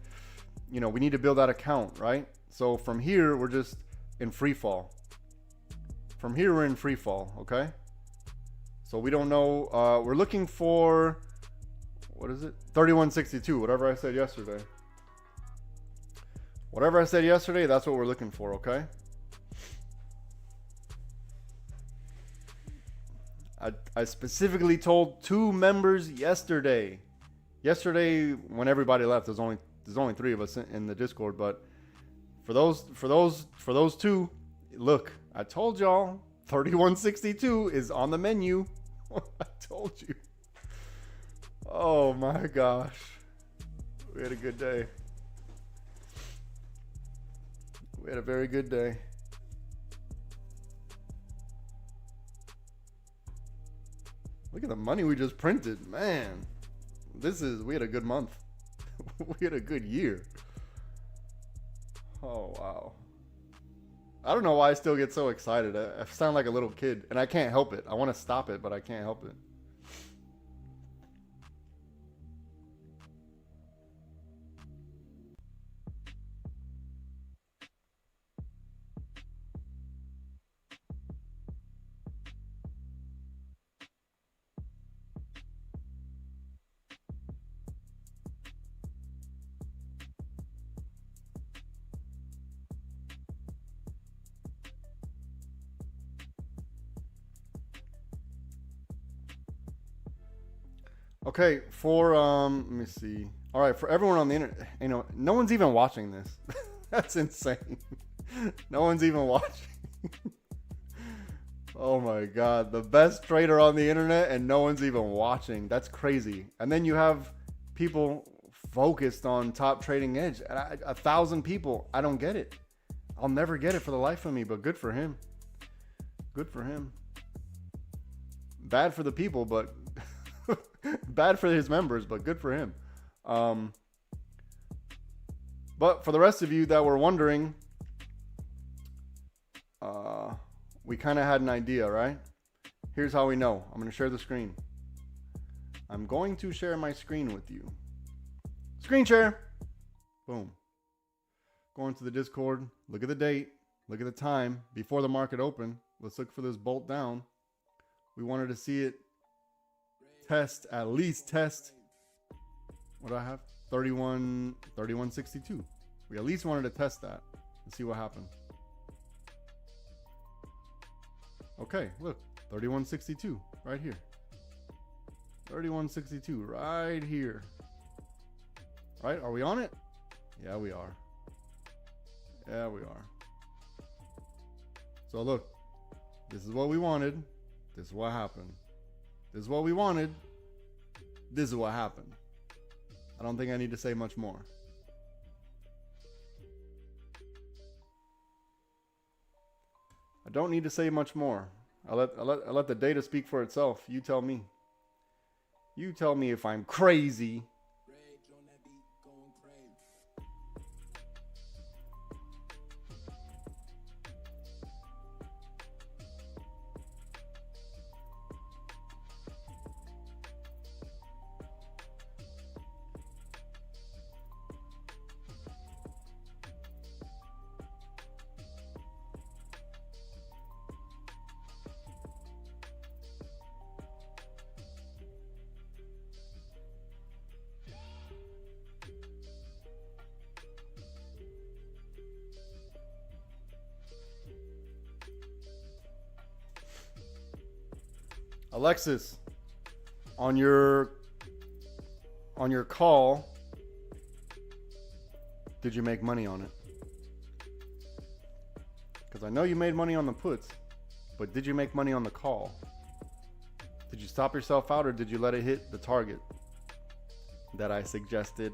you know, we need to build that account, right? So from here, we're just in free fall. From here, we're in free fall, okay? So we don't know. We're looking for, what is it? 3162, whatever I said yesterday. Whatever I said yesterday, that's what we're looking for, okay? I specifically told 2 members yesterday. Yesterday, when everybody left, there's only 3 of us in the Discord. But for those 2, look, I told y'all 3162 is on the menu. I told you. Oh my gosh, we had a good day. We had a very good day. Look at the money we just printed, man. We had a good month. We had a good year. Oh, wow. I don't know why I still get so excited. I sound like a little kid, and I can't help it. I want to stop it, but I can't help it. Okay, for let me see. All right, for everyone on the internet, you know, no one's even watching this. That's insane. No one's even watching. Oh my god, the best trader on the internet and no one's even watching. That's crazy. And then you have people focused on Top Trading Edge. 1,000 people. I don't get it. I'll never get it for the life of me, but good for him. Good for him. Bad for the people, but bad for his members, but good for him. But for the rest of you that were wondering, we kind of had an idea, right? Here's how we know. I'm going to share the screen. I'm going to share my screen with you. Screen share. Boom. Go into the Discord. Look at the date. Look at the time before the market opened. Let's look for this bolt down. We wanted to see it test, at least test. What do I have? 3162. We at least wanted to test that and see what happened. Okay, look, 3162 right here. 3162 right here. Right? Are we on it? Yeah, we are. Yeah, we are. So look, this is what we wanted. This is what happened. This is what we wanted. This is what happened. I don't think I need to say much more. I don't need to say much more. I let the data speak for itself. You tell me. You tell me if I'm crazy. Alexis, on your call, did you make money on it? Because I know you made money on the puts, but did you make money on the call? Did you stop yourself out, or did you let it hit the target that I suggested?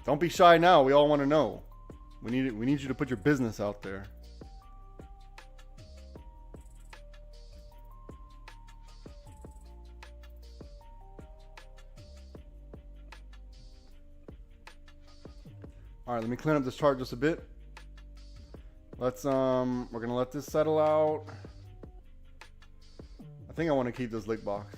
Don't be shy now. We all want to know. We need you to put your business out there. All right, let me clean up this chart just a bit. Let's we're gonna let this settle out. I think I want to keep this lick box.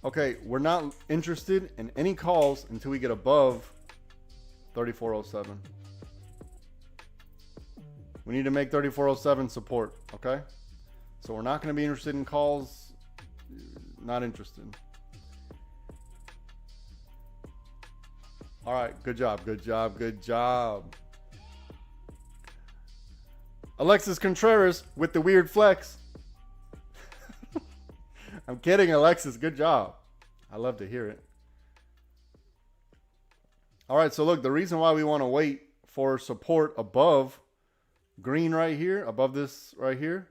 Okay, we're not interested in any calls until we get above 3407. We need to make 3407 support, okay? So we're not going to be interested in calls. Not interested. All right, good job, good job, good job. Alexis Contreras with the weird flex. I'm kidding, Alexis. Good job. I love to hear it. All right, so look, the reason why we want to wait for support above green right here, above this right here,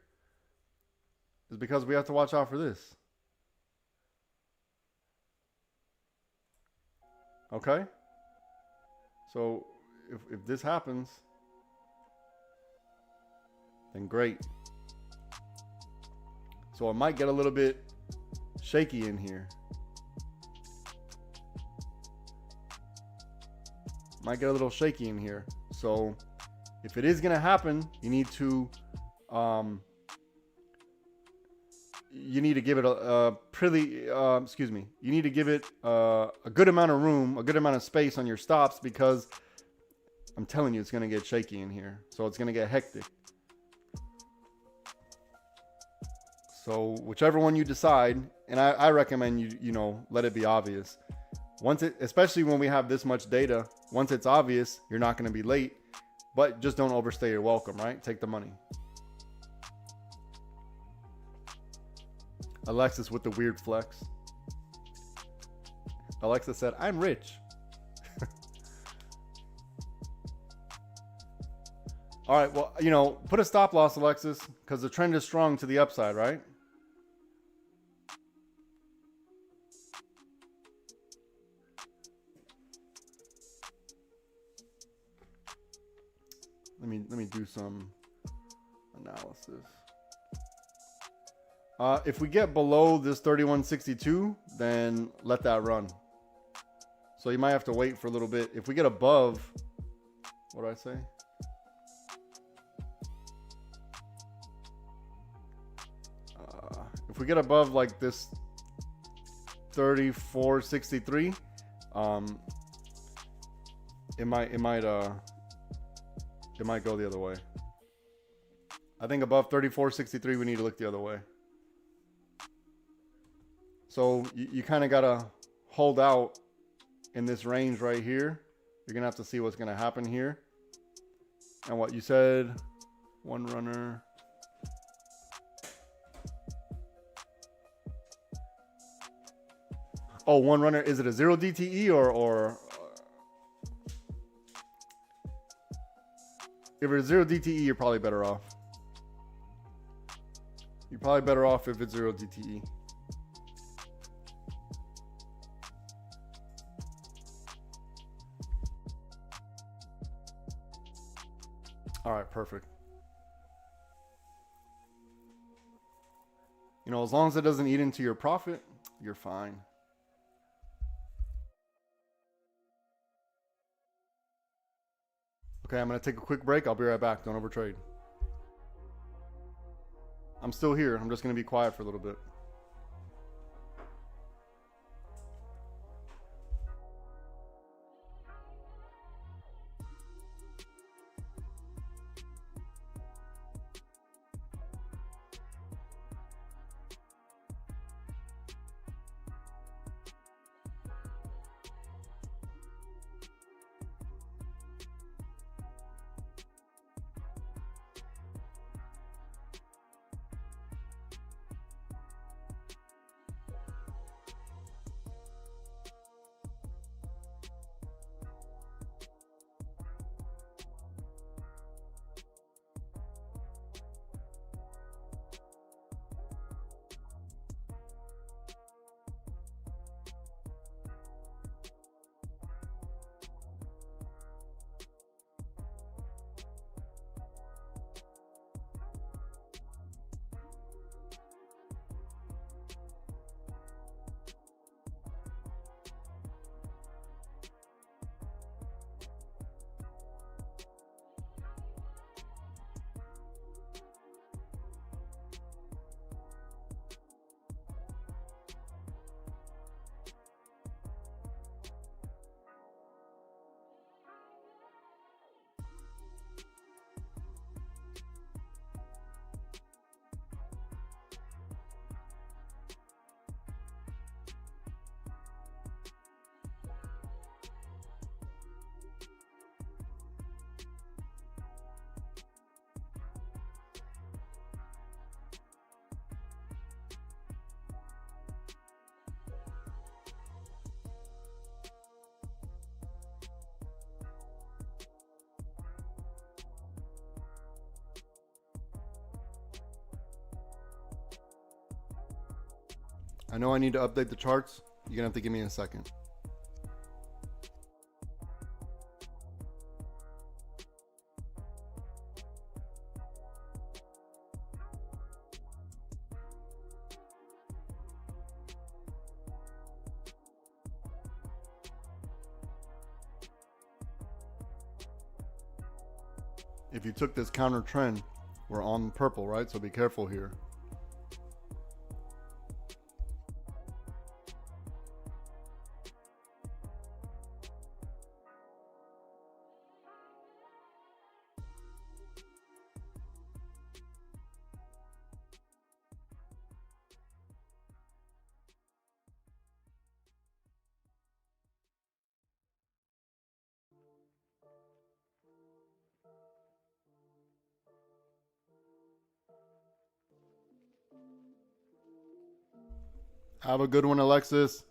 is because we have to watch out for this. Okay? So if this happens, then great. So it might get a little bit shaky in here. Might get a little shaky in here. So if it is going to happen, you need to give it a pretty you need to give it a good amount of room, a good amount of space on your stops, because I'm telling you, it's going to get shaky in here. So it's going to get hectic. So whichever one you decide, and I recommend you let it be obvious. Once it, especially when we have this much data, once it's obvious, you're not going to be late, but just don't overstay your welcome, right? Take the money. Alexis with the weird flex. Alexa said, I'm rich. All right, well, put a stop loss, Alexis, because the trend is strong to the upside, right? Let me do some analysis. If we get below this 3162, then let that run. So you might have to wait for a little bit. If we get above, what do I say? If we get above like this 3463, it might go the other way. I think above 3463, we need to look the other way. So you kind of got to hold out in this range right here. You're going to have to see what's going to happen here. And what you said, one runner. Oh, one runner. Is it a 0 DTE or if it's 0 DTE, you're probably better off. You're probably better off if it's 0 DTE. All right, perfect. As long as it doesn't eat into your profit, you're fine. Okay, I'm going to take a quick break. I'll be right back. Don't overtrade. I'm still here. I'm just going to be quiet for a little bit. I know I need to update the charts. You're gonna have to give me a second. If you took this counter trend, we're on purple, right? So be careful here. Have a good one, Alexis.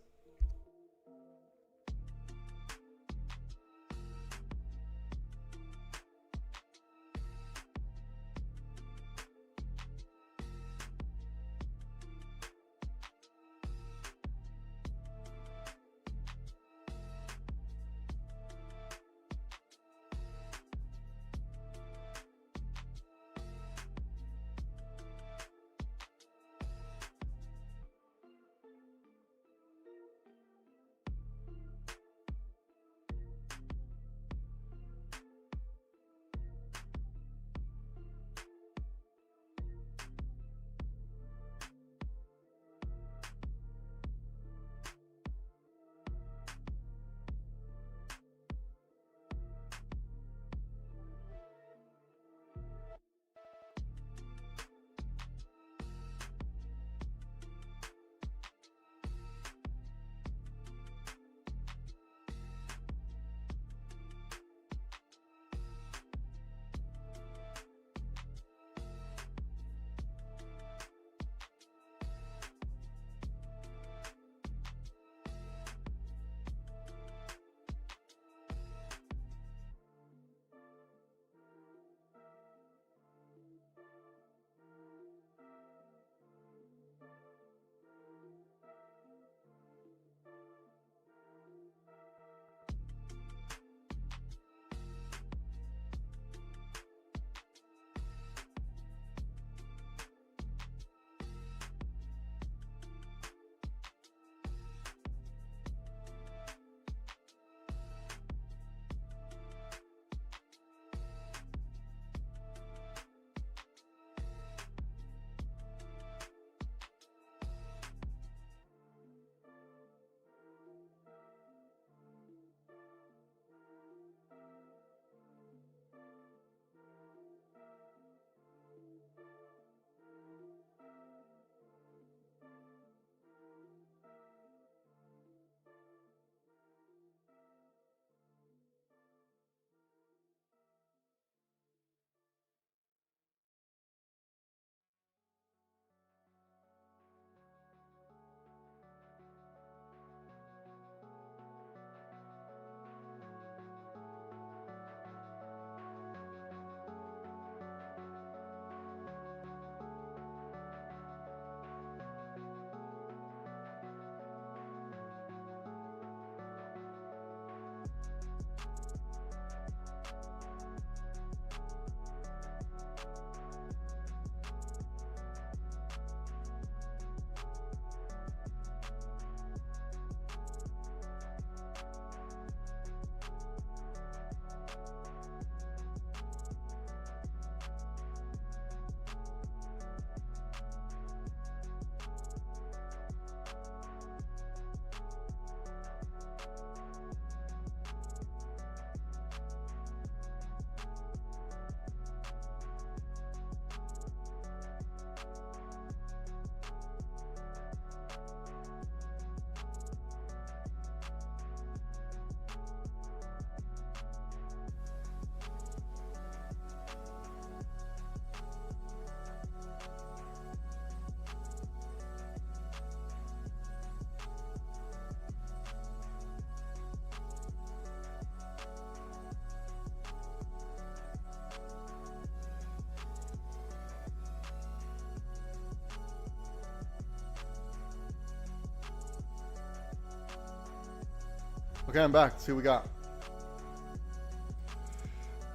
Okay, I'm back. Let's see what we got.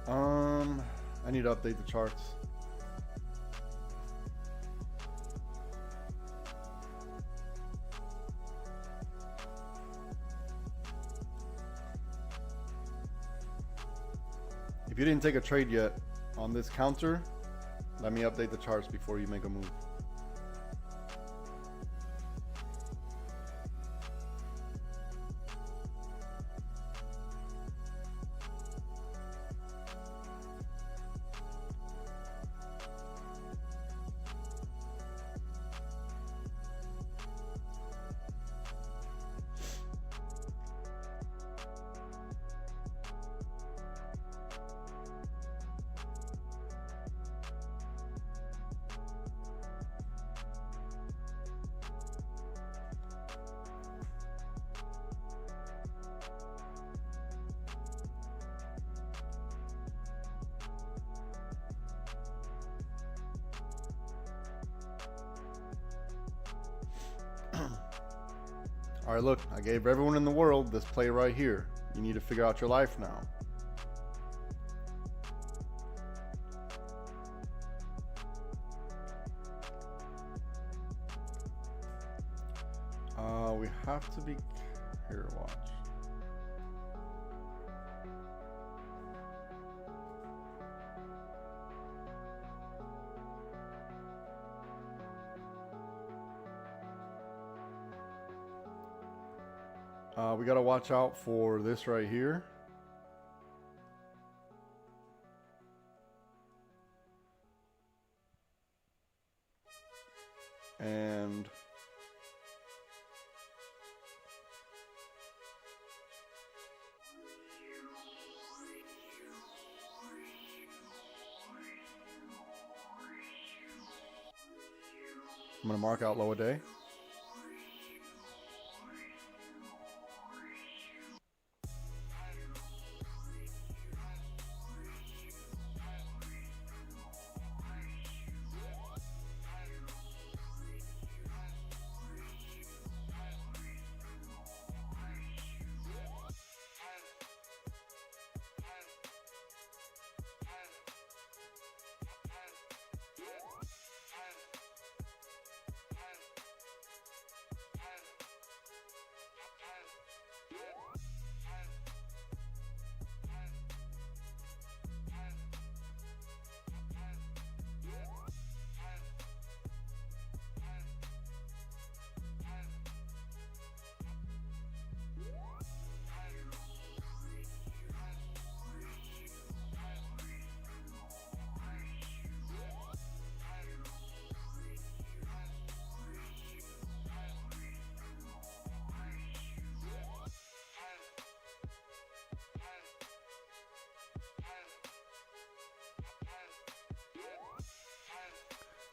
I need to update the charts. If you didn't take a trade yet on this counter, let me update the charts before you make a move. All right, look, I gave everyone in the world this play right here. You need to figure out your life now. We have to be here. Watch. We got to watch out for this right here. And I'm going to mark out low a day.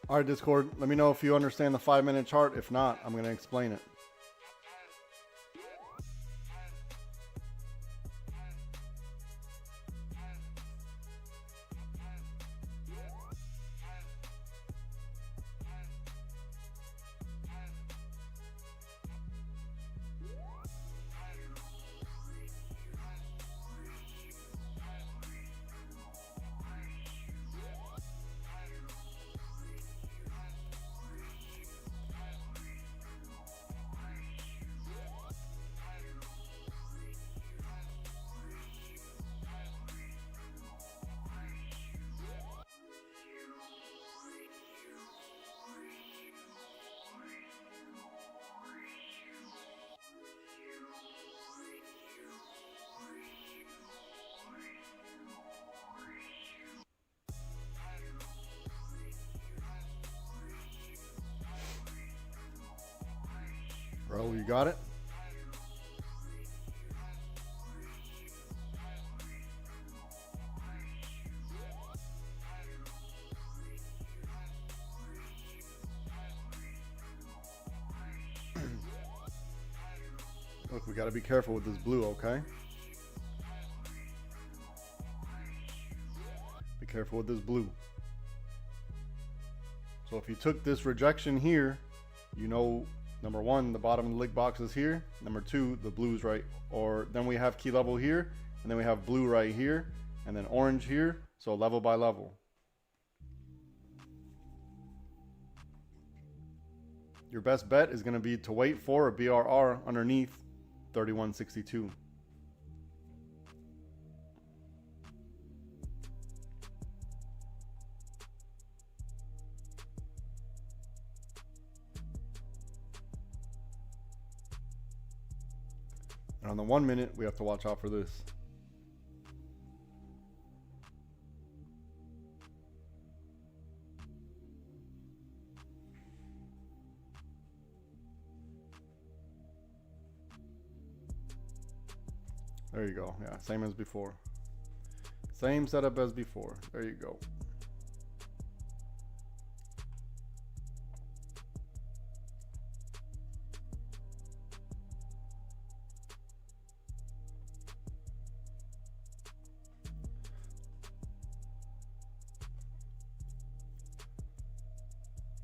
All right, Discord, let me know if you understand the 5-minute chart. If not, I'm going to explain it. Bro, you got it? Look, we got to be careful with this blue, okay? Be careful with this blue. So if you took this rejection here, you know Number one, the bottom of the lick box is here. Number two, the blue's right, or then we have key level here, and then we have blue right here, and then orange here, so level by level. Your best bet is going to be to wait for a BRR underneath 3162. And on the 1 minute, we have to watch out for this. There you go. Yeah, same as before. Same setup as before. There you go.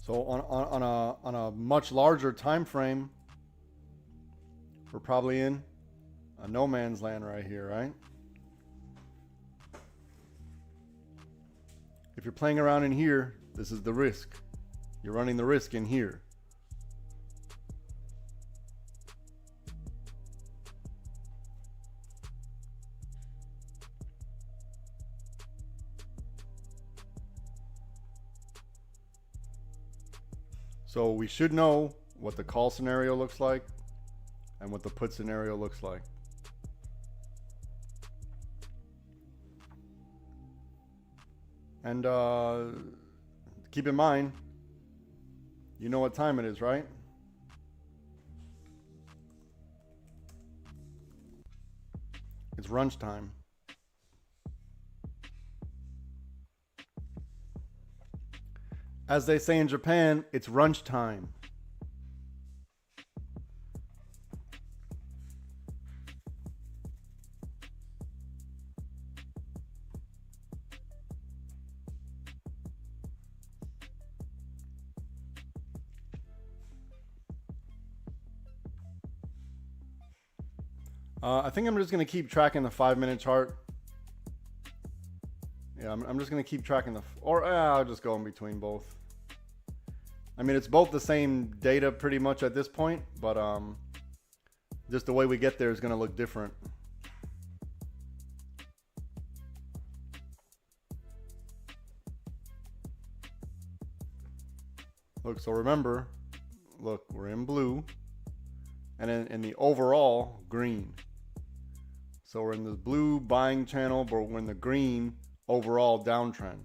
So on a much larger time frame, we're probably in a no man's land right here, right? If you're playing around in here, this is the risk. You're running the risk in here. So we should know what the call scenario looks like and what the put scenario looks like. And keep in mind, you know what time it is, right? It's brunch time. As they say in Japan, it's brunch time. I think I'm just going to keep tracking the 5-minute chart. Yeah, I'm just going to keep tracking I'll just go in between both. I mean, it's both the same data pretty much at this point, but just the way we get there is going to look different. Look, so remember, look, we're in blue, and in the overall, green. So we're in the blue buying channel, but we're in the green overall downtrend.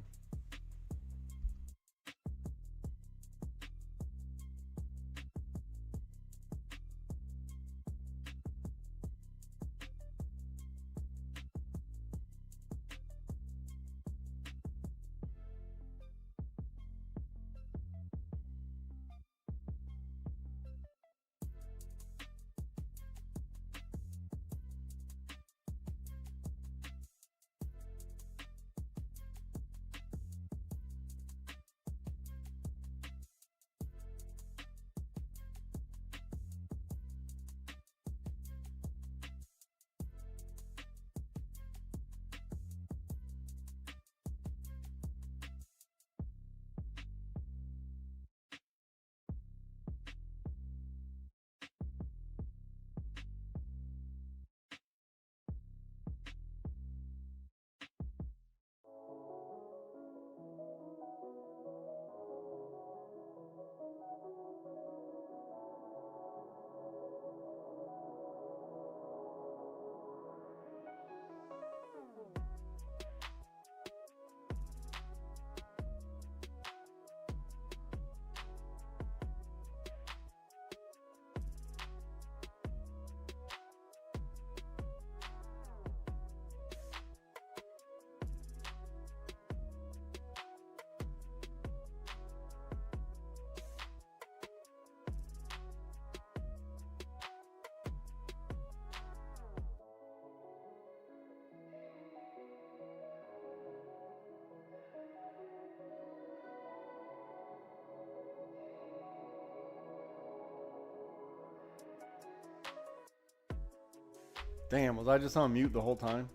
Damn, was I just on mute the whole time?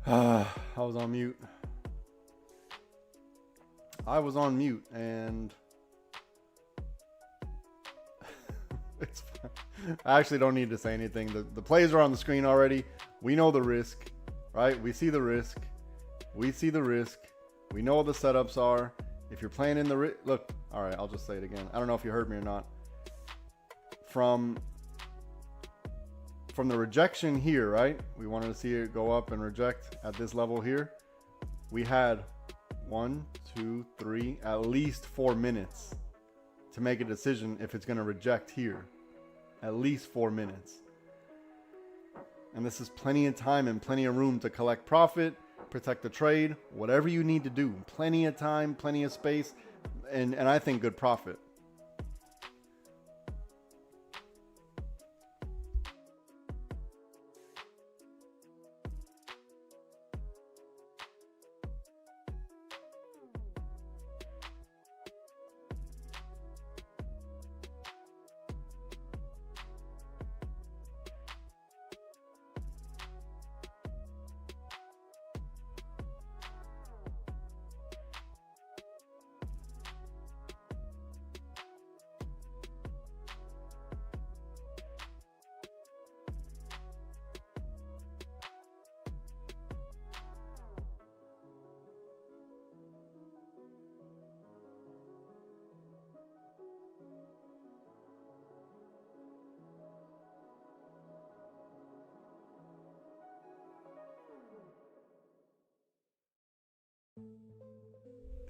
I was on mute. I was on mute, and it's fine. I actually don't need to say anything. The plays are on the screen already. We know the risk, right? We see the risk. We see the risk. We know what the setups are. If you're playing in the look, all right, I'll just say it again. I don't know if you heard me or not. From the rejection here, right? We wanted to see it go up and reject at this level here. We had 1, 2, 3, at least 4 minutes to make a decision if it's going to reject here. At least 4 minutes. And this is plenty of time and plenty of room to collect profit, protect the trade, whatever you need to do. Plenty of time, plenty of space, and I think good profit.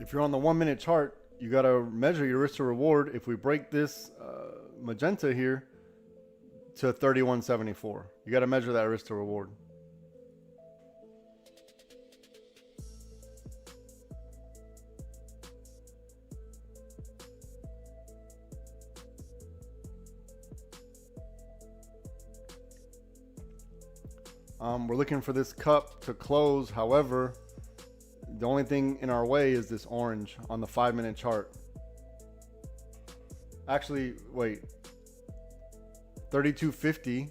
If you're on the 1 minute chart, you got to measure your risk to reward. If we break this magenta here to 31.74, you got to measure that risk to reward. We're looking for this cup to close. However, the only thing in our way is this orange on the 5 minute chart. Actually, wait. 32.50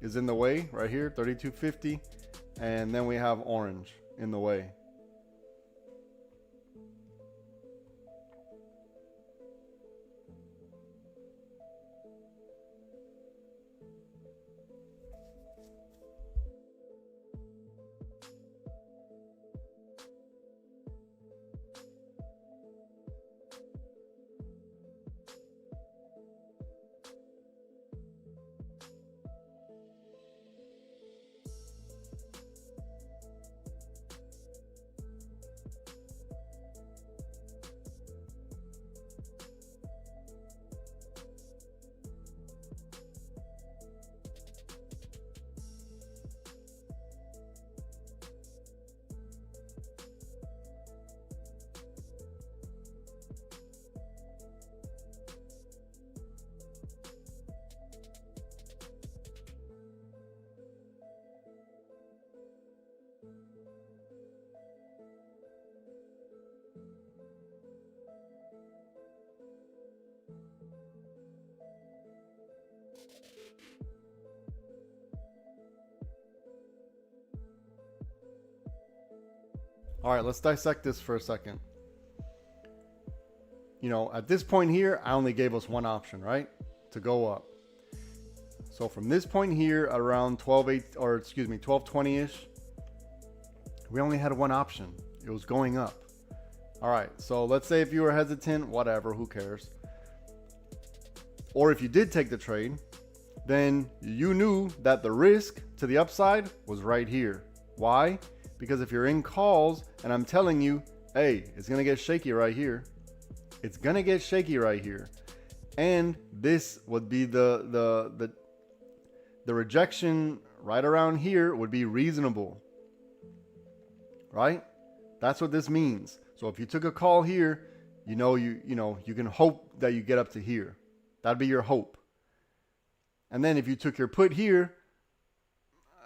is in the way right here, 32.50. And then we have orange in the way. All right, let's dissect this for a second. You know, at this point here, I only gave us one option, right? To go up. So from this point here, around 12:20-ish, we only had one option. It was going up. All right, so let's say if you were hesitant, whatever, who cares? Or if you did take the trade, then you knew that the risk to the upside was right here. Why? Because if you're in calls and I'm telling you, hey, it's going to get shaky right here. It's going to get shaky right here. And this would be the rejection right around here would be reasonable. Right? That's what this means. So if you took a call here, you can hope that you get up to here. That'd be your hope. And then if you took your put here,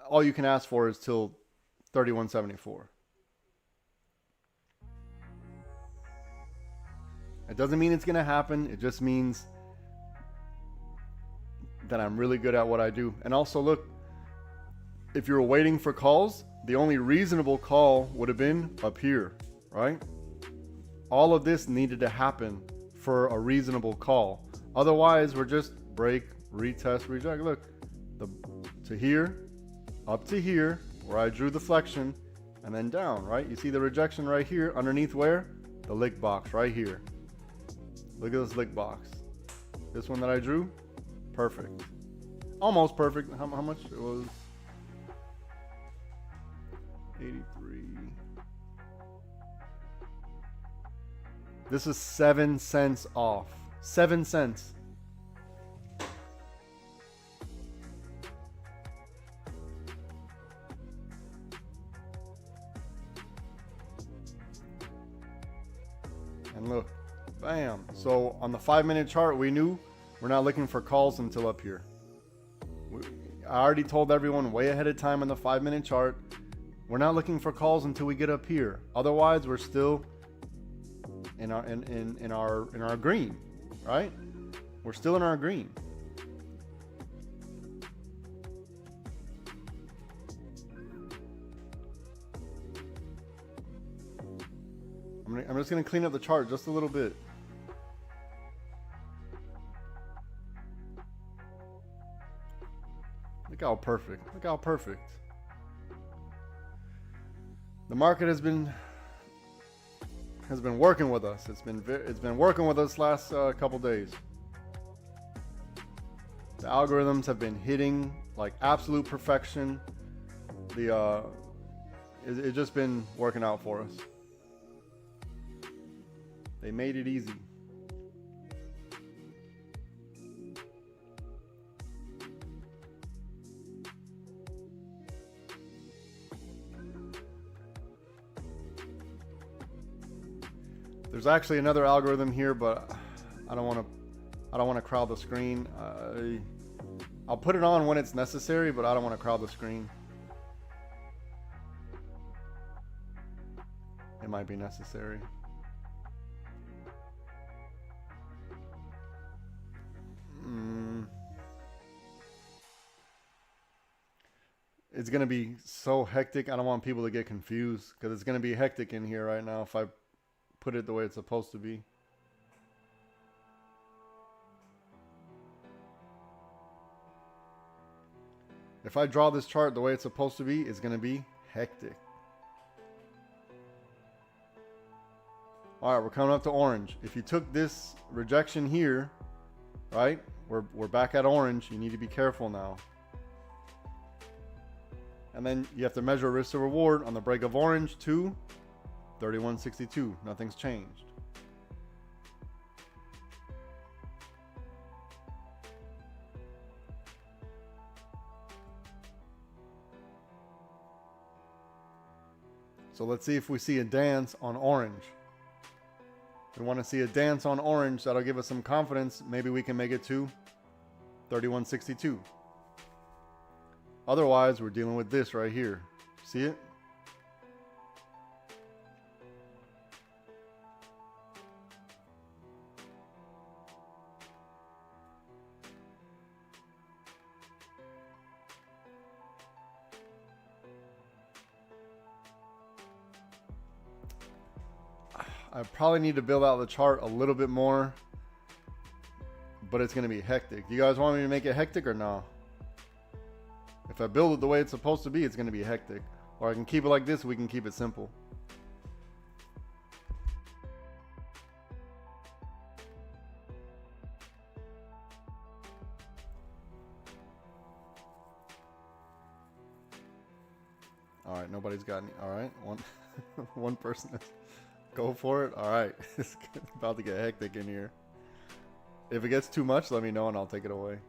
all you can ask for is till 31.74. It doesn't mean it's going to happen. It just means then I'm really good at what I do. And also, look, if you're waiting for calls, the only reasonable call would have been up here, right? All of this needed to happen for a reasonable call. Otherwise, we're just break, retest, reject. Look, to here, up to here, where I drew the flexion, and then down, right? You see the rejection right here, underneath where? The lick box right here. Look at this lick box. This one that I drew, perfect. Almost perfect. How much? It was 83. This is 7 cents off. 7 cents. And look, bam. So on the 5-minute chart, we knew we're not looking for calls until up here. I already told everyone way ahead of time on the 5-minute chart, we're not looking for calls until we get up here. Otherwise, we're still in our green, right? We're still in our green. I'm just gonna clean up the chart just a little bit. Look how perfect. Look how perfect. The market has been working with us. It's been working with us last couple days. The algorithms have been hitting like absolute perfection. It's just been working out for us. They made it easy. There's actually another algorithm here, but I don't want to crowd the screen. I'll put it on when it's necessary, but I don't want to crowd the screen. It might be necessary. It's gonna be so hectic. I don't want people to get confused because it's gonna be hectic in here right now if I put it the way it's supposed to be. If I draw this chart the way it's supposed to be, it's gonna be hectic. All right, we're coming up to orange. If you took this rejection here, right, we're back at orange. You need to be careful now. And then you have to measure risk to reward on the break of orange to 31.62. Nothing's changed. So let's see if we see a dance on orange. We want to see a dance on orange. That'll give us some confidence. Maybe we can make it to 31.62. Otherwise, we're dealing with this right here. See it? I probably need to build out the chart a little bit more, but it's going to be hectic. You guys want me to make it hectic or no? If I build it the way it's supposed to be, it's going to be hectic. Or I can keep it like this, we can keep it simple. All right, nobody's got any. All right, one person is. Go for it. All right, it's about to get hectic in here. If it gets too much, let me know and I'll take it away.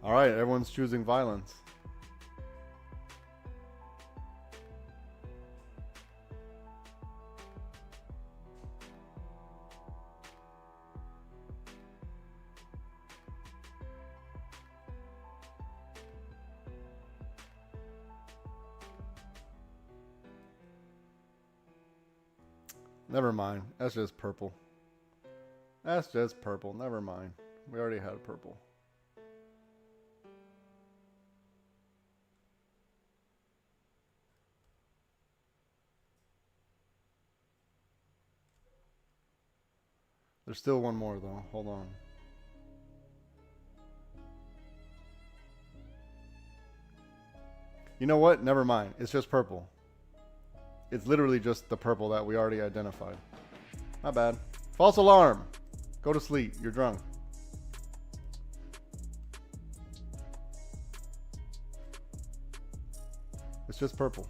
All right, everyone's choosing violence. Never mind. That's just purple. That's just purple. Never mind. We already had purple. There's still one more though. Hold on. You know what? Never mind. It's just purple. It's literally just the purple that we already identified. My bad. False alarm. Go to sleep. You're drunk. It's just purple.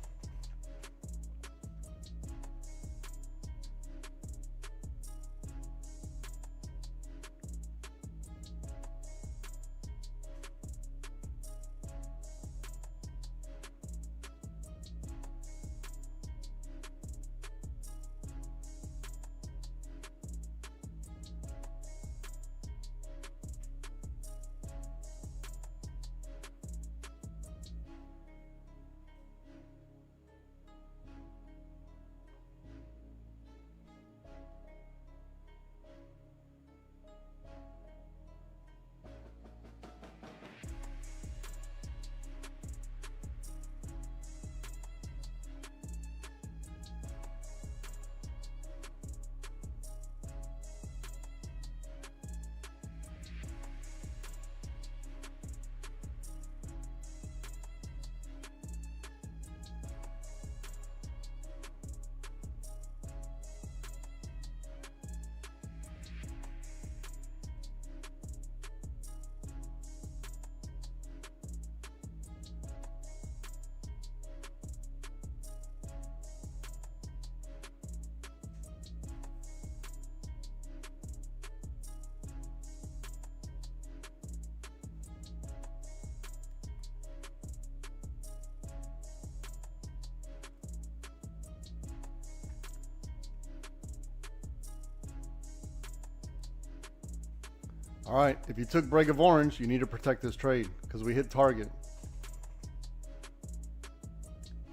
All right, if you took break of orange, you need to protect this trade because we hit target.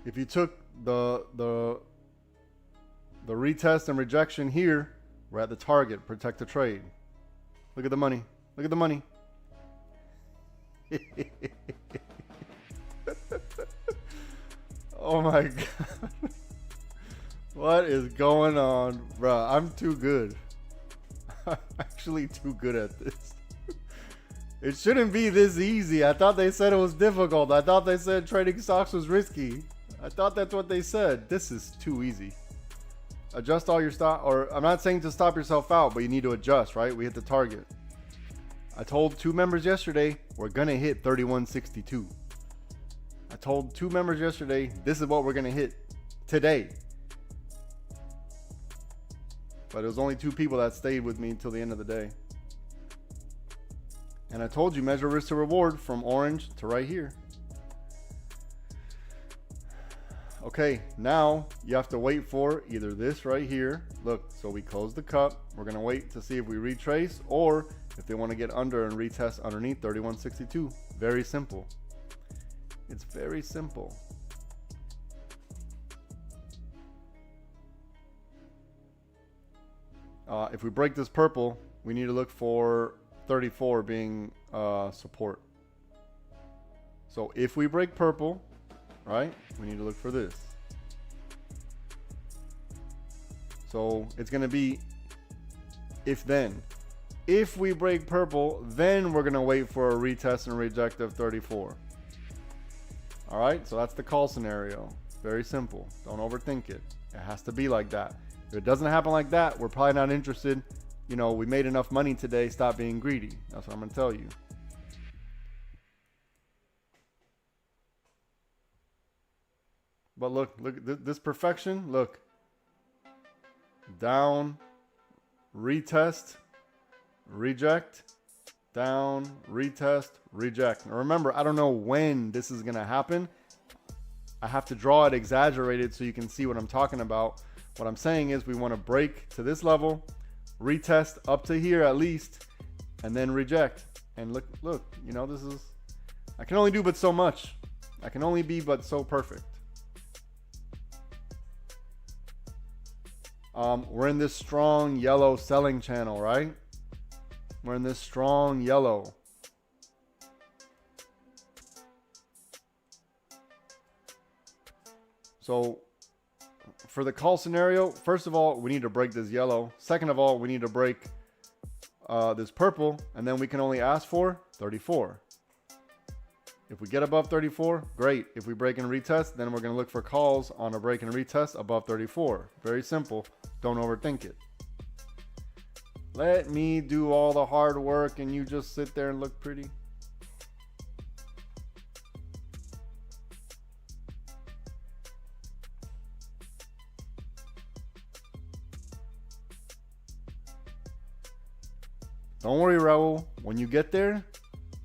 If you took the retest and rejection here, we're at the target. Protect the trade. Look at the money. Look at the money. Oh my God. What is going on, bruh? I'm too good. I'm actually too good at this. It shouldn't be this easy. I thought they said it was difficult. I thought they said trading stocks was risky. I thought that's what they said. This is too easy. Adjust all your stop, or I'm not saying to stop yourself out, but you need to adjust, right? We hit the target. I told 2 members yesterday, we're going to hit 3162. I told 2 members yesterday, this is what we're going to hit today. But it was only 2 people that stayed with me until the end of the day. And I told you, measure risk to reward from orange to right here. Okay, now you have to wait for either this right here. Look, so we close the cup. We're going to wait to see if we retrace or if they want to get under and retest underneath 3162. Very simple. It's very simple. If we break this purple, we need to look for 34 being support. So if we break purple, right, we need to look for this. So it's going to be if then. If we break purple, then we're going to wait for a retest and reject of 34. All right, so that's the call scenario. Very simple. Don't overthink it. It has to be like that. If it doesn't happen like that, we're probably not interested. You know, we made enough money today. Stop being greedy. That's what I'm going to tell you. But look this perfection. Look. Down, retest, reject, down, retest, reject. Now remember, I don't know when this is going to happen. I have to draw it exaggerated so you can see what I'm talking about. What I'm saying is we want to break to this level, retest up to here at least, and then reject. And look, you know, this is, I can only do but so much. I can only be but so perfect. We're in this strong yellow selling channel, right? We're in this strong yellow. So for the call scenario, first of all, we need to break this yellow. Second of all, we need to break this purple, and then we can only ask for 34. If we get above 34, great. If we break and retest, then we're going to look for calls on a break and retest above 34. Very simple. Don't overthink it. Let me do all the hard work and you just sit there and look pretty. Don't worry, Raul. When you get there,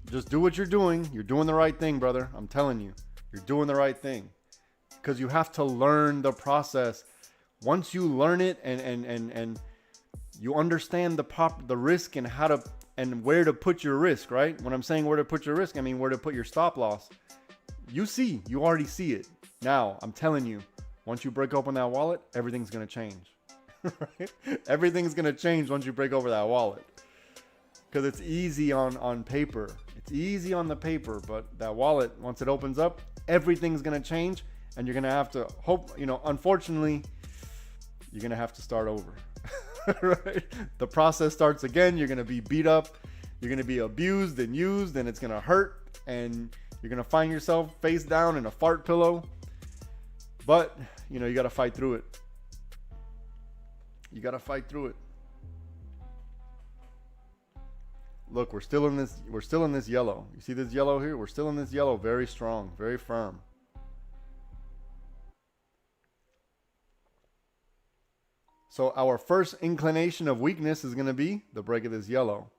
just do what you're doing. You're doing the right thing, brother. I'm telling you. You're doing the right thing. Because you have to learn the process. Once you learn it and you understand the risk and how to and where to put your risk, right? When I'm saying where to put your risk, I mean where to put your stop loss. You already see it. Now, I'm telling you, once you break open that wallet, everything's going to change. Right? Everything's going to change once you break over that wallet. Because it's easy on paper. It's easy on the paper, but that wallet, once it opens up, everything's going to change, and you're going to have to hope, unfortunately, you're going to have to start over. Right? The process starts again. You're going to be beat up. You're going to be abused and used, and it's going to hurt, and you're going to find yourself face down in a fart pillow. But, you got to fight through it. You got to fight through it. Look, we're still in this yellow. You see this yellow here? We're still in this yellow, very strong, very firm. So our first inclination of weakness is going to be the break of this yellow.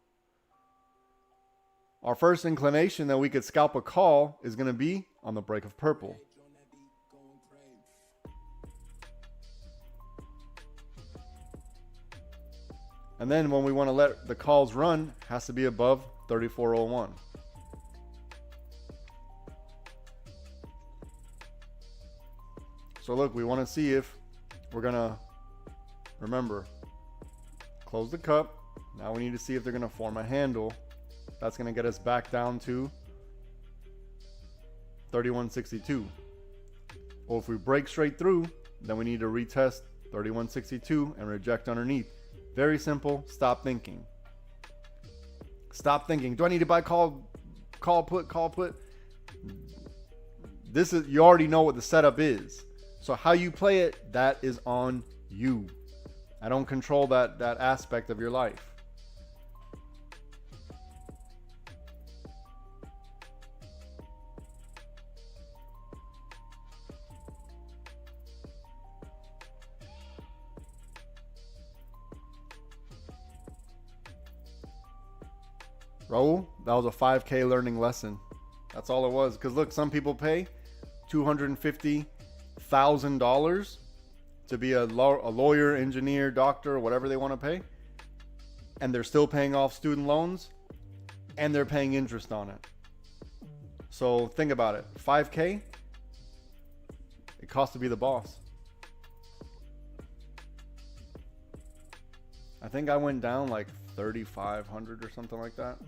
Our first inclination that we could scalp a call is going to be on the break of purple. And then when we want to let the calls run, it has to be above 34.01. So look, we want to see if we're going to, remember, close the cup. Now we need to see if they're going to form a handle. That's going to get us back down to 31.62. Well, if we break straight through, then we need to retest 31.62 and reject underneath. Very simple. Stop thinking. Stop thinking. Do I need to buy call put? You already know what the setup is. So how you play it, that is on you. I don't control that aspect of your life. Raul, that was a 5K learning lesson. That's all it was. Because look, some people pay $250,000 to be a lawyer, engineer, doctor, whatever they want to pay. And they're still paying off student loans. And they're paying interest on it. So think about it. 5K, it costs to be the boss. I think I went down like 3,500 or something like that.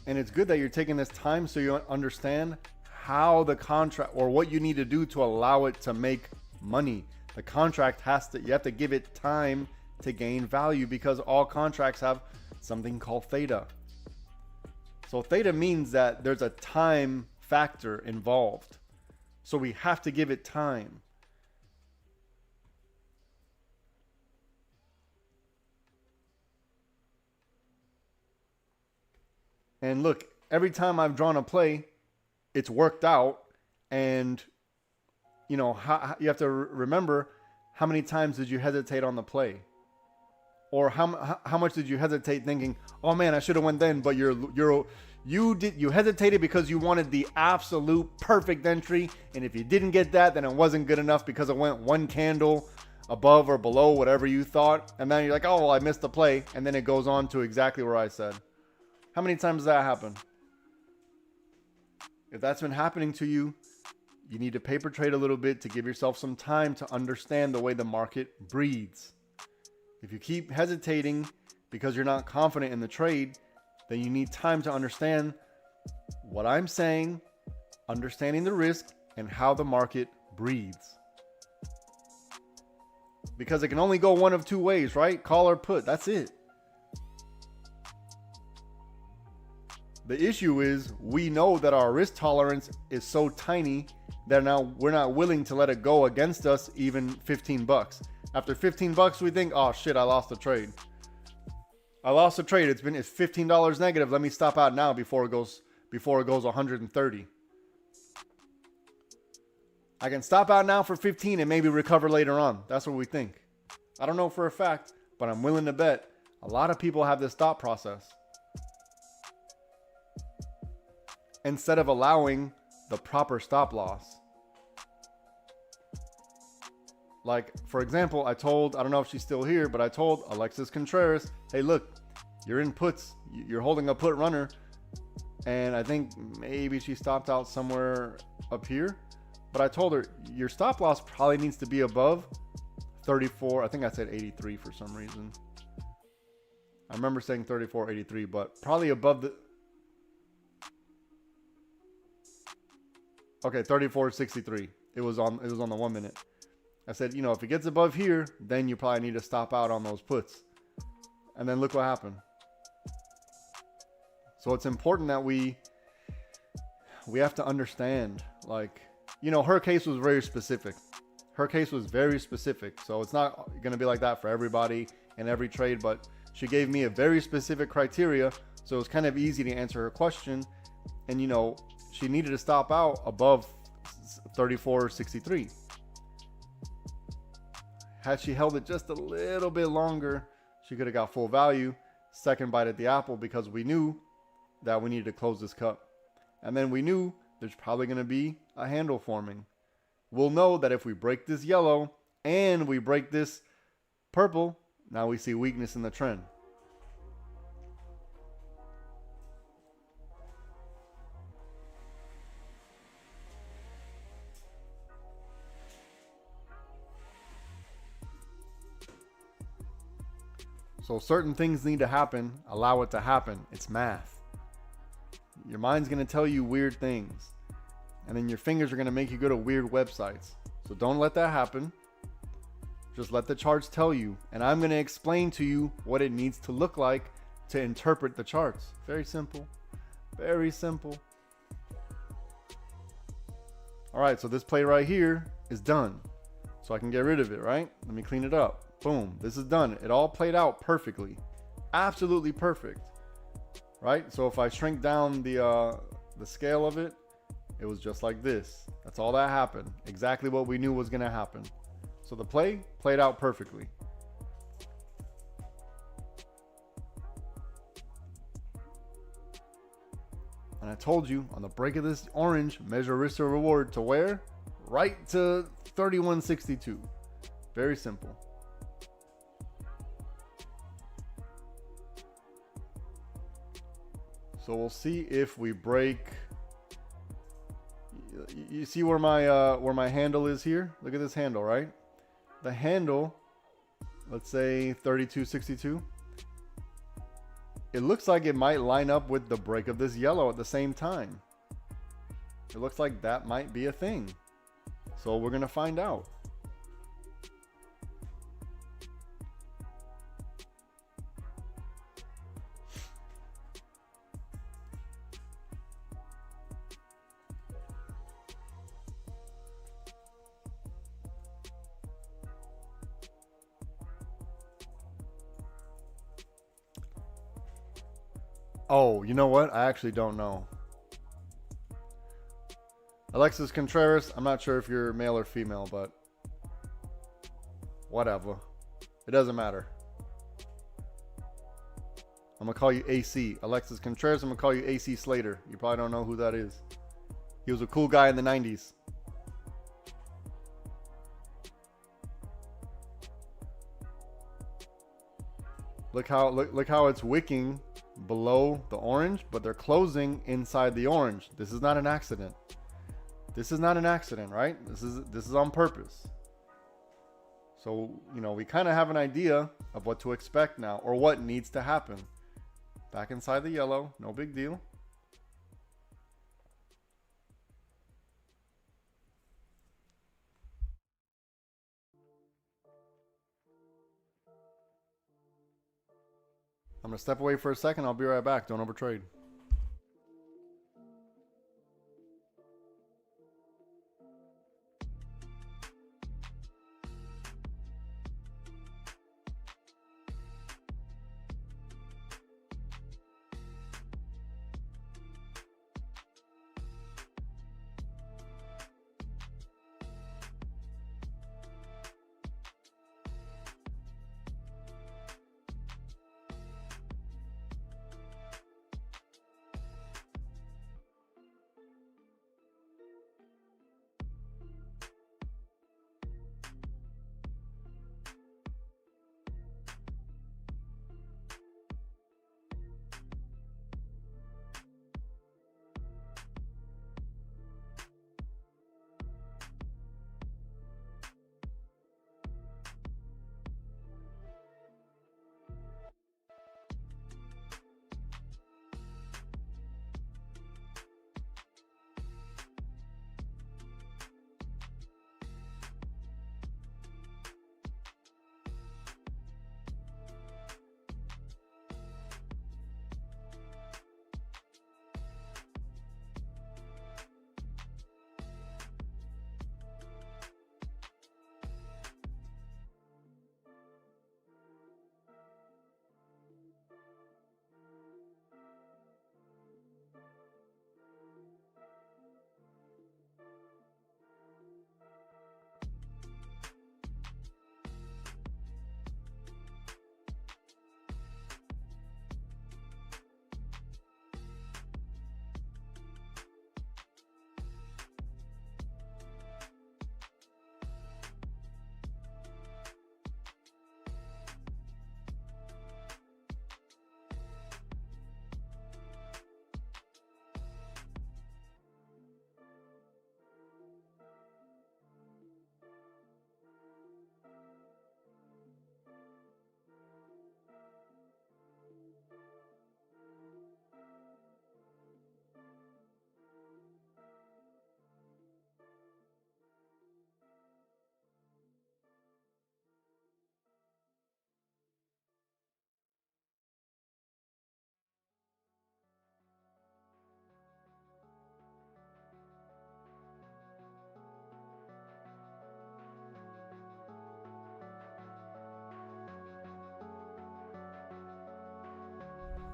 And it's good that you're taking this time so you understand how the contract or what you need to do to allow it to make money. The contract you have to give it time to gain value because all contracts have something called theta. So theta means that there's a time factor involved. So we have to give it time. And look, every time I've drawn a play, it's worked out. And, you have to remember how many times did you hesitate on the play? Or how much did you hesitate thinking, oh man, I should have went then, but you hesitated because you wanted the absolute perfect entry. And if you didn't get that, then it wasn't good enough because it went one candle above or below whatever you thought. And then you're like, oh, well, I missed the play. And then it goes on to exactly where I said. How many times does that happen? If that's been happening to you, You need to paper trade a little bit to give yourself some time to understand the way the market breathes. If you keep hesitating because you're not confident in the trade, then you need time to understand what I'm saying, understanding the risk, and how the market breathes. Because it can only go one of two ways, right? Call or put. That's it. The issue is we know that our risk tolerance is so tiny that now we're not willing to let it go against us even 15 bucks. After 15 bucks, we think, oh shit, I lost the trade. I lost the trade. It's $15 negative. Let me stop out now before it goes 130. I can stop out now for 15 and maybe recover later on. That's what we think. I don't know for a fact, but I'm willing to bet a lot of people have this thought process. Instead of allowing the proper stop loss. Like, for example, I don't know if she's still here, but I told Alexis Contreras, hey, look, you're in puts. You're holding a put runner. And I think maybe she stopped out somewhere up here. But I told her, your stop loss probably needs to be above 34. I think I said 83 for some reason. I remember saying 34.83, but probably above the... Okay, 34.63. It was on the 1 minute. I said, you know, if it gets above here, then you probably need to stop out on those puts. And then look what happened. So it's important that we have to understand, like, you know, her case was very specific. Her case was very specific. So it's not going to be like that for everybody in every trade, but she gave me a very specific criteria. So it was kind of easy to answer her question. And, you know, she needed to stop out above 34.63. Had she held it just a little bit longer, she could have got full value. Second bite at the apple, because we knew that we needed to close this cup. And then we knew there's probably going to be a handle forming. We'll know that if we break this yellow and we break this purple, now we see weakness in the trend. So certain things need to happen. Allow it to happen. It's math. Your mind's going to tell you weird things. And then your fingers are going to make you go to weird websites. So don't let that happen. Just let the charts tell you. And I'm going to explain to you what it needs to look like to interpret the charts. Very simple. Very simple. All right, so this play right here is done. So I can get rid of it, right? Let me clean it up. Boom, this is done. It all played out perfectly. Absolutely perfect. Right? So if I shrink down the scale of it, it was just like this. That's all that happened. Exactly what we knew was going to happen. So the play played out perfectly. And I told you on the break of this orange, measure risk to reward to where? Right to 31.62. Very simple. So we'll see if we break. You see where my handle is here? Look at this handle, right? The handle, let's say 32.62. It looks like it might line up with the break of this yellow at the same time. It looks like that might be a thing. So we're going to find out. Oh, you know what? I actually don't know. Alexis Contreras, I'm not sure if you're male or female, but whatever. It doesn't matter. I'm going to call you AC. Alexis Contreras, I'm going to call you AC Slater. You probably don't know who that is. He was a cool guy in the 90s. Look how it's wicking below the orange, but they're closing inside the orange. This is not an accident. This is not an accident, right? This is on purpose. So, you know, we kind of have an idea of what to expect now or what needs to happen. Back inside the yellow, no big deal. I'm going to step away for a second. I'll be right back. Don't overtrade.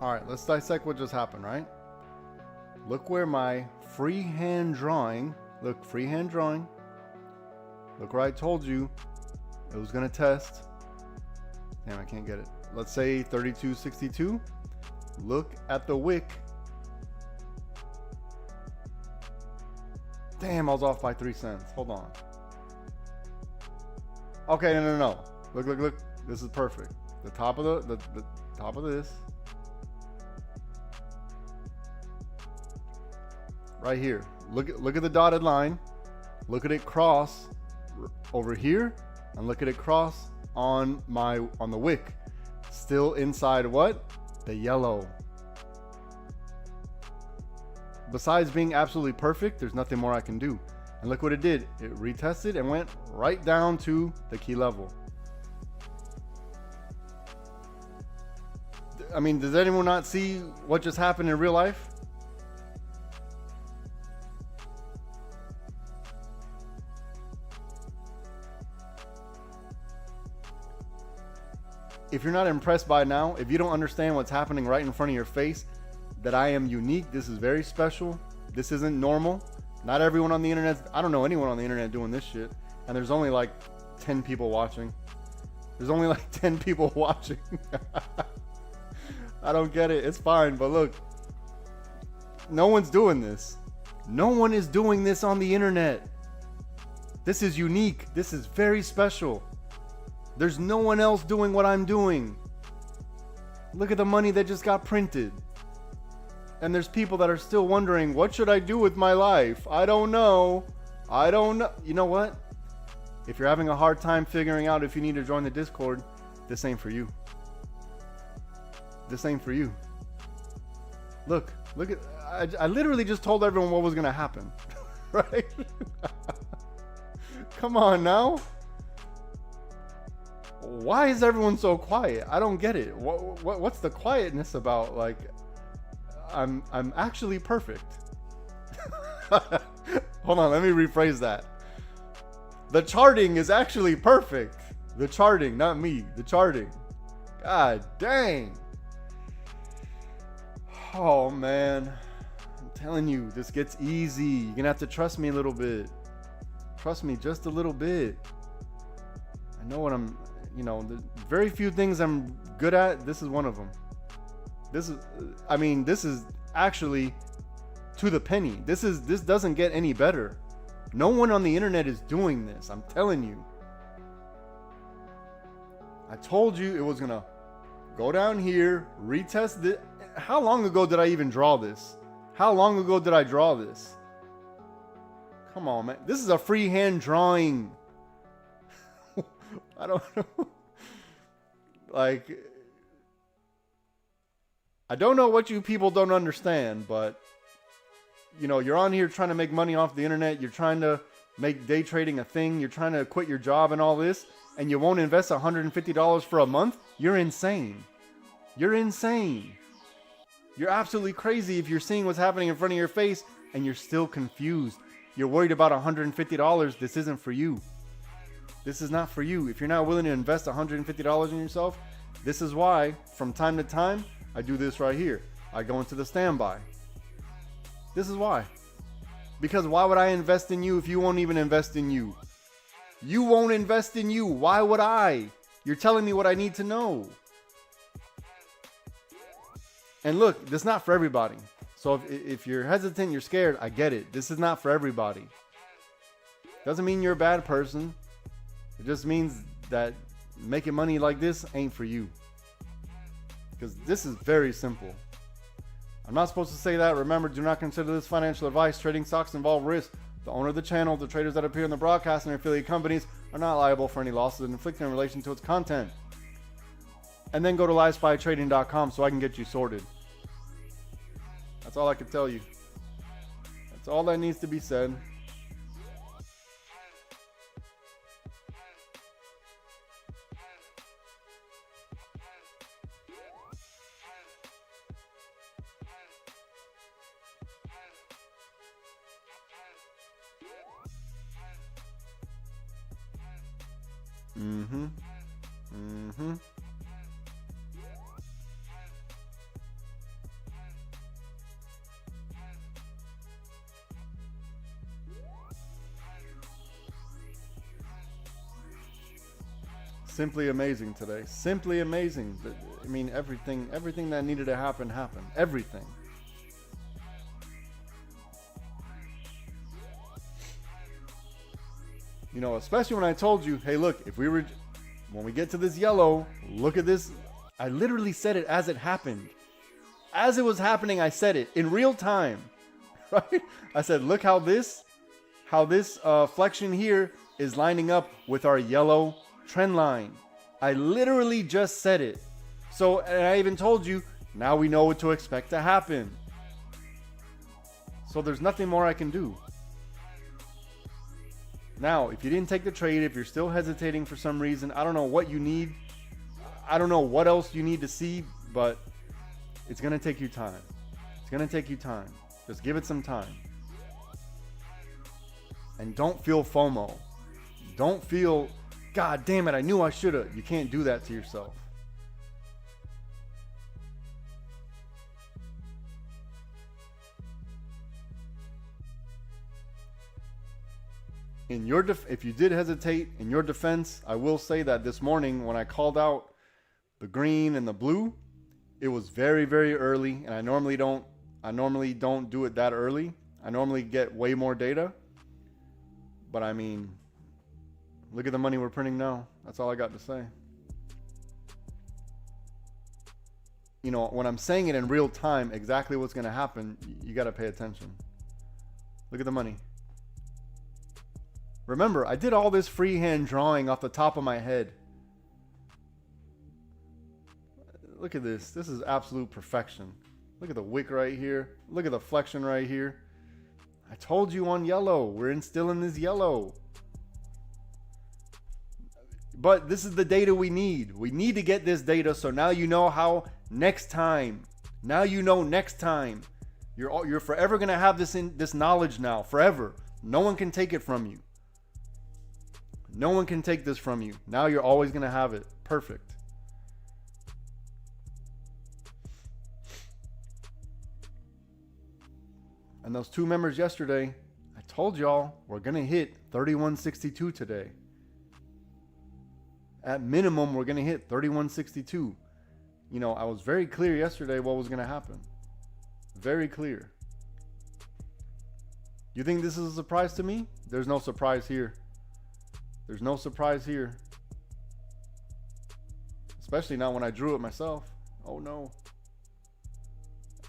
All right, let's dissect what just happened, right? Look where my freehand drawing, look, freehand drawing. Look where I told you it was going to test. Damn, I can't get it. Let's say 32.62. Look at the wick. Damn, I was off by 3 cents. Hold on. Okay, no. Look. This is perfect. The top of the top of this. Right here. Look at the dotted line. Look at it cross over here, and look at it cross on the wick. Still inside what? The yellow. Besides being absolutely perfect, there's nothing more I can do. And look what it did. It retested and went right down to the key level. I mean, does anyone not see what just happened in real life? If you're not impressed by now, if you don't understand what's happening right in front of your face, that I am unique, this is very special, this isn't normal. Not everyone on the internet, I don't know anyone on the internet doing this shit. And there's only like 10 people watching. There's only like 10 people watching. I don't get it, it's fine, but look. No one's doing this. No one is doing this on the internet. This is unique, this is very special. There's no one else doing what I'm doing. Look at the money that just got printed. And there's people that are still wondering, what should I do with my life? I don't know. I don't know. You know what? If you're having a hard time figuring out if you need to join the Discord, this ain't for you. This ain't for you. Look at, I literally just told everyone what was going to happen. Right? Come on now. Why is everyone so quiet? I don't get it. What's the quietness about? Like, I'm actually perfect. Hold on, let me rephrase that. The charting is actually perfect. The charting, not me. The charting. God dang. Oh man. I'm telling you, this gets easy. You're gonna have to trust me a little bit. Trust me just a little bit. I know what I'm, there's very few things I'm good at. This is one of them. This is actually to the penny. This doesn't get any better. No one on the internet is doing this. I'm telling you. I told you it was gonna go down here, retest this. How long ago did I even draw this? How long ago did I draw this? Come on, man. This is a freehand drawing. I don't know. Like, I don't know what you people don't understand, but you're on here trying to make money off the internet. You're trying to make day trading a thing. You're trying to quit your job and all this, and you won't invest $150 for a month. You're insane. You're insane. You're absolutely crazy if you're seeing what's happening in front of your face and you're still confused. You're worried about $150. This isn't for you. This is not for you. If you're not willing to invest $150 in yourself, this is why from time to time I do this right here. I go into the standby. This is why. Because why would I invest in you if you won't even invest in you? You won't invest in you. Why would I? You're telling me what I need to know. And look, this is not for everybody. So if you're hesitant, you're scared, I get it. This is not for everybody. Doesn't mean you're a bad person. It just means that making money like this ain't for you. Because this is very simple. I'm not supposed to say that. Remember, do not consider this financial advice. Trading stocks involve risk. The owner of the channel, the traders that appear in the broadcast, and their affiliate companies are not liable for any losses inflicted in relation to its content. And then go to livespytrading.com so I can get you sorted. That's all I can tell you. That's all that needs to be said. Simply amazing today. Simply amazing. I mean, everything that needed to happen happened. Everything. Especially when I told you, hey, look, when we get to this yellow, look at this. I literally said it as it happened. As it was happening, I said it in real time, right? I said, look how this flexion here is lining up with our yellow trend line. I literally just said it. So, and I even told you, now we know what to expect to happen. So there's nothing more I can do. Now, if you didn't take the trade, if you're still hesitating for some reason, I don't know what you need. I don't know what else you need to see, but it's going to take you time. It's going to take you time. Just give it some time. And don't feel FOMO. Don't feel, God damn it, I knew I should have. You can't do that to yourself. If you did hesitate, in your defense, I will say that this morning when I called out the green and the blue, it was very, very early, and I normally don't do it that early. I normally get way more data. But I mean, look at the money we're printing now. That's all I got to say. you know, when I'm saying it in real time, exactly what's going to happen, you got to pay attention. Look at the money. Remember, I did all this freehand drawing off the top of my head. Look at this. This is absolute perfection. Look at the wick right here. Look at the flexion right here. I told you on yellow. We're instilling this yellow. But this is the data we need. We need to get this data, so now you know how next time. Now you know next time. You're forever going to have this knowledge now. Forever. No one can take it from you. No one can take this from you. Now you're always going to have it. Perfect. And those two members yesterday, I told y'all we're going to hit 3162 today. At minimum, we're going to hit 3162. You know, I was very clear yesterday what was going to happen. Very clear. You think this is a surprise to me? There's no surprise here. There's no surprise here. Especially not when I drew it myself. Oh no.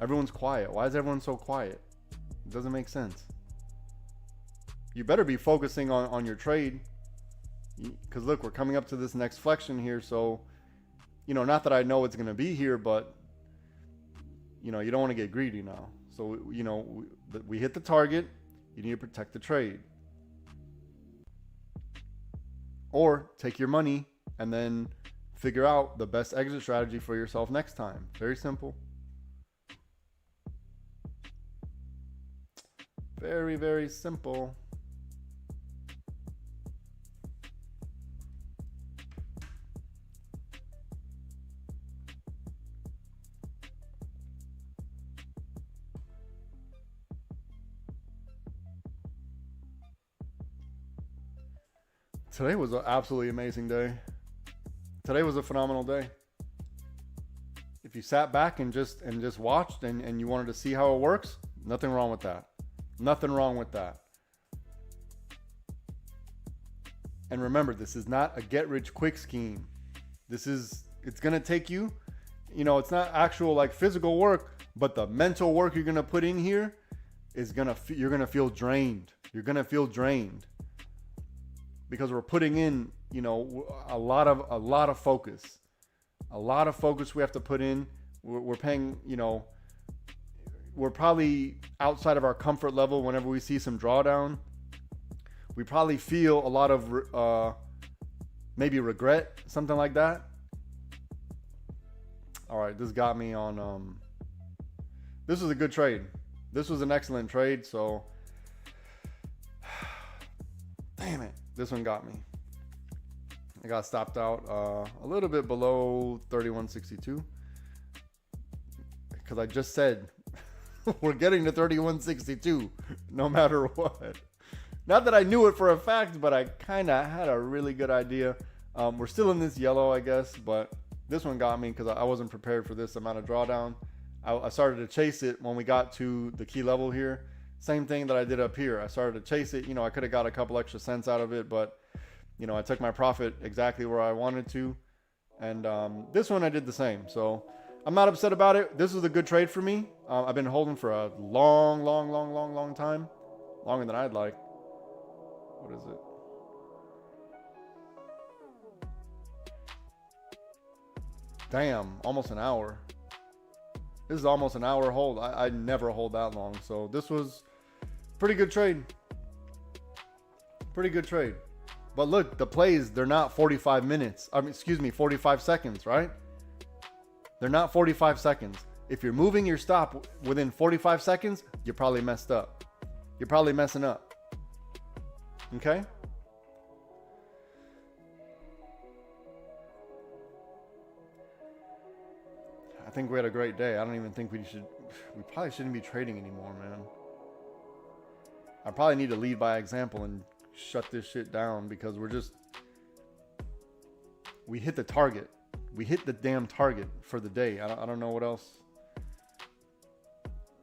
Everyone's quiet. Why is everyone so quiet? It doesn't make sense. You better be focusing on your trade. Because look, we're coming up to this next flexion here. So, you know, not that I know it's going to be here, but, you know, you don't want to get greedy now. So, you know, we hit the target. You need to protect the trade. Or take your money and then figure out the best exit strategy for yourself next time. Very simple. Very, very simple. Today was an absolutely amazing day. Today was a phenomenal day. If you sat back and just watched and you wanted to see how it works, nothing wrong with that. Nothing wrong with that. And remember, this is not a get-rich-quick scheme. It's going to take you, you know, it's not actual like physical work, but the mental work you're going to put in here is you're going to feel drained. You're going to feel drained. Because we're putting in, you know, a lot of focus. A lot of focus we have to put in. We're paying, you know, we're probably outside of our comfort level whenever we see some drawdown. We probably feel a lot of maybe regret, something like that. All right, this got me on. This was a good trade. This was an excellent trade. So, damn it. This one got me. I got stopped out a little bit below 3162 because I just said we're getting to 3162 no matter what. Not that I knew it for a fact, but I kind of had a really good idea. We're still in this yellow, I guess, but this one got me because I wasn't prepared for this amount of drawdown. I started to chase it when we got to the key level here. Same thing that I did up here. I started to chase it. You know, I could have got a couple extra cents out of it, but, you know, I took my profit exactly where I wanted to. And this one I did the same. So I'm not upset about it. This was a good trade for me. I've been holding for a long time. Longer than I'd like. What is it? Damn, almost an hour. This is almost an hour hold. I never hold that long. So this was pretty good trade. Pretty good trade. But look, the plays, they're not 45 minutes. 45 seconds, right? They're not 45 seconds. If you're moving your stop within 45 seconds, you're probably messed up. You're probably messing up. Okay? I think we had a great day. I don't even think we probably shouldn't be trading anymore, man. I probably need to lead by example and shut this shit down because we hit the target. We hit the damn target for the day. I don't know what else.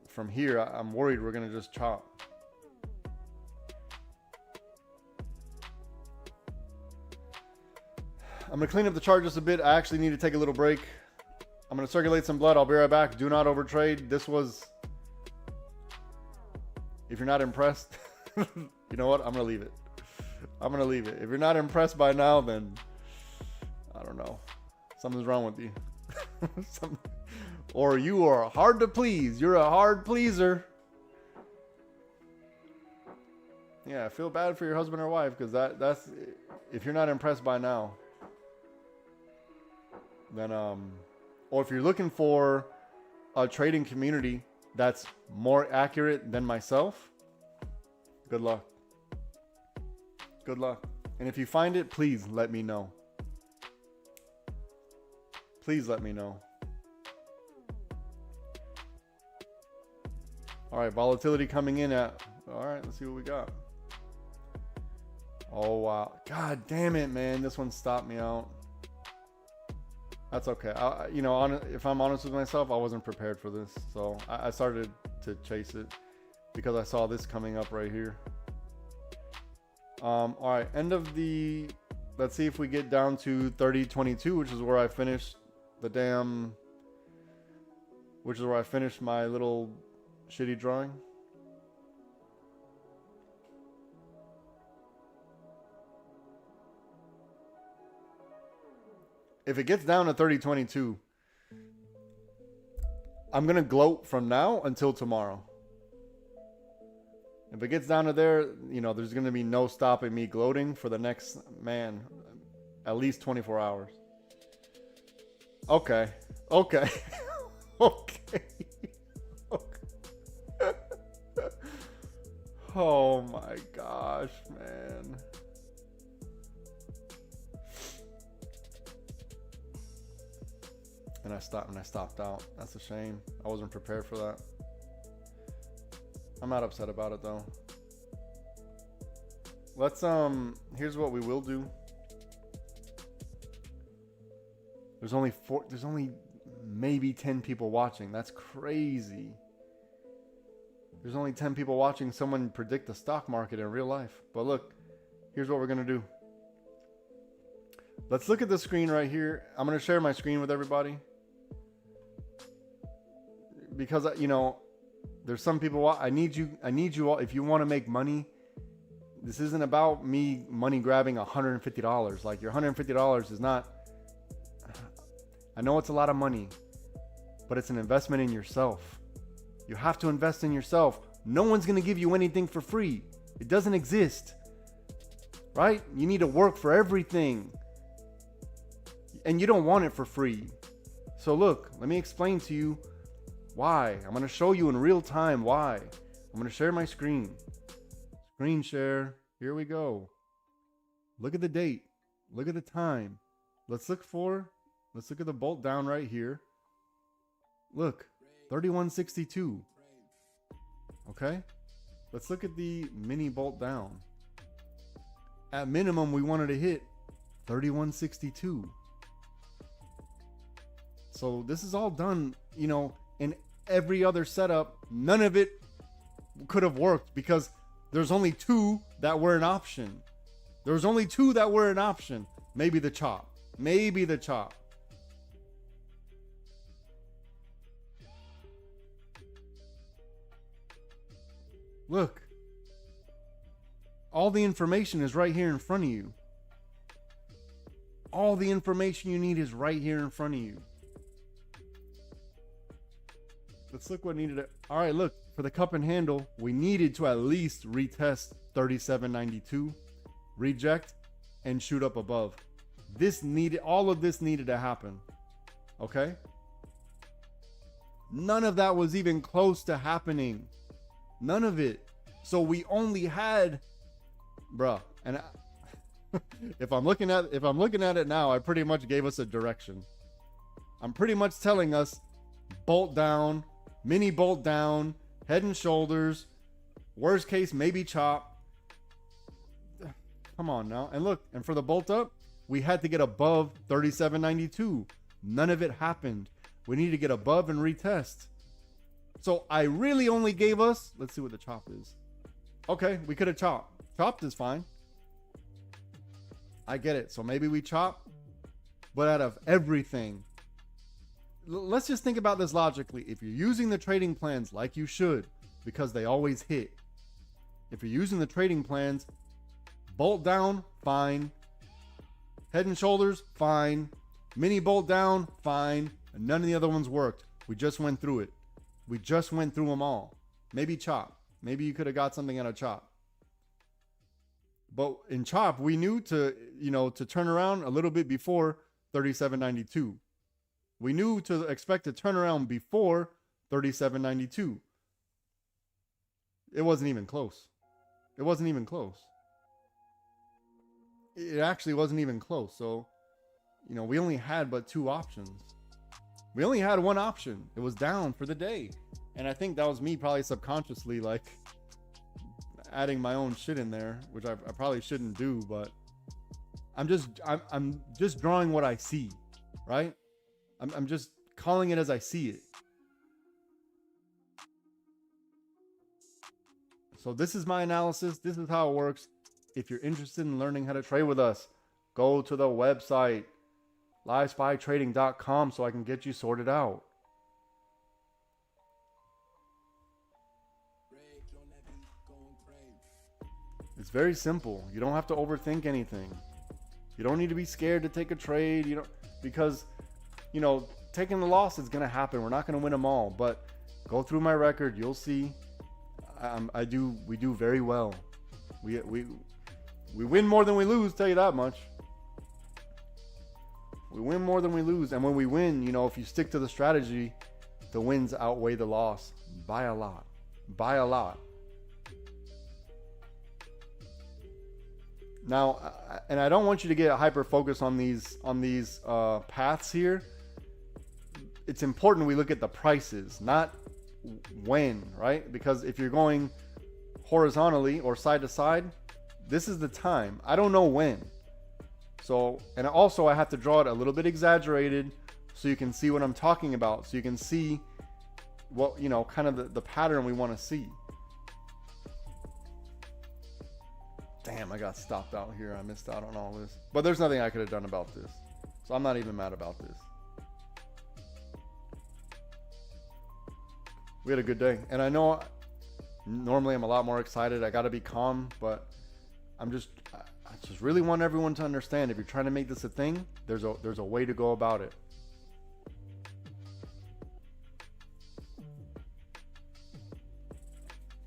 From here, I'm worried we're going to just chop. I'm going to clean up the chart just a bit. I actually need to take a little break. I'm going to circulate some blood. I'll be right back. Do not overtrade. This was, if you're not impressed, you know what? I'm going to leave it. I'm going to leave it. If you're not impressed by now, then I don't know. Something's wrong with you. Or you are hard to please. You're a hard pleaser. Yeah, I feel bad for your husband or wife, because that's if you're not impressed by now, then or if you're looking for a trading community that's more accurate than myself, good luck. Good luck. And if you find it, please let me know. Please let me know. All right, volatility coming in at, all right, let's see what we got. Oh, wow. God damn it, man. This one stopped me out. That's okay. If I'm honest with myself, I wasn't prepared for this. So I started to chase it because I saw this coming up right here. All right, let's see if we get down to 30.22, which is where I finished my little shitty drawing. If it gets down to 30.22, I'm going to gloat from now until tomorrow. If it gets down to there, there's going to be no stopping me gloating for the next, at least 24 hours. Okay. Okay. Okay. Oh my gosh, man. And I stopped out. That's a shame. I wasn't prepared for that. I'm not upset about it though. Let's here's what we will do. There's only maybe 10 people watching. That's crazy. There's only 10 people watching someone predict the stock market in real life. But look, here's what we're going to do. Let's look at the screen right here. I'm going to share my screen with everybody. Because, there's some people, I need you all, if you want to make money, this isn't about me money grabbing $150. Like, your $150 is not, I know it's a lot of money, but it's an investment in yourself. You have to invest in yourself. No one's going to give you anything for free. It doesn't exist, right? You need to work for everything, and you don't want it for free. So look, let me explain to you why. I'm going to show you in real time why. I'm going to share my screen. Screen share. Here we go. Look at the date. Look at the time. Let's look at the bolt down right here. Look, 31.62. Okay? Let's look at the mini bolt down. At minimum, we wanted to hit 31.62. So this is all done, in every other setup. None of it could have worked because there's only two that were an option. There's only two that were an option. Maybe the chop. Maybe the chop. Look. All the information is right here in front of you. All the information you need is right here in front of you. Let's look what needed. All right, look, for the cup and handle, we needed to at least retest 37.92, reject, and shoot up above. All of this needed to happen. Okay? None of that was even close to happening. None of it. So we only had, bruh, and if I'm looking at it now, I pretty much gave us a direction. I'm pretty much telling us bolt down, mini bolt down, head and shoulders, worst case maybe chop. Come on now. And look, and for the bolt up, we had to get above 37.92. None of it happened. We need to get above and retest. So I really only gave us, let's see what the chop is. Okay, we could have chopped. Chopped is fine. I get it. So maybe we chop, but out of everything, let's just think about this logically. If you're using the trading plans like you should, because they always hit. If you're using the trading plans, bolt down, fine. Head and shoulders, fine. Mini bolt down, fine. And none of the other ones worked. We just went through it. We just went through them all. Maybe chop. Maybe you could have got something out of chop. But in chop, we knew to turn around a little bit before 37.92. We knew to expect a turnaround before 37.92. It wasn't even close. It wasn't even close. It actually wasn't even close. So, we only had but two options. We only had one option. It was down for the day. And I think that was me probably subconsciously like adding my own shit in there, which I probably shouldn't do, but I'm just drawing what I see, right? I'm just calling it as I see it. So this is my analysis. This is how it works. If you're interested in learning how to trade with us, go to the website, livespytrading.com, so I can get you sorted out. It's very simple. You don't have to overthink anything. You don't need to be scared to take a trade, because taking the loss is going to happen. We're not going to win them all, but go through my record. You'll see. We do very well. We win more than we lose, tell you that much. We win more than we lose. And when we win, if you stick to the strategy, the wins outweigh the loss by a lot. By a lot. Now, and I don't want you to get hyper focused on these paths here. It's important we look at the prices, not when, right? Because if you're going horizontally or side to side, this is the time. I don't know when. So, and also I have to draw it a little bit exaggerated so you can see what I'm talking about. So you can see what, kind of the pattern we want to see. Damn, I got stopped out here. I missed out on all this. But there's nothing I could have done about this. So I'm not even mad about this. We had a good day. And I know normally I'm a lot more excited. I got to be calm, but I just really want everyone to understand, if you're trying to make this a thing, there's a way to go about it.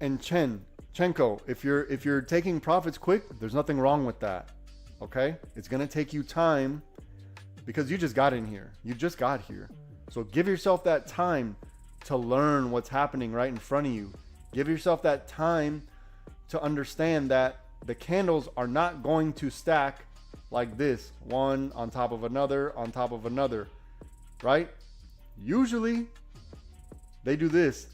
And Chenko, if you're taking profits quick, there's nothing wrong with that. Okay? It's going to take you time because you just got in here. You just got here. So give yourself that time to learn what's happening right in front of you. Give yourself that time to understand that the candles are not going to stack like this, one on top of another, on top of another, right? Usually they do this.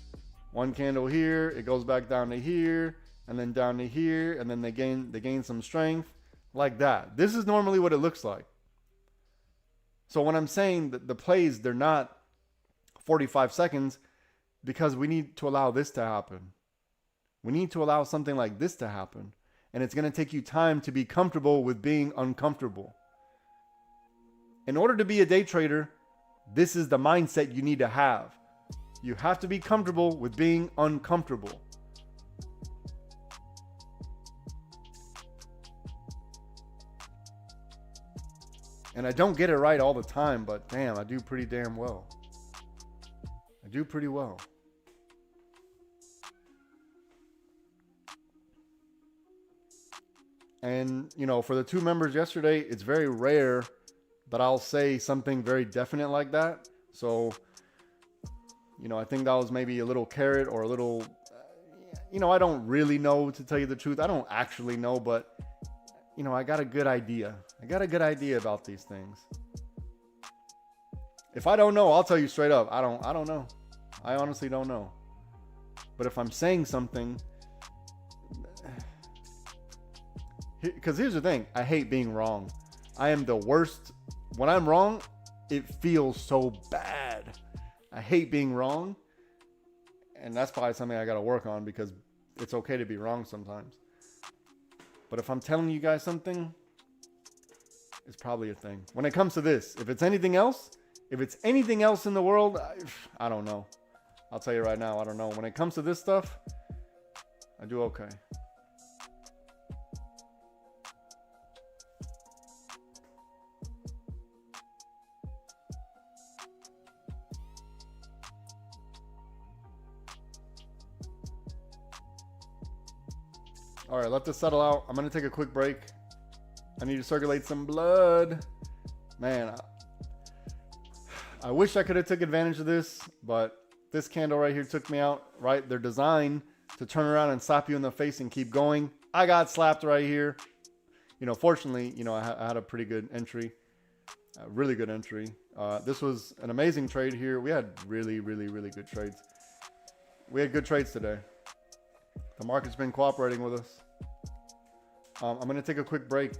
One candle here, it goes back down to here, and then down to here, and then they gain some strength like that. This is normally what it looks like. So when I'm saying that the plays, they're not 45 seconds, because we need to allow this to happen. We need to allow something like this to happen. And it's going to take you time to be comfortable with being uncomfortable. In order to be a day trader, this is the mindset you need to have. You have to be comfortable with being uncomfortable. And I don't get it right all the time, but damn, I do pretty damn well. I do pretty well. And, for the two members yesterday, it's very rare that I'll say something very definite like that. So, I think that was maybe a little carrot or a little, I don't really know, to tell you the truth. I don't actually know, but, I got a good idea. I got a good idea about these things. If I don't know, I'll tell you straight up. I don't know. I honestly don't know. But if I'm saying something, because here's the thing, I hate being wrong. I am the worst. When I'm wrong, it feels so bad. I hate being wrong. And that's probably something I got to work on, because it's okay to be wrong sometimes. But if I'm telling you guys something, it's probably a thing. When it comes to this, if it's anything else, If it's anything else in the world, I don't know. I'll tell you right now, I don't know. When it comes to this stuff, I do okay. All right, let this settle out. I'm going to take a quick break. I need to circulate some blood. Man, I wish I could have took advantage of this, but this candle right here took me out, right? They're designed to turn around and slap you in the face and keep going. I got slapped right here. You know, fortunately, you know, I had a pretty good entry, a really good entry. This was an amazing trade here. We had really, really, really good trades. We had good trades today. The market's been cooperating with us. I'm going to take a quick break.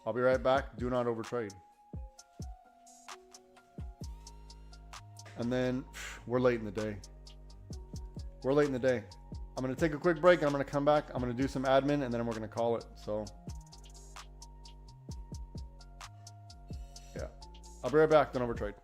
I'll be right back. Do not overtrade. And then we're late in the day. We're late in the day. I'm going to take a quick break and I'm going to come back. I'm going to do some admin and then we're going to call it. So, yeah. I'll be right back. Don't overtrade.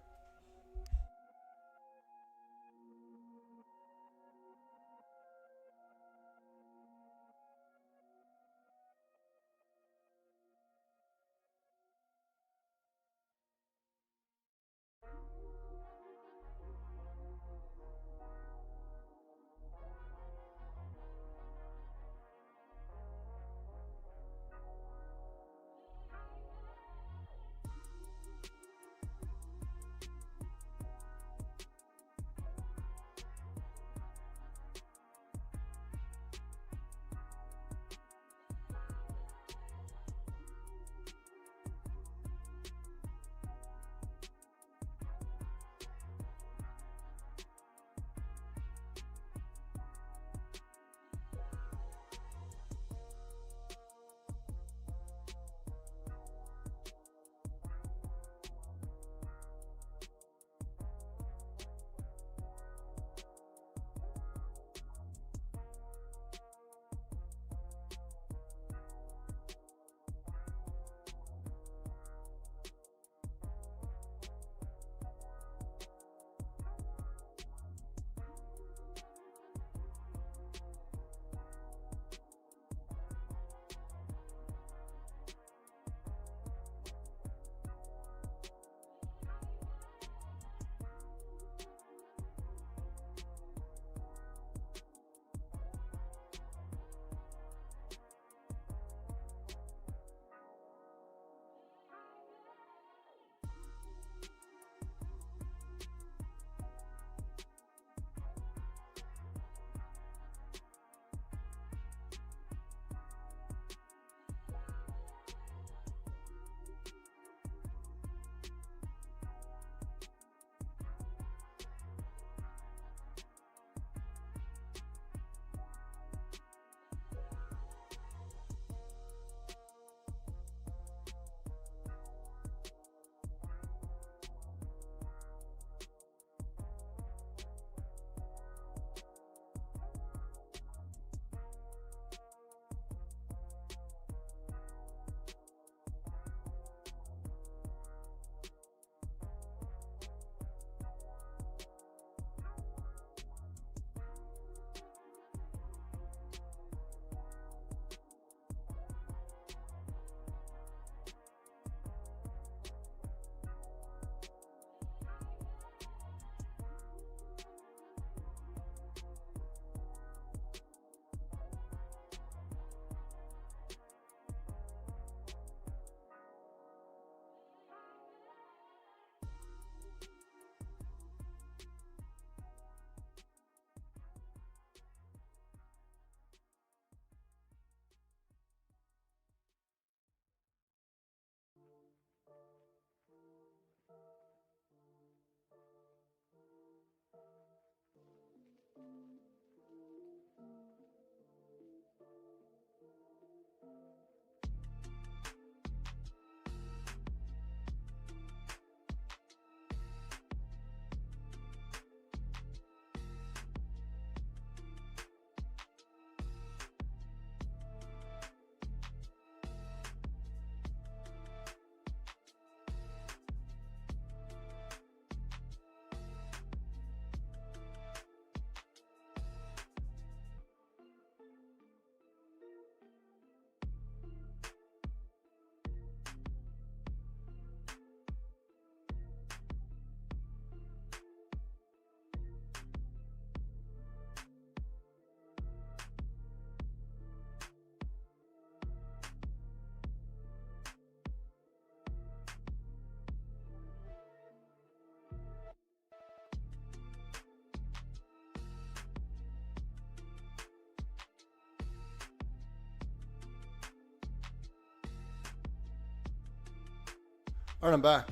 All right, I'm back.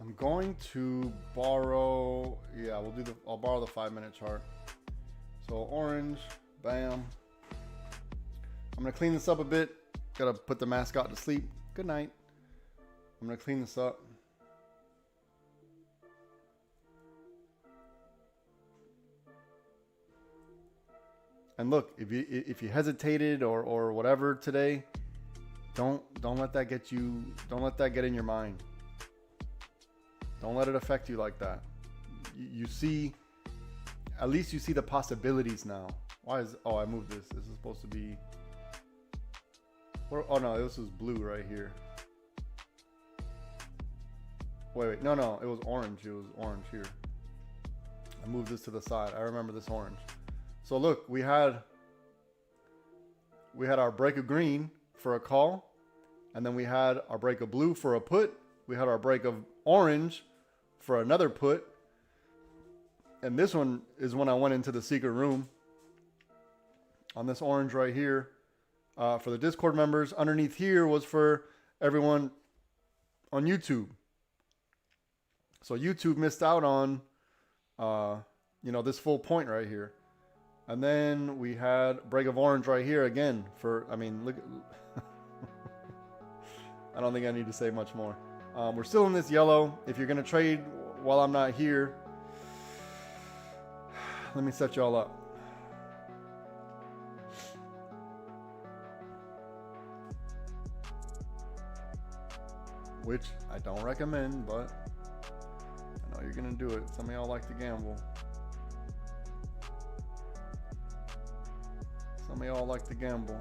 I'm going to borrow, yeah, I'll borrow the 5-minute chart. So orange, bam. I'm gonna clean this up a bit. Gotta put the mascot to sleep. Good night. I'm gonna clean this up. And look, if you hesitated or whatever today, don't let that get you. Don't let that get in your mind. Don't let it affect you like that. You see, at least you see the possibilities now. Why is? Oh, I moved this. This is supposed to be. Oh no, this was blue right here. Wait, no, it was orange. It was orange here. I moved this to the side. I remember this orange. So look, we had our break of green for a call, and then we had our break of blue for a put. We had our break of orange for another put. And this one is when I went into the secret room on this orange right here for the Discord members. Underneath here was for everyone on YouTube. So YouTube missed out on, this full point right here. And then we had break of orange right here again for, look at, I don't think I need to say much more. We're still in this yellow. If you're going to trade while I'm not here, let me set y'all up. Which I don't recommend, but I know you're going to do it. Some of y'all like to gamble. Some of y'all like to gamble.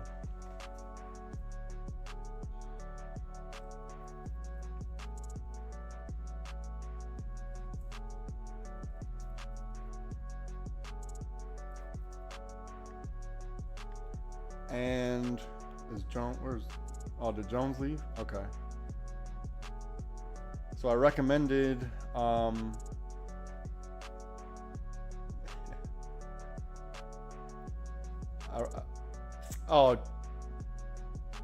And is Jones, did Jones leave? Okay. So I recommended,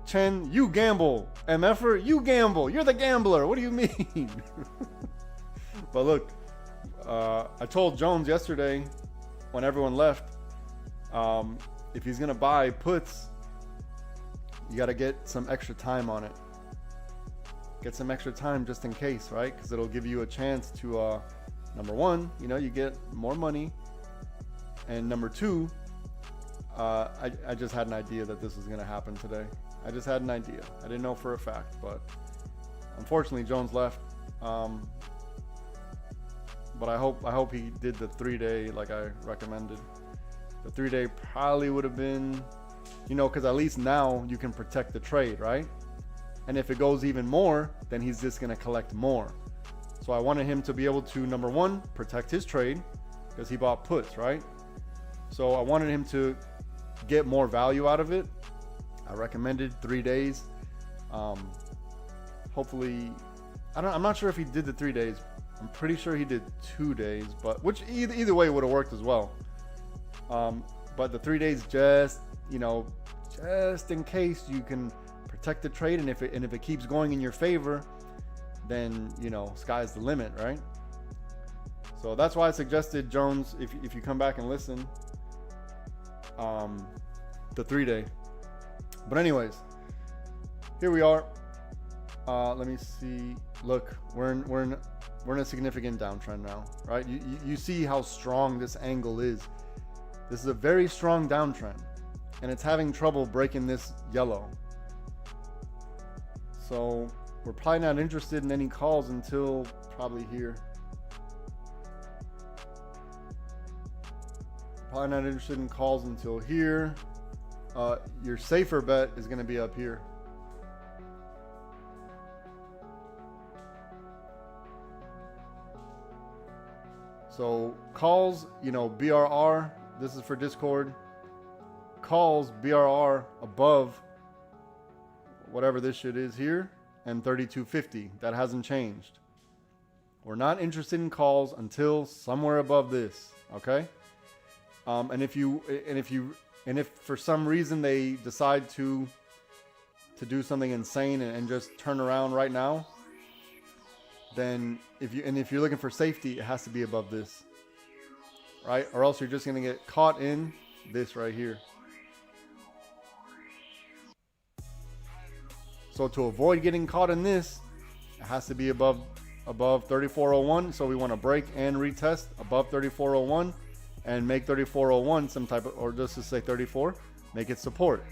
Chen, you gamble. MFer, you gamble. You're the gambler. What do you mean? But look, I told Jones yesterday when everyone left, if he's going to buy puts, you got to get some extra time on it. Get some extra time just in case, right? Because it'll give you a chance to, number one, you get more money. And number two, I just had an idea that this was going to happen today. I just had an idea. I didn't know for a fact, but unfortunately Jones left. But I hope he did the 3-day like I recommended. The 3-day probably would have been, because at least now you can protect the trade, right? And if it goes even more, then he's just going to collect more. So I wanted him to be able to, number one, protect his trade because he bought puts, right? So I wanted him to get more value out of it. I recommended 3 days. Hopefully, I'm not sure if he did the 3 days. I'm pretty sure he did 2 days, but which either way would have worked as well. But the 3 days just in case you can protect the trade, and if it keeps going in your favor, then sky's the limit, right? So that's why I suggested, Jones, if you come back and listen, the 3-day. But anyways, here we are. Let me see. Look, we're in a significant downtrend now, right? You see how strong this angle is. This is a very strong downtrend, and it's having trouble breaking this yellow. So we're probably not interested in any calls until probably here. Probably not interested in calls until here. Your safer bet is going to be up here. So calls, BRR, this is for Discord. Calls BRR above whatever this shit is here and 3250. That hasn't changed. We're not interested in calls until somewhere above this, okay? And if for some reason they decide to to do something insane and just turn around right now, then if you're looking for safety, it has to be above this, right? Or else you're just going to get caught in this right here. So to avoid getting caught in this, it has to be above 3401. So we want to break and retest above 3401 and make 3401 some type of, or just to say 34, make it support.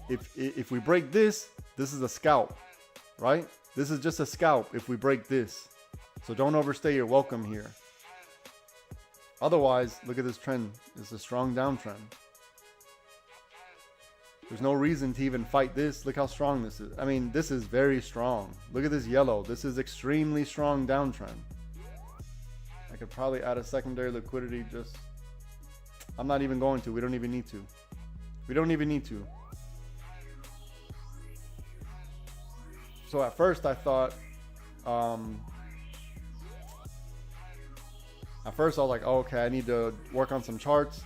If we break this is a scalp, right? This is just a scalp if we break this. So don't overstay your welcome here. Otherwise, look at this trend. It's a strong downtrend. There's no reason to even fight this. Look how strong this is. I mean, this is very strong. Look at this yellow. This is extremely strong downtrend. I could probably add a secondary liquidity just... I'm not even going to. We don't even need to. We don't even need to. So at first I thought... At first I was like, oh, okay, I need to work on some charts.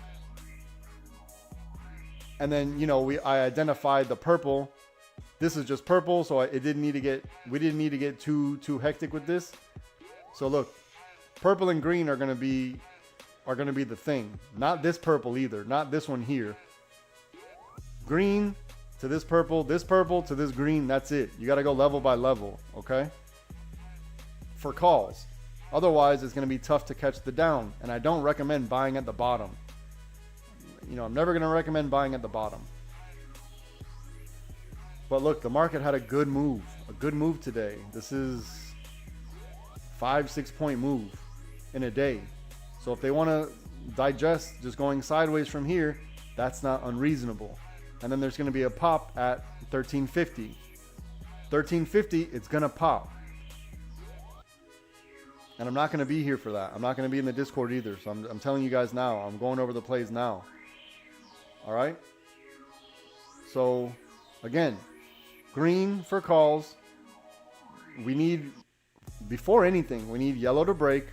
And then, you know, I identified the purple. This is just purple, so we didn't need to get too hectic with this. So look, purple and green are gonna be the thing. Not this purple either. Not this one here. Green to this purple to this green. That's it. You got to go level by level, okay? For calls. Otherwise, it's gonna be tough to catch the down. And I don't recommend buying at the bottom. You know, I'm never going to recommend buying at the bottom. But look, the market had a good move today. This is 5-6 point move in a day. So if they want to digest just going sideways from here, that's not unreasonable. And then there's going to be a pop at 1350. 1350, it's going to pop. And I'm not going to be here for that. I'm not going to be in the Discord either. So I'm telling you guys now. I'm going over the plays now. All right. So again, green for calls. We need, before anything, we need yellow to break,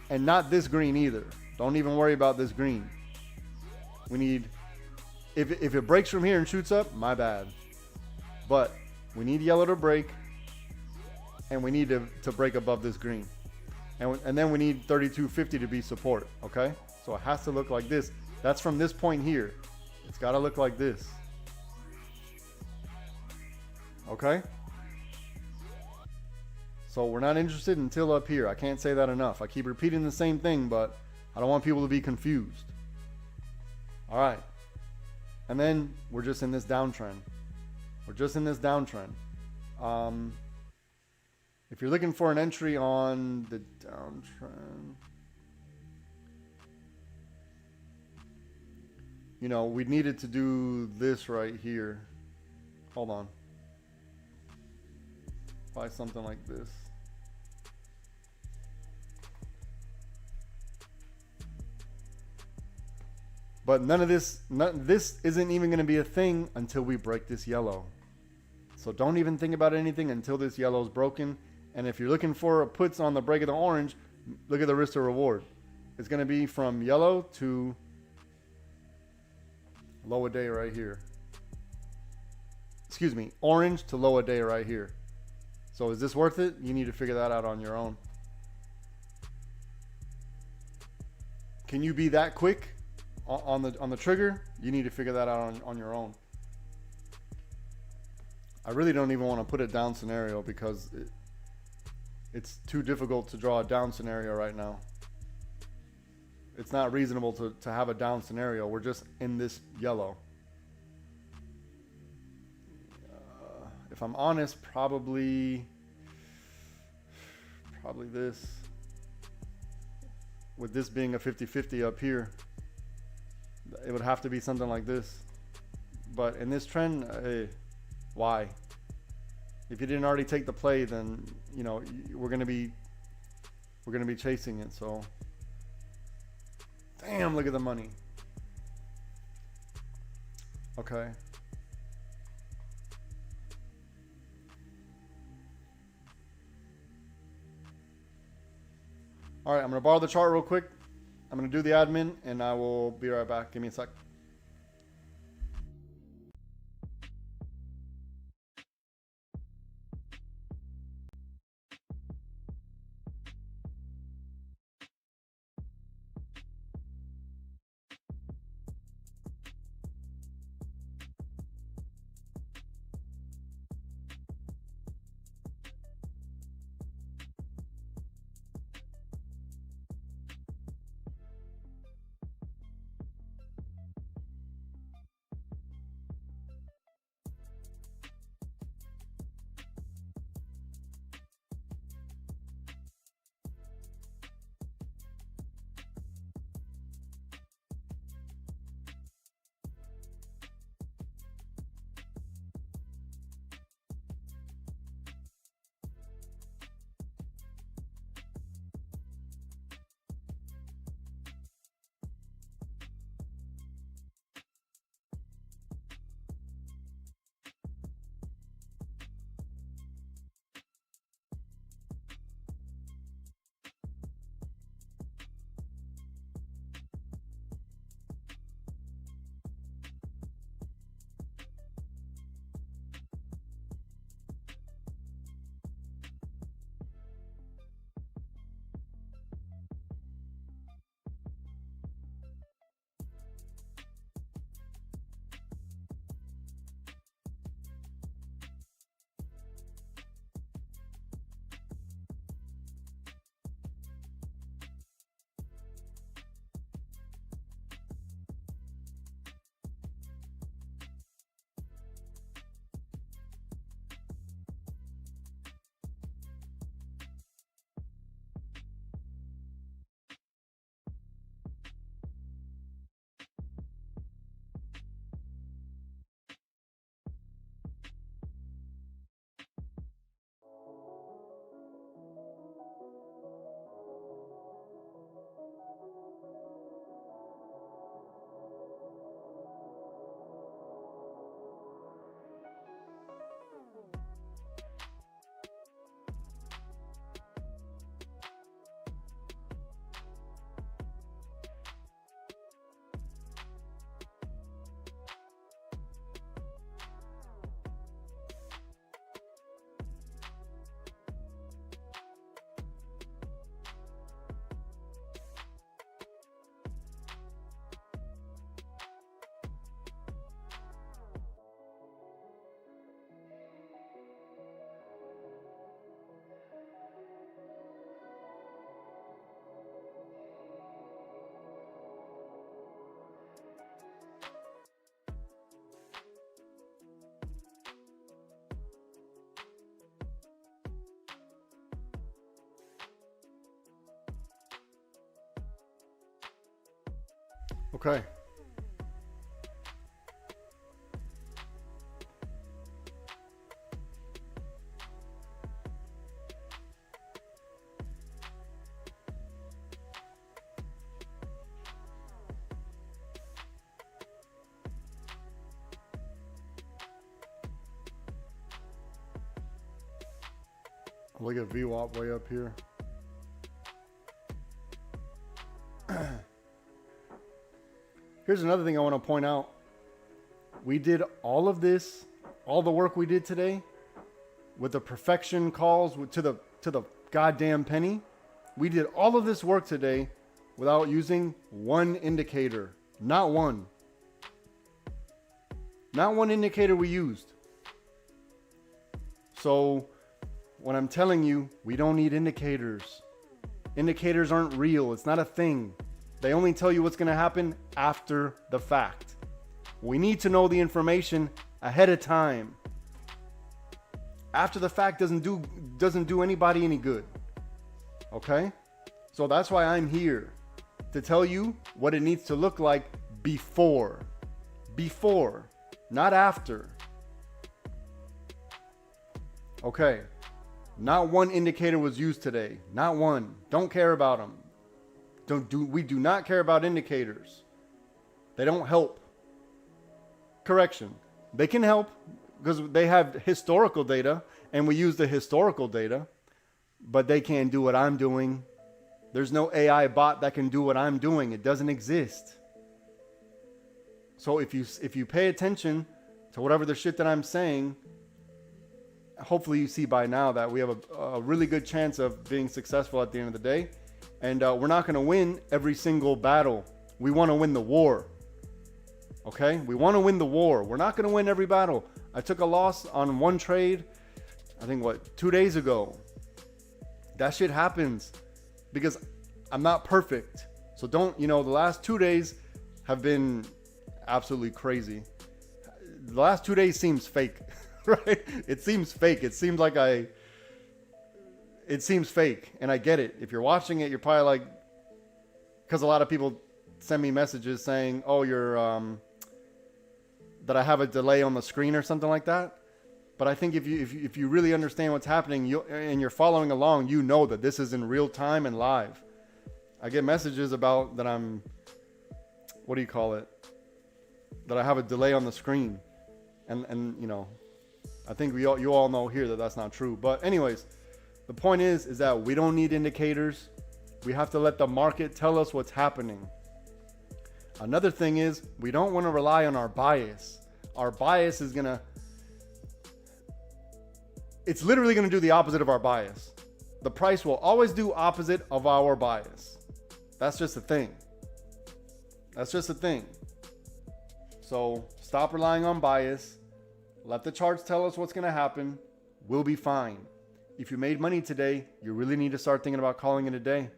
and not this green either. Don't even worry about this green. We need, if it breaks from here and shoots up, my bad. But we need yellow to break, and we need to break above this green. And then we need 3250 to be support, okay? So it has to look like this. That's from this point here. It's got to look like this. Okay? So we're not interested until up here. I can't say that enough. I keep repeating the same thing, but I don't want people to be confused. All right. And then we're just in this downtrend. We're just in this downtrend. If you're looking for an entry on the downtrend... You know, we needed to do this right here. Hold on. Buy something like this. But none of this isn't even going to be a thing until we break this yellow. So don't even think about anything until this yellow is broken. And if you're looking for puts on the break of the orange, look at the risk to reward. It's going to be from yellow to low a day right here. Excuse me, orange to low a day right here. So is this worth it? You need to figure that out on your own. Can you be that quick on the trigger? You need to figure that out on your own. I really don't even want to put a down scenario because it's too difficult to draw a down scenario right now. It's not reasonable to have a down scenario. We're just in this yellow. If I'm honest, probably this. With this being a 50-50 up here, it would have to be something like this. But in this trend, why? If you didn't already take the play, then you know we're gonna be chasing it. So. Damn, look at the money. Okay. All right, I'm going to borrow the chart real quick. I'm going to do the admin, and I will be right back. Give me a sec. Okay. Look at VWAP way up here. Here's another thing I want to point out. We did all of this, all the work we did today with the perfection calls to the goddamn penny. We did all of this work today without using one indicator. Not one. Not one indicator we used. So when I'm telling you, we don't need indicators. Indicators aren't real. It's not a thing. They only tell you what's going to happen after the fact. We need to know the information ahead of time. After the fact doesn't do anybody any good. Okay? So that's why I'm here to tell you what it needs to look like before. Before, not after. Okay. Not one indicator was used today. Not one. Don't care about them. We do not care about indicators. They don't help. Correction. They can help because they have historical data and we use the historical data, but they can't do what I'm doing. There's no AI bot that can do what I'm doing. It doesn't exist. So if you pay attention to whatever the shit that I'm saying, hopefully you see by now that we have a really good chance of being successful at the end of the day. And we're not going to win every single battle. We want to win the war. Okay? We want to win the war. We're not going to win every battle. I took a loss on one trade, I think 2 days ago. That shit happens because I'm not perfect. So the last 2 days have been absolutely crazy. The last 2 days seems fake. Right? It seems fake. It seems fake. And I get it. If you're watching it, you're probably like, because a lot of people send me messages saying, oh, that I have a delay on the screen or something like that. But I think if you really understand what's happening and you're following along, you know that this is in real time and live. I get messages about that that I have a delay on the screen. And I think you all know here that that's not true. But anyways, the point is that we don't need indicators. We have to let the market tell us what's happening. Another thing is we don't want to rely on our bias. Our bias is it's literally going to do the opposite of our bias. The price will always do opposite of our bias. That's just a thing. That's just a thing. So stop relying on bias. Let the charts tell us what's going to happen. We'll be fine. If you made money today, you really need to start thinking about calling it a day.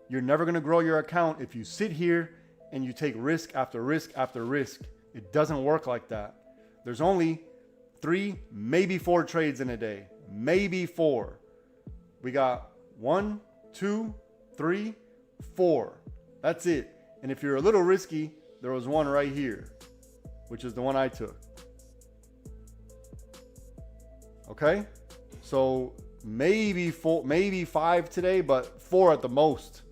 You're never going to grow your account if you sit here and you take risk after risk after risk. It doesn't work like that. There's only 3, maybe 4 trades in a day. Maybe 4. We got 1, 2, 3, 4. That's it. And if you're a little risky, there was one right here, which is the one I took. Okay? So maybe 4, maybe 5 today, but 4 at the most.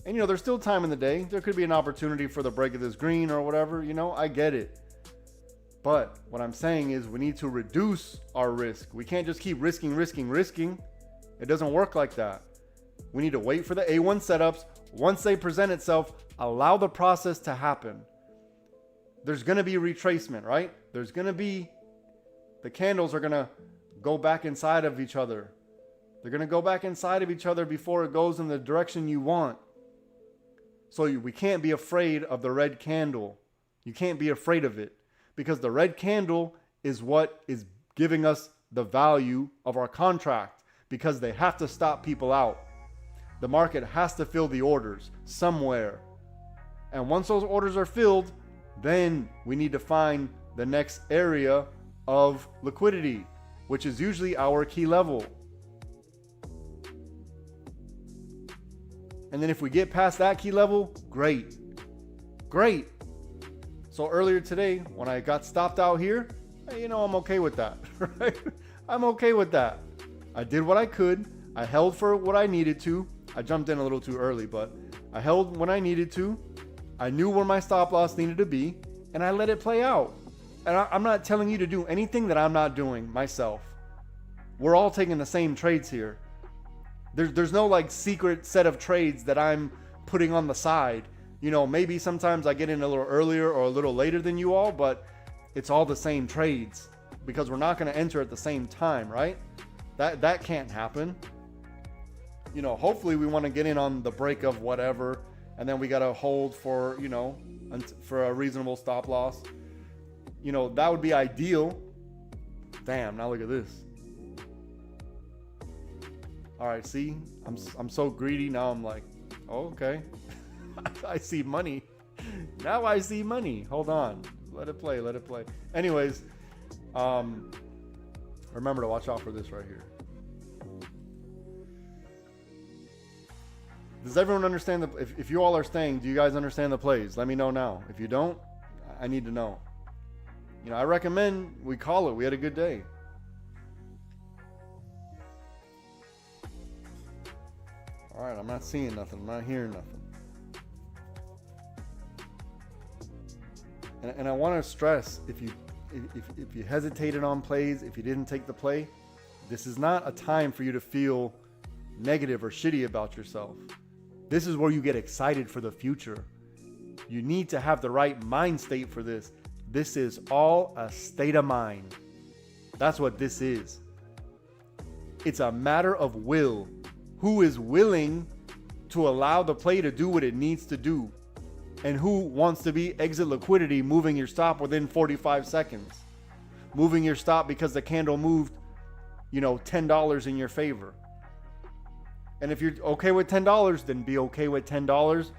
And there's still time in the day. There could be an opportunity for the break of this green or whatever. I get it. But what I'm saying is we need to reduce our risk. We can't just keep risking. It doesn't work like that. We need to wait for the A1 setups. Once they present itself, allow the process to happen. There's going to be retracement, right? The candles are going to go back inside of each other. They're going to go back inside of each other before it goes in the direction you want. So we can't be afraid of the red candle. You can't be afraid of it because the red candle is what is giving us the value of our contract because they have to stop people out. The market has to fill the orders somewhere. And once those orders are filled, then we need to find the next area of liquidity, which is usually our key level. And then if we get past that key level, great. Great. So earlier today, when I got stopped out here, hey, I'm okay with that, right? I'm okay with that. I did what I could. I held for what I needed to. I jumped in a little too early, but I held when I needed to. I knew where my stop loss needed to be, and I let it play out. And I'm not telling you to do anything that I'm not doing myself. We're all taking the same trades here. There's no like secret set of trades that I'm putting on the side. Maybe sometimes I get in a little earlier or a little later than you all, but it's all the same trades because we're not going to enter at the same time, right? That can't happen. Hopefully we want to get in on the break of whatever, and then we got to hold for, for a reasonable stop loss. That would be ideal. Damn, now look at this. All right, see, I'm so greedy now. I'm like, oh, okay. I see money. Now I see money. Hold on. Let it play. Anyways, remember to watch out for this right here. Does everyone understand if you all are staying, do you guys understand the plays? Let me know now. If you don't, I need to know. I recommend we call it. We had a good day. All right, I'm not seeing nothing. I'm not hearing nothing. And I want to stress, if you hesitated on plays, if you didn't take the play, this is not a time for you to feel negative or shitty about yourself. This is where you get excited for the future. You need to have the right mind state for this. This is all a state of mind. That's what this is. It's a matter of will. Who is willing to allow the play to do what it needs to do? And who wants to be exit liquidity, moving your stop within 45 seconds? Moving your stop because the candle moved, $10 in your favor. And if you're okay with $10, then be okay with $10.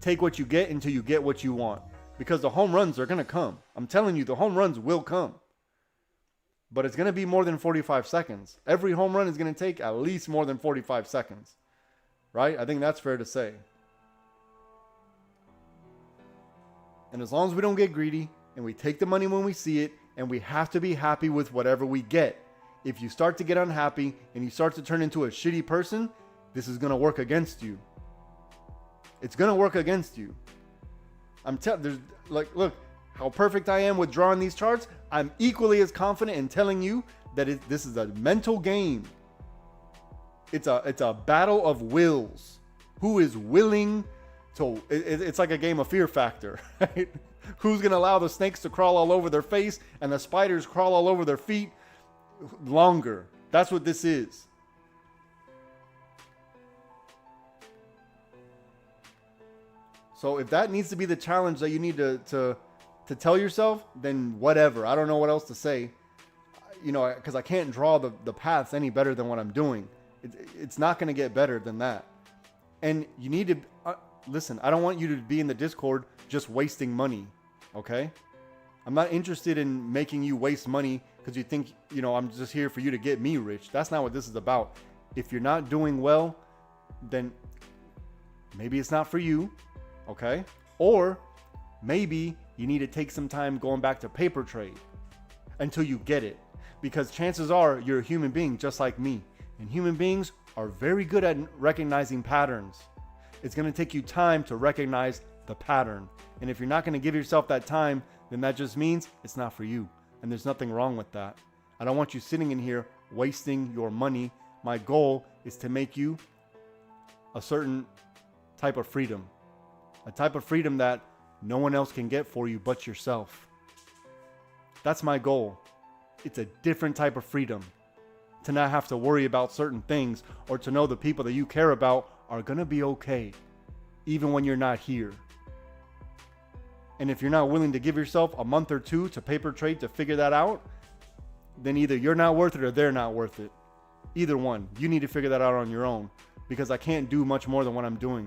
Take what you get until you get what you want. Because the home runs are going to come. I'm telling you, the home runs will come. But it's going to be more than 45 seconds. Every home run is going to take at least more than 45 seconds. Right? I think that's fair to say. And as long as we don't get greedy and we take the money when we see it, and we have to be happy with whatever we get. If you start to get unhappy and you start to turn into a shitty person, this is going to work against you. It's going to work against you. Look how perfect I am with drawing these charts. I'm equally as confident in telling you that this is a mental game. It's a battle of wills. Who is willing to? It's like a game of Fear Factor, right? Who's going to allow the snakes to crawl all over their face and the spiders crawl all over their feet longer? That's what this is. So if that needs to be the challenge that you need to tell yourself, then whatever. I don't know what else to say, because I can't draw the paths any better than what I'm doing. It's not going to get better than that. And you need to listen. I don't want you to be in the Discord just wasting money. Okay? I'm not interested in making you waste money because you think, I'm just here for you to get me rich. That's not what this is about. If you're not doing well, then maybe it's not for you. Okay? Or maybe you need to take some time going back to paper trade until you get it. Because chances are you're a human being just like me. And human beings are very good at recognizing patterns. It's going to take you time to recognize the pattern. And if you're not going to give yourself that time, then that just means it's not for you. And there's nothing wrong with that. I don't want you sitting in here wasting your money. My goal is to make you a certain type of freedom. A type of freedom that no one else can get for you but yourself. That's my goal. It's a different type of freedom. To not have to worry about certain things, or to know the people that you care about are going to be okay, even when you're not here. And if you're not willing to give yourself a month or two to paper trade to figure that out, then either you're not worth it or they're not worth it. Either one. You need to figure that out on your own, because I can't do much more than what I'm doing.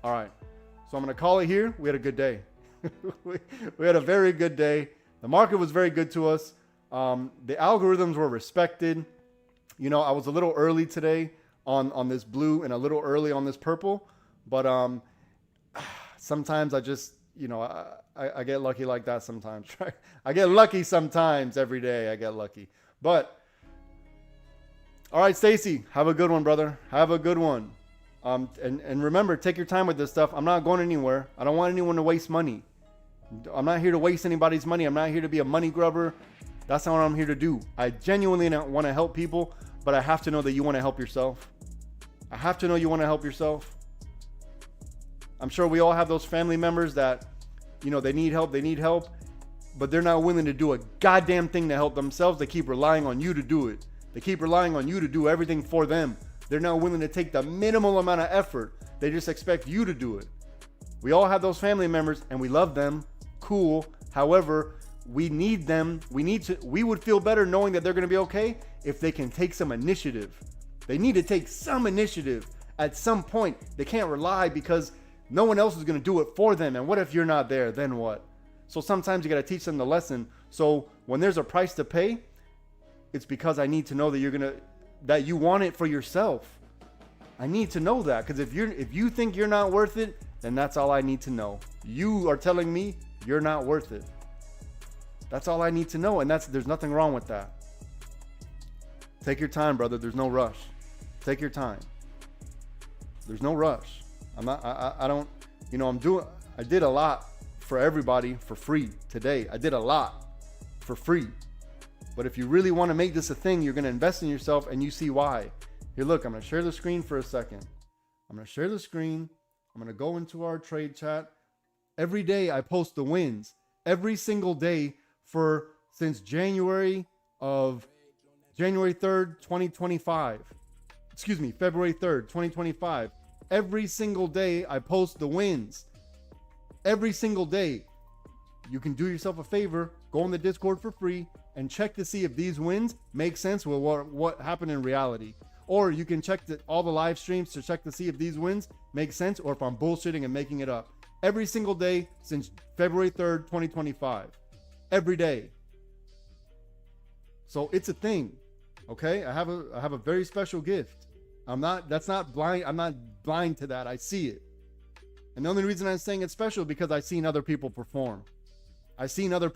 All right. So I'm going to call it here. We had a good day. we had a very good day. The market was very good to us. The algorithms were respected. I was a little early today on this blue and a little early on this purple, but sometimes I just, I get lucky like that sometimes. Right? I get lucky sometimes every day. I get lucky. But, all right, Stacy, have a good one, brother. Have a good one. And remember, take your time with this stuff. I'm not going anywhere. I don't want anyone to waste money. I'm not here to waste anybody's money. I'm not here to be a money grubber. That's not what I'm here to do. I genuinely want to help people, but I have to know that you want to help yourself. I have to know you want to help yourself. I'm sure we all have those family members that, they need help, but they're not willing to do a goddamn thing to help themselves. They keep relying on you to do it. They keep relying on you to do everything for them. They're not willing to take the minimal amount of effort. They just expect you to do it. We all have those family members and we love them. Cool. However, we need them. We would feel better knowing that they're going to be okay if they can take some initiative. They need to take some initiative at some point. They can't rely because no one else is going to do it for them. And what if you're not there? Then what? So sometimes you got to teach them the lesson. So when there's a price to pay, it's because I need to know that that you want it for yourself. I need to know that, because if you think you're not worth it, then that's all I need to know. You are telling me you're not worth it. That's all I need to know, and there's nothing wrong with that. Take your time, brother. There's no rush. Take your time. There's no rush. I did a lot for everybody for free today. I did a lot for free. But if you really want to make this a thing, you're going to invest in yourself, and you see why. Here, look, I'm going to share the screen for a second. I'm going to share the screen. I'm going to go into our trade chat. Every day I post the wins. Every single day since February 3rd, 2025. February 3rd, 2025. Every single day I post the wins. Every single day. You can do yourself a favor, go on the Discord for free and check to see if these wins make sense with what happened in reality. Or you can check all the live streams to check to see if these wins make sense or if I'm bullshitting and making it up. Every single day since February 3rd, 2025. Every day. So it's a thing. Okay? I have a very special gift. I'm not blind to that. I see it. And the only reason I'm saying it's special is because I've seen other people perform. And I've seen other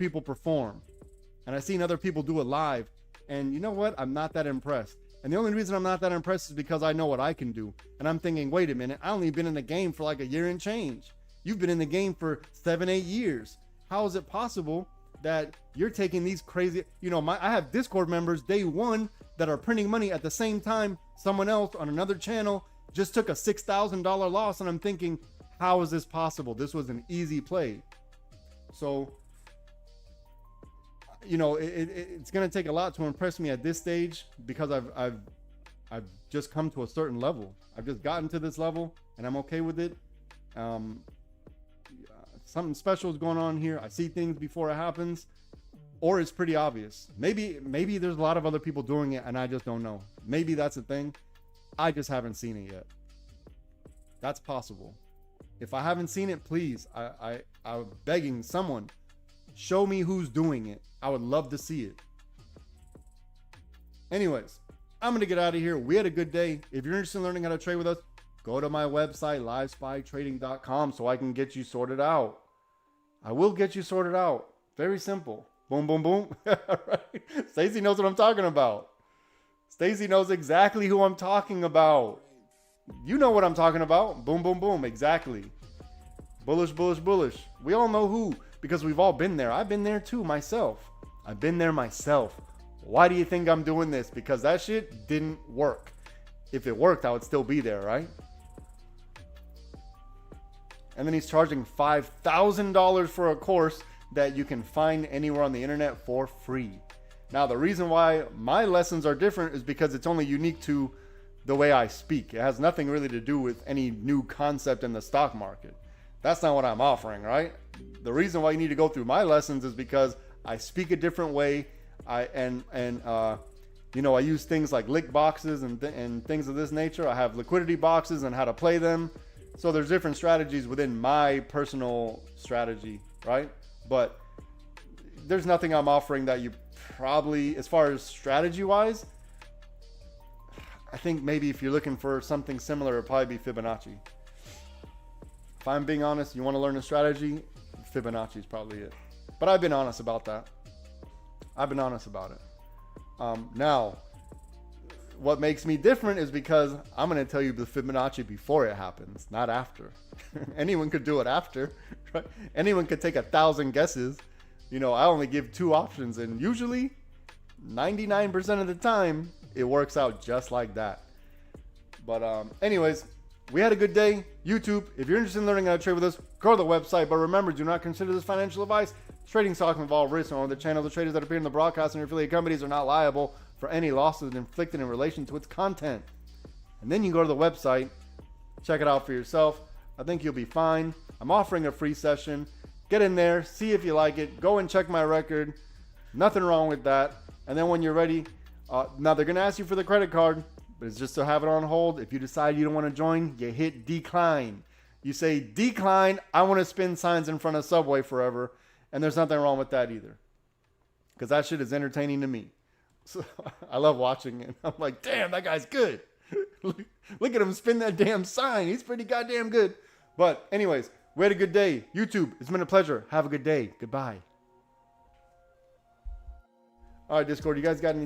people do it live. And you know what? I'm not that impressed. And the only reason I'm not that impressed is because I know what I can do. And I'm thinking, wait a minute, I only been in the game for like a year and change. You've been in the game for 7-8 years. How is it possible that you're taking these crazy, I have Discord members day one that are printing money at the same time someone else on another channel just took a $6,000 loss. And I'm thinking, how is this possible? This was an easy play. So, it's going to take a lot to impress me at this stage because I've just come to a certain level. I've just gotten to this level and I'm okay with it. Something special is going on here. I see things before it happens, or it's pretty obvious. Maybe there's a lot of other people doing it and I just don't know. Maybe that's a thing. I just haven't seen it yet. That's possible. If I haven't seen it, please, I'm begging someone, show me who's doing it. I would love to see it. Anyways, I'm going to get out of here. We had a good day. If you're interested in learning how to trade with us, go to my website, livespytrading.com, so I can get you sorted out. I will get you sorted out. Very simple. Boom, boom, boom. Right? Stacy knows what I'm talking about. Stacy knows exactly who I'm talking about. You know what I'm talking about. Boom, boom, boom. Exactly. Bullish, bullish, bullish. We all know who, because we've all been there. I've been there too myself. I've been there myself. Why do you think I'm doing this? Because that shit didn't work. If it worked, I would still be there, right? And then he's charging $5,000 for a course that you can find anywhere on the internet for free. Now, the reason why my lessons are different is because it's only unique to the way I speak. It has nothing really to do with any new concept in the stock market. That's not what I'm offering, right? The reason why you need to go through my lessons is because I speak a different way. I use things like lick boxes and things of this nature. I have liquidity boxes and how to play them. So there's different strategies within my personal strategy, right? But there's nothing I'm offering that you probably, as far as strategy wise, I think maybe if you're looking for something similar, it'd probably be Fibonacci. If I'm being honest, you want to learn a strategy, Fibonacci is probably it. But I've been honest about that. I've been honest about it. Now, what makes me different is because I'm going to tell you the Fibonacci before it happens, not after. Anyone could do it after, right? Anyone could take 1,000 guesses. You know, I only give 2 options, and usually 99% of the time it works out just like that. But anyways, we had a good day. YouTube, if you're interested in learning how to trade with us, go to the website. But remember, do not consider this financial advice. Trading stocks involve risk, and on the channel, the traders that appear in the broadcast and their affiliate companies are not liable for any losses inflicted in relation to its content. And then you go to the website, check it out for yourself. I think you'll be fine. I'm offering a free session. Get in there, see if you like it. Go and check my record. Nothing wrong with that. And then when you're ready, now they're going to ask you for the credit card, but it's just to have it on hold. If you decide you don't want to join, you hit decline. You say, decline, I want to spin signs in front of Subway forever. And there's nothing wrong with that either. Because that shit is entertaining to me. So I love watching it. I'm like, damn, that guy's good. Look at him spin that damn sign. He's pretty goddamn good. But anyways, we had a good day. YouTube, it's been a pleasure. Have a good day. Goodbye. All right, Discord, you guys got any